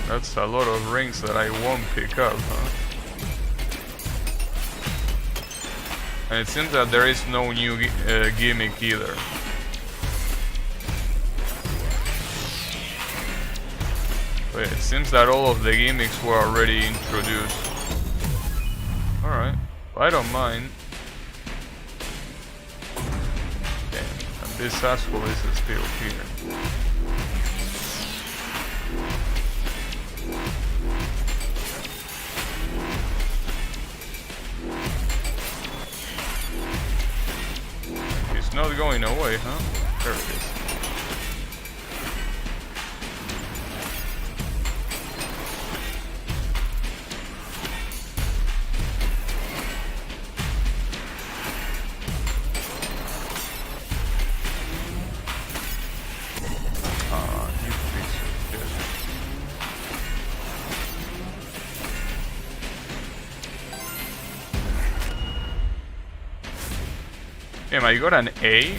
Speaker 1: That's a lot of rings that I won't pick up, huh? And it seems that there is no new gimmick either. But it seems that all of the gimmicks were already introduced. Alright, I don't mind. Damn, and this asshole is still here. It's not going away, huh? There it is. Ah, you piece of shit. Damn, I got an A?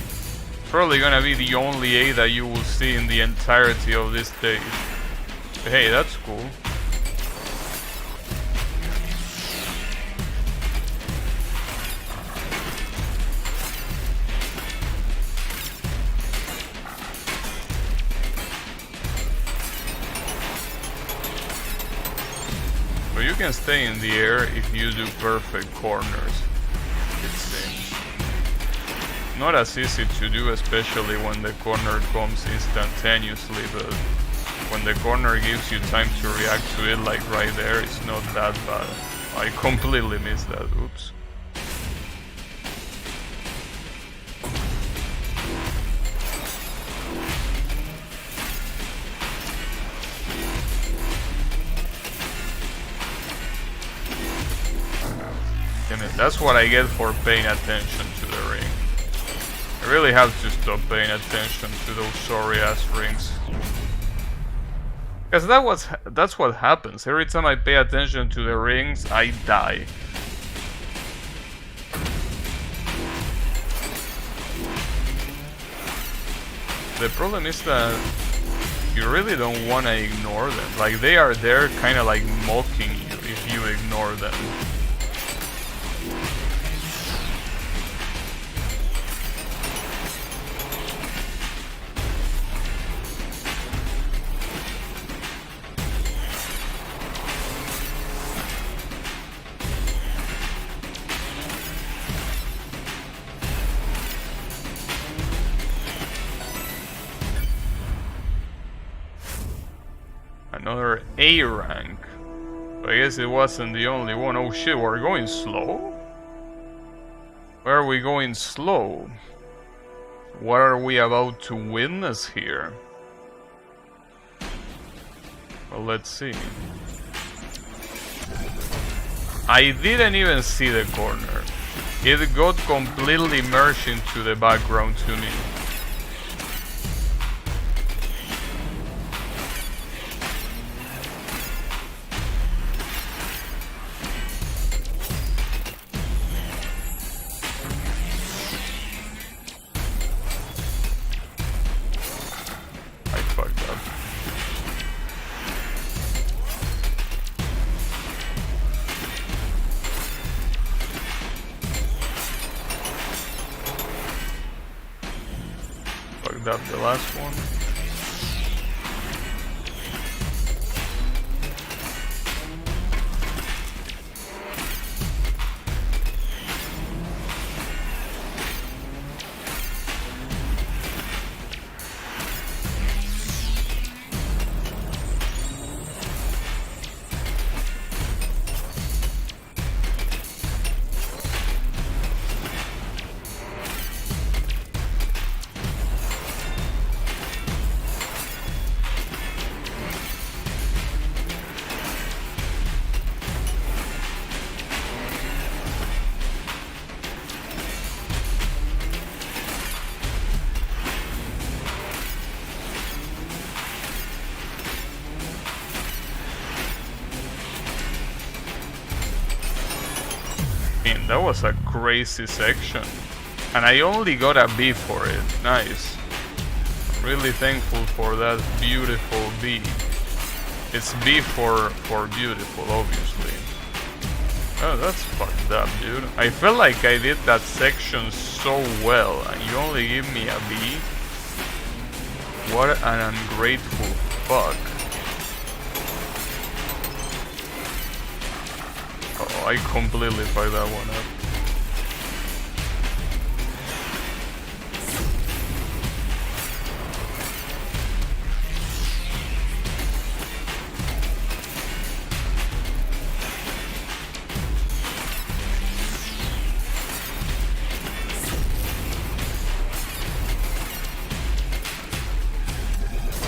Speaker 1: Probably gonna be the only A that you will see in the entirety of this stage. Hey, that's cool. But you can stay in the air if you do perfect corners, it seems. Not as easy to do, especially when the corner comes instantaneously, but when the corner gives you time to react to it, like right there, it's not that bad. I completely missed that, oops. Damn it, that's what I get for paying attention to the ring. I really have to stop paying attention to those sorry ass rings. Because that's what happens. Every time I pay attention to the rings, I die. The problem is that you really don't want to ignore them. Like, they are there kind of like mocking you if you ignore them. Another A rank. So I guess it wasn't the only one. Oh shit, we're going slow? Where are we going slow? What are we about to witness here? Well, let's see. I didn't even see the corner. It got completely merged into the background to me. fucked up the last one. That was a crazy section, and I only got a B for it. Nice. Really thankful for that beautiful B. It's B for beautiful, obviously. Oh, that's fucked up, dude. I felt like I did that section so well, and you only give me a B? What an ungrateful fuck. I completely fucked that one up.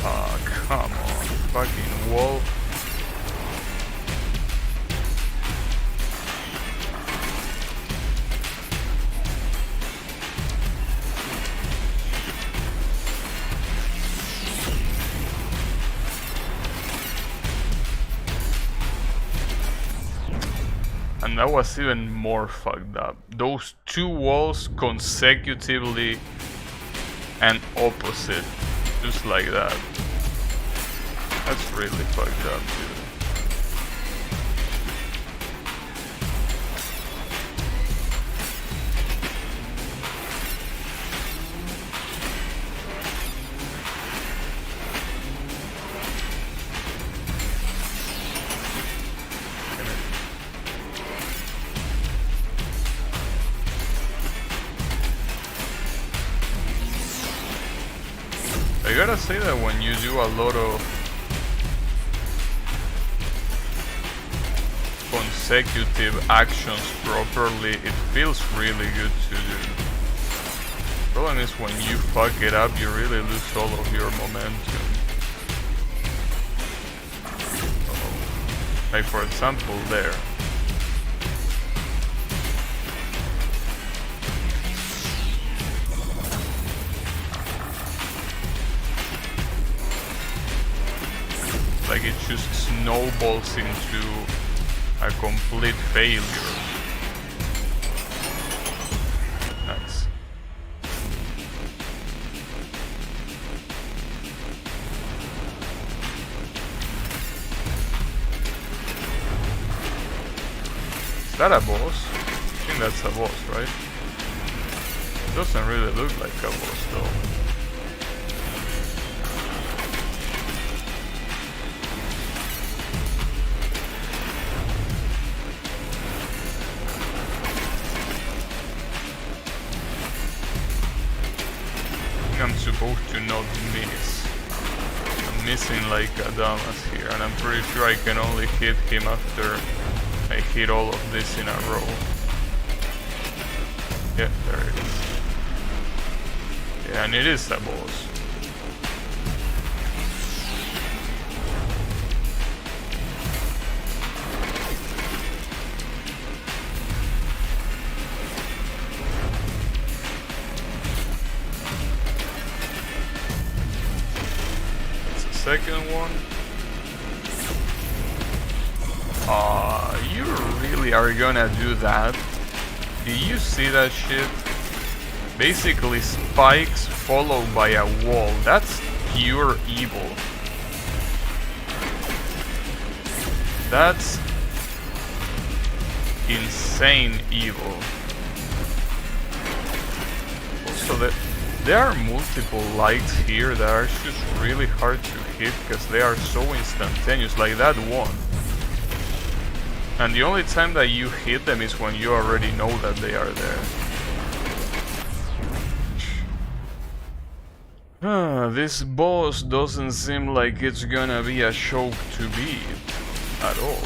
Speaker 1: Oh, come on, fucking wolf. And that was even more fucked up. Those two walls consecutively and opposite. Just like that. That's really fucked up, dude. I gotta say that when you do a lot of consecutive actions properly, it feels really good to do. The problem is when you fuck it up, you really lose all of your momentum. Like for example there. Like it just snowballs into a complete failure. Nice. Is that a boss? I think that's a boss, right? It doesn't really look like a boss though. I'm supposed to not miss. I'm missing like a dumbass here, and I'm pretty sure I can only hit him after I hit all of this in a row. Yeah, there it is. Yeah, and it is a boss. Second one. You really are gonna do that? Do you see that shit? Basically spikes followed by a wall. That's pure evil. That's insane evil. Also There are multiple lights here that are just really hard to hit because they are so instantaneous, like that one. And the only time that you hit them is when you already know that they are there. This boss doesn't seem like it's gonna be a show to beat at all.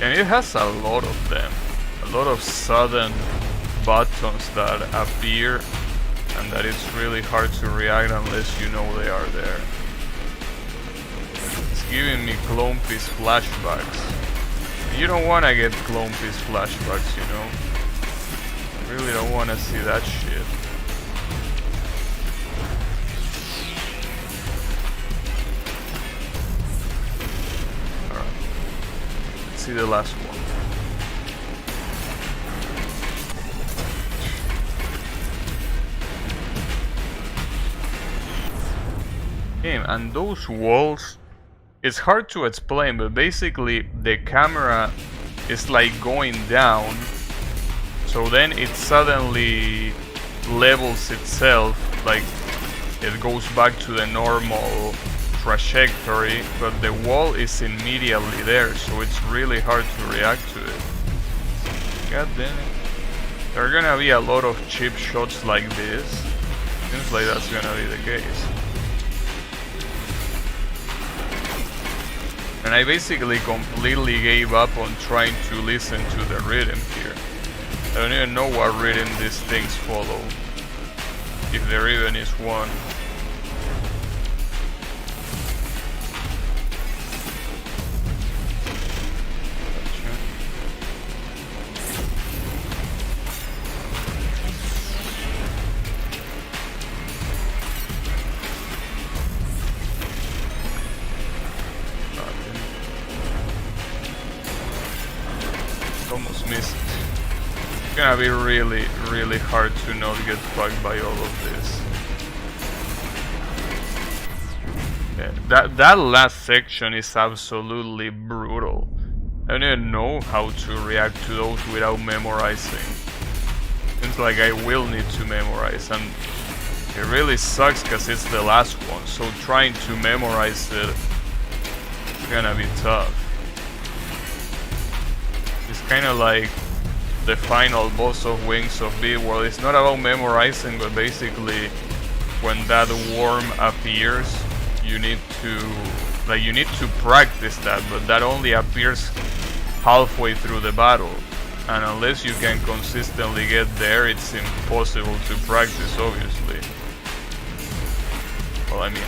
Speaker 1: And it has a lot of them, a lot of sudden buttons that appear and that it's really hard to react unless you know they are there. It's giving me Clone Piece flashbacks. You don't want to get Clone Piece flashbacks, you know? You really don't want to see that shit. See the last one. And those walls, it's hard to explain, but basically the camera is like going down, so then it suddenly levels itself, like it goes back to the normal trajectory, but the wall is immediately there, so it's really hard to react to it. God damn it. There are gonna be a lot of cheap shots like this. Seems like that's gonna be the case. And I basically completely gave up on trying to listen to the rhythm here. I don't even know what rhythm these things follow, if there even is one. Almost missed. It's gonna be really hard to not get fucked by all of this. Yeah, that last section is absolutely brutal. I don't even know how to react to those without memorizing. Seems like I will need to memorize, and it really sucks because it's the last one, so trying to memorize it is gonna be tough. It's kind of like the final boss of Wings of B, where it's not about memorizing, but basically when that worm appears, you need to practice that, but that only appears halfway through the battle, and unless you can consistently get there, it's impossible to practice, obviously. Well, I mean,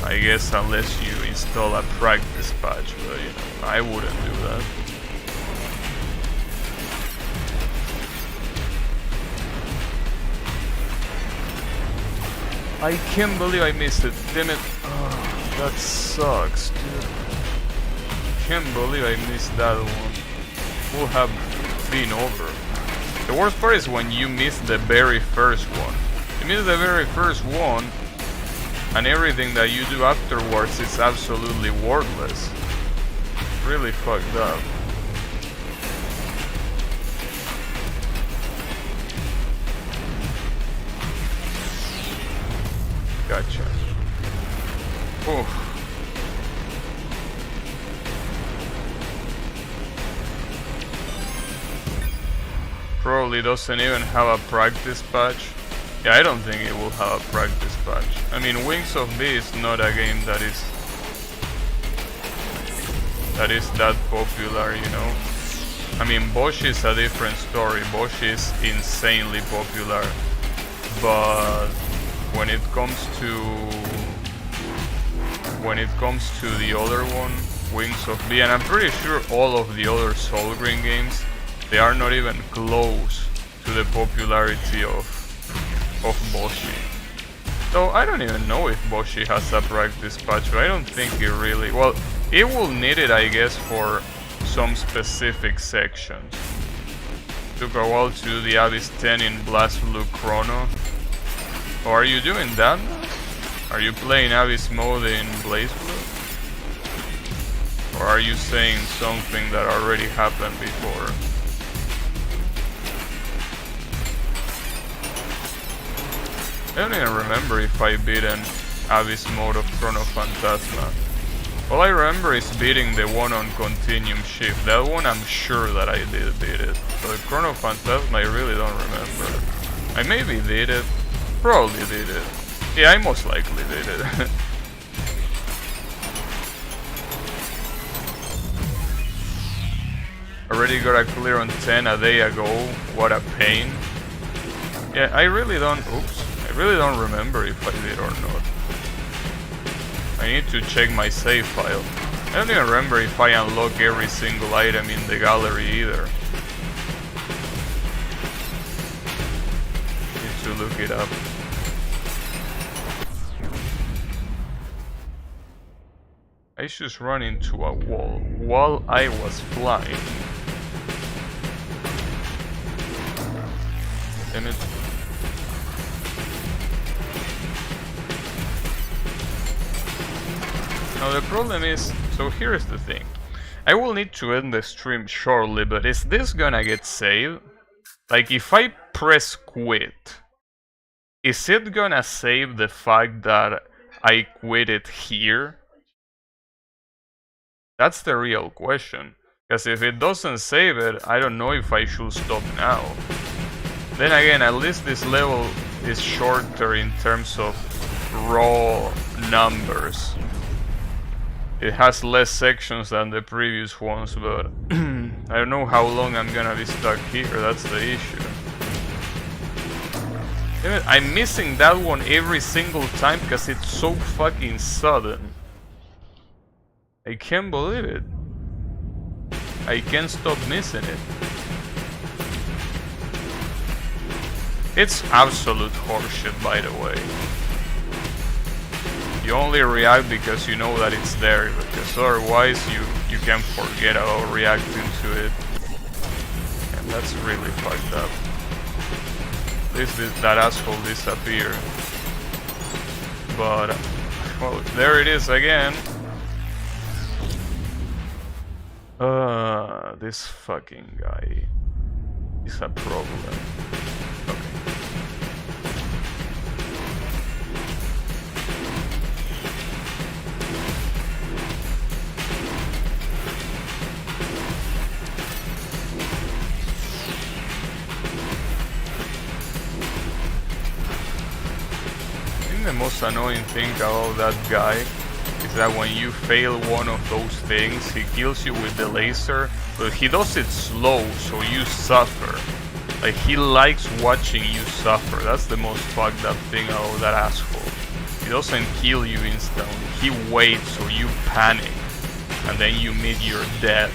Speaker 1: I guess unless you install a practice patch, but you know, I wouldn't do that. I can't believe I missed it, damn it. Oh, that sucks, dude. Can't believe I missed that one. Would have been over. The worst part is when you miss the very first one. You miss the very first one, and everything that you do afterwards is absolutely worthless. Really fucked up. Gotcha. Oof. Probably doesn't even have a practice patch. Yeah, I don't think it will have a practice patch. I mean, Wings of B is not a game that is that popular, you know. I mean, Bosch is a different story. Bosch is insanely popular, but when it comes to the other one, Wings of B, and I'm pretty sure all of the other Soul Green games, they are not even close to the popularity of Boshi. So I don't even know if Boshi has a practice patch, but I don't think it really... Well, it will need it, I guess, for some specific sections. Took a while to do the Abyss 10 in Blast Blue Chrono. Or are you doing that? Are you playing Abyss mode in Blaze Blue? Or are you saying something that already happened before? I don't even remember if I beat an Abyss mode of Chrono Phantasma. All I remember is beating the one on Continuum Shift. That one I'm sure that I did beat it. But the Chrono Phantasma I really don't remember. I maybe did it. Probably did it. Yeah, I most likely did it. Already got a clear on 10 a day ago. What a pain. Yeah, I really don't remember if I did or not. I need to check my save file. I don't even remember if I unlock every single item in the gallery either. Need to look it up. I just ran into a wall while I was flying. Damn it. Now the problem is, so here's the thing. I will need to end the stream shortly, but is this gonna get saved? Like if I press quit, is it gonna save the fact that I quit it here? That's the real question. Because if it doesn't save it, I don't know if I should stop now. Then again, at least this level is shorter in terms of raw numbers. It has less sections than the previous ones, but I don't know how long I'm gonna be stuck here, that's the issue. I'm missing that one every single time because it's so fucking sudden. I can't believe it. I can't stop missing it. It's absolute horseshit, by the way. You only react because you know that it's there, because otherwise you can forget about reacting to it. And that's really fucked up. That asshole disappeared. But, well, there it is again. This fucking guy is a problem. Okay. I think the most annoying thing about that guy is that when you fail one of those things, he kills you with the laser, but he does it slow, so you suffer. Like, he likes watching you suffer. That's the most fucked up thing about that asshole. He doesn't kill you instantly. He waits so you panic, and then you meet your death.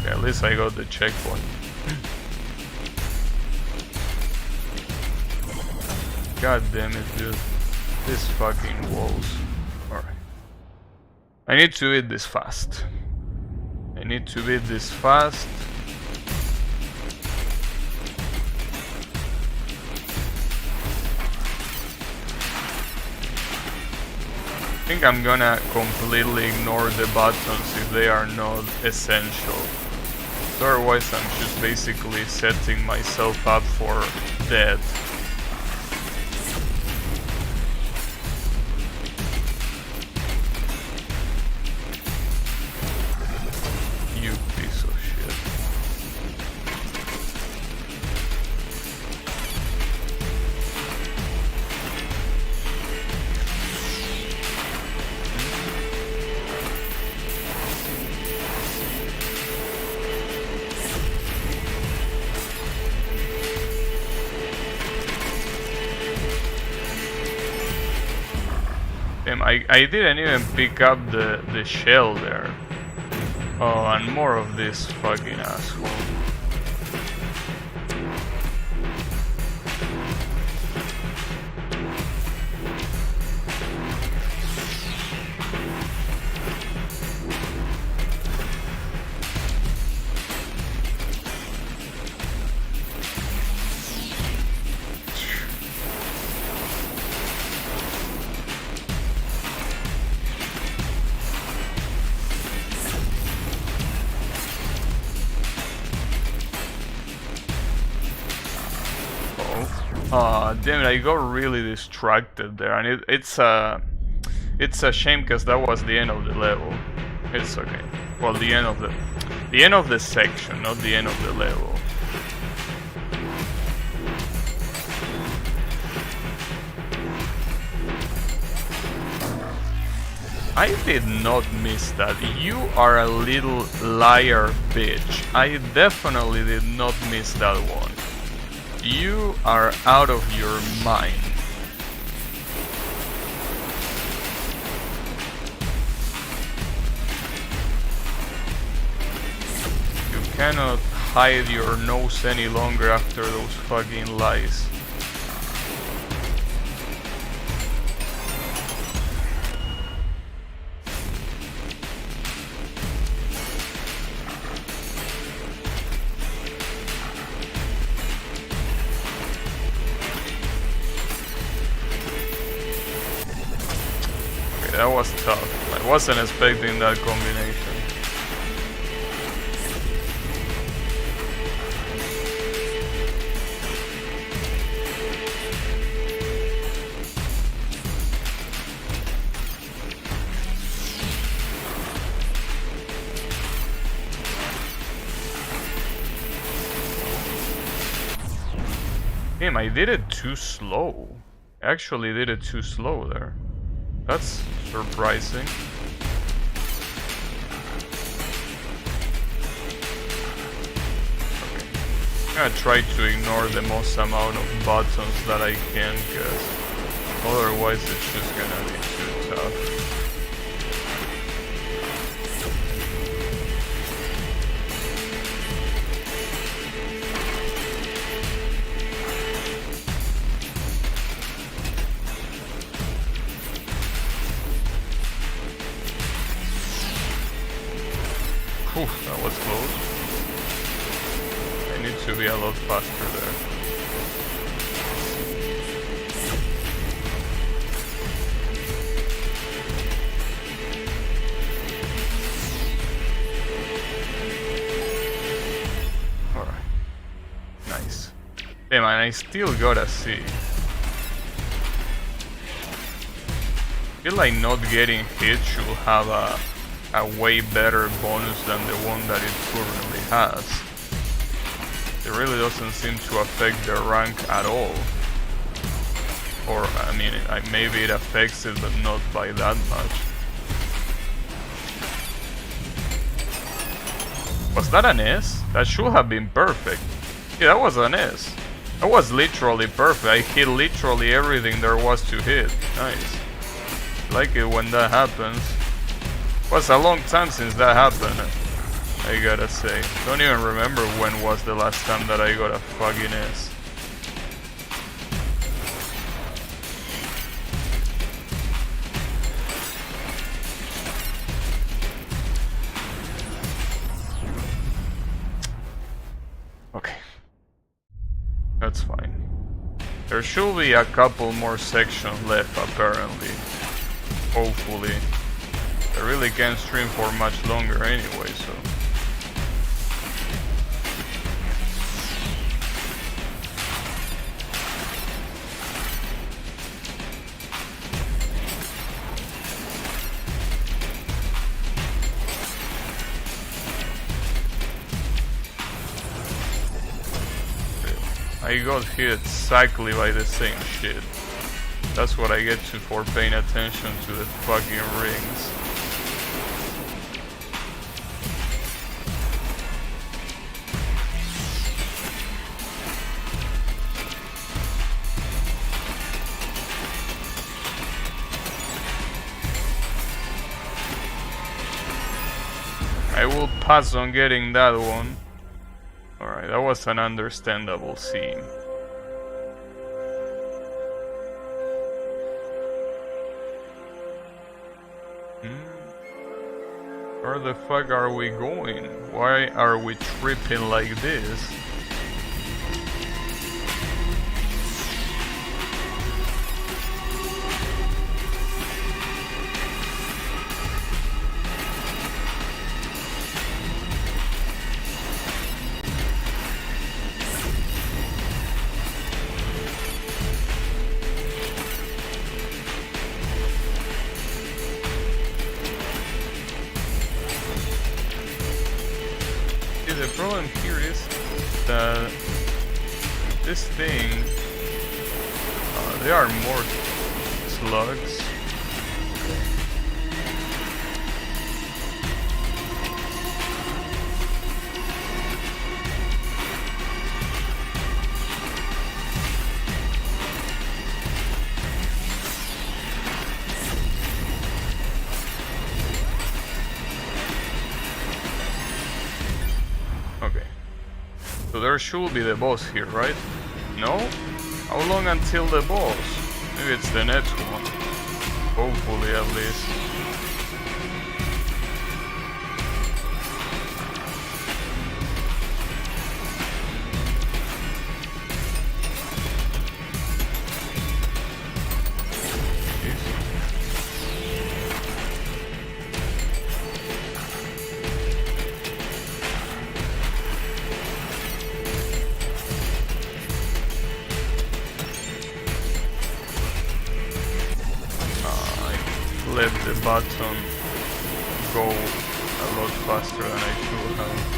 Speaker 1: Okay, at least I got the checkpoint. God damn it, dude. These fucking walls. Alright. I need to beat this fast. I need to beat this fast. I think I'm gonna completely ignore the buttons if they are not essential. Otherwise I'm just basically setting myself up for death. I didn't even pick up the shell there. Oh, and more of this fucking asshole. Damn it, I got really distracted there, and it's a shame because that was the end of the level. It's okay. Well, the end of the section, not the end of the level. I did not miss that. You are a little liar, bitch. I definitely did not miss that one. You are out of your mind. You cannot hide your nose any longer after those fucking lies. That was tough. I wasn't expecting that combination. Damn, I did it too slow. I actually did it too slow there. That's surprising. Okay. I'm gonna try to ignore the most amount of buttons that I can, because otherwise it's just gonna be too tough. That was close. I need to be a lot faster there. Alright. Nice. Damn, and I still got a C. I feel like not getting hit should have a way better bonus than the one that it currently has. It really doesn't seem to affect the rank at all. Or, I mean, maybe it affects it, but not by that much. Was that an S? That should have been perfect. Yeah, that was an S. That was literally perfect. I hit literally everything there was to hit. Nice. Like it when that happens. Was a long time since that happened, I gotta say. Don't even remember when was the last time that I got a fucking S. Okay. That's fine. There should be a couple more sections left, apparently. Hopefully. I really can't stream for much longer anyway, so... I got hit exactly by the same shit. That's what I get to for paying attention to the fucking rings. I will pass on getting that one. Alright, that was an understandable scene. Where the fuck are we going? Why are we tripping like this? problem here is that this thing, there are more slugs. Okay. So there should be the boss here, right? No? How long until the boss? Maybe it's the next one. Hopefully, at least. Let the button go a lot faster than I should have.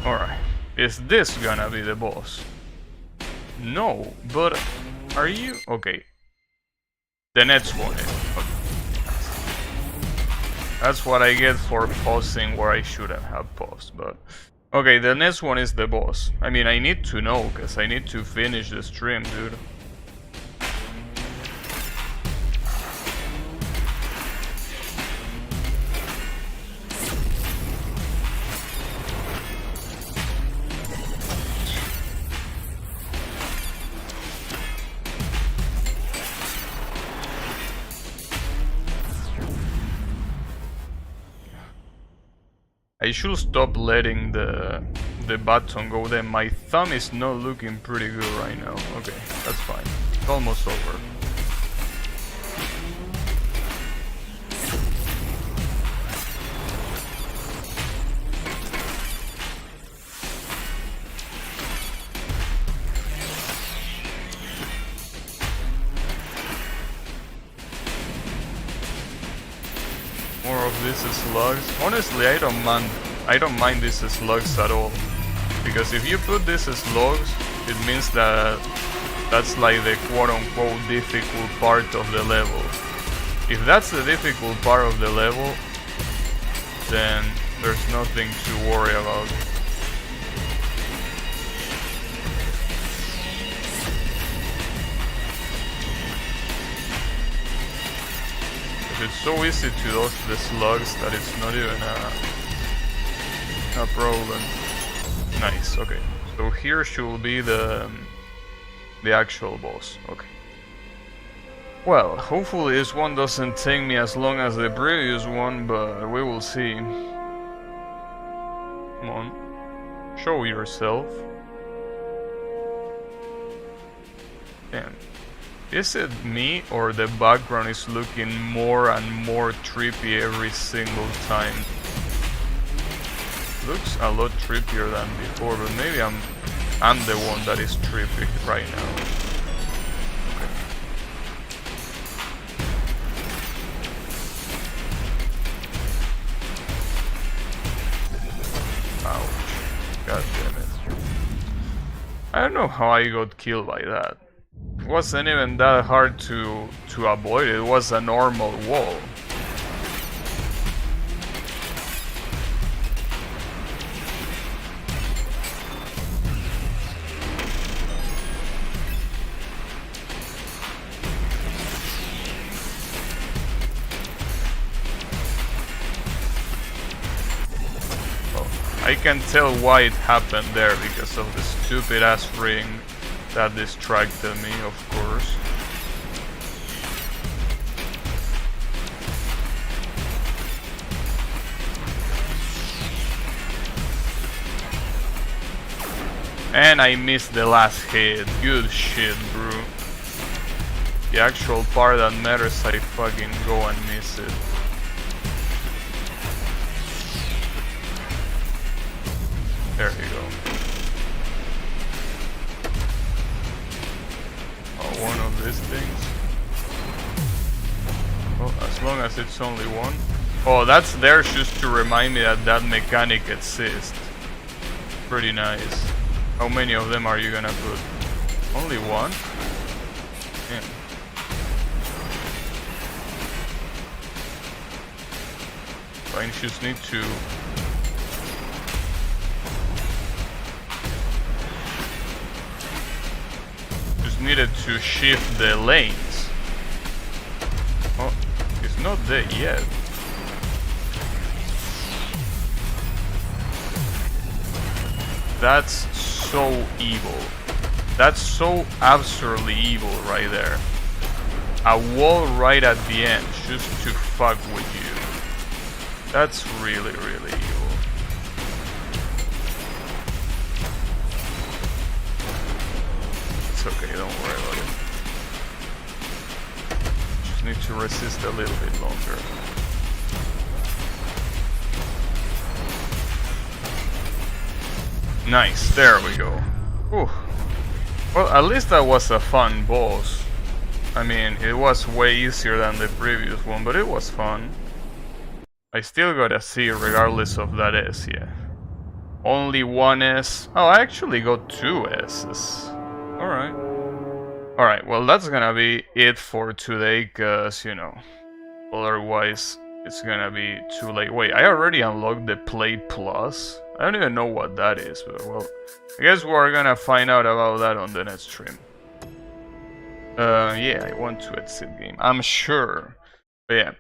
Speaker 1: Alright, is this gonna be the boss? No, but are you... Okay. The next one is... That's what I get for pausing where I shouldn't have paused, but... Okay, the next one is the boss. I mean, I need to know, because I need to finish the stream, dude. I should stop letting the button go there. My thumb is not looking pretty good right now. Okay, that's fine. It's almost over. More of these slugs. Honestly, I don't mind these slugs at all, because if you put these slugs, it means that that's like the quote-unquote difficult part of the level. If that's the difficult part of the level, then there's nothing to worry about. It's so easy to dodge the slugs that it's not even a problem. Nice, okay. So here should be the actual boss. Okay. Well, hopefully this one doesn't take me as long as the previous one, but we will see. Come on. Show yourself. Damn. Is it me, or the background is looking more and more trippy every single time? Looks a lot trippier than before, but maybe I'm the one that is trippy right now. Okay. Ouch. God damn it. I don't know how I got killed by that. It wasn't even that hard to avoid. It was a normal wall. I can tell why it happened there, because of the stupid ass ring that distracted me, of course. And I missed the last hit. Good shit, bro. The actual part that matters, I fucking go and miss it. There you go. Oh, one of these things. Oh, as long as it's only one. Oh, that's there just to remind me that that mechanic exists. Pretty nice. How many of them are you gonna put? Only one? Yeah. I just need to... Just needed to shift the lanes. Oh, it's not there yet. That's so evil. That's so absurdly evil right there. A wall right at the end just to fuck with you. That's really, really evil. It's okay, don't worry about it. Just need to resist a little bit longer. Nice, there we go. Whew. Well, at least that was a fun boss. I mean, it was way easier than the previous one, but it was fun. I still got a C regardless of that S, yeah. Only one S. Oh, I actually got 2 S's. Alright. Alright, well that's gonna be it for today, cause, you know, otherwise it's gonna be too late. Wait, I already unlocked the Play Plus? I don't even know what that is, but well, I guess we're gonna find out about that on the next stream. Yeah, I want to exit game, I'm sure. But yeah,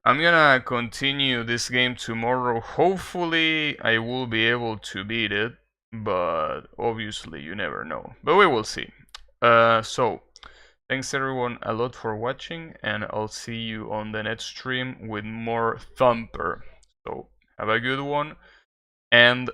Speaker 1: I'm gonna continue this game tomorrow. Hopefully, I will be able to beat it, but obviously, you never know. But we will see. So, thanks everyone a lot for watching, and I'll see you on the next stream with more Thumper. So, have a good one. And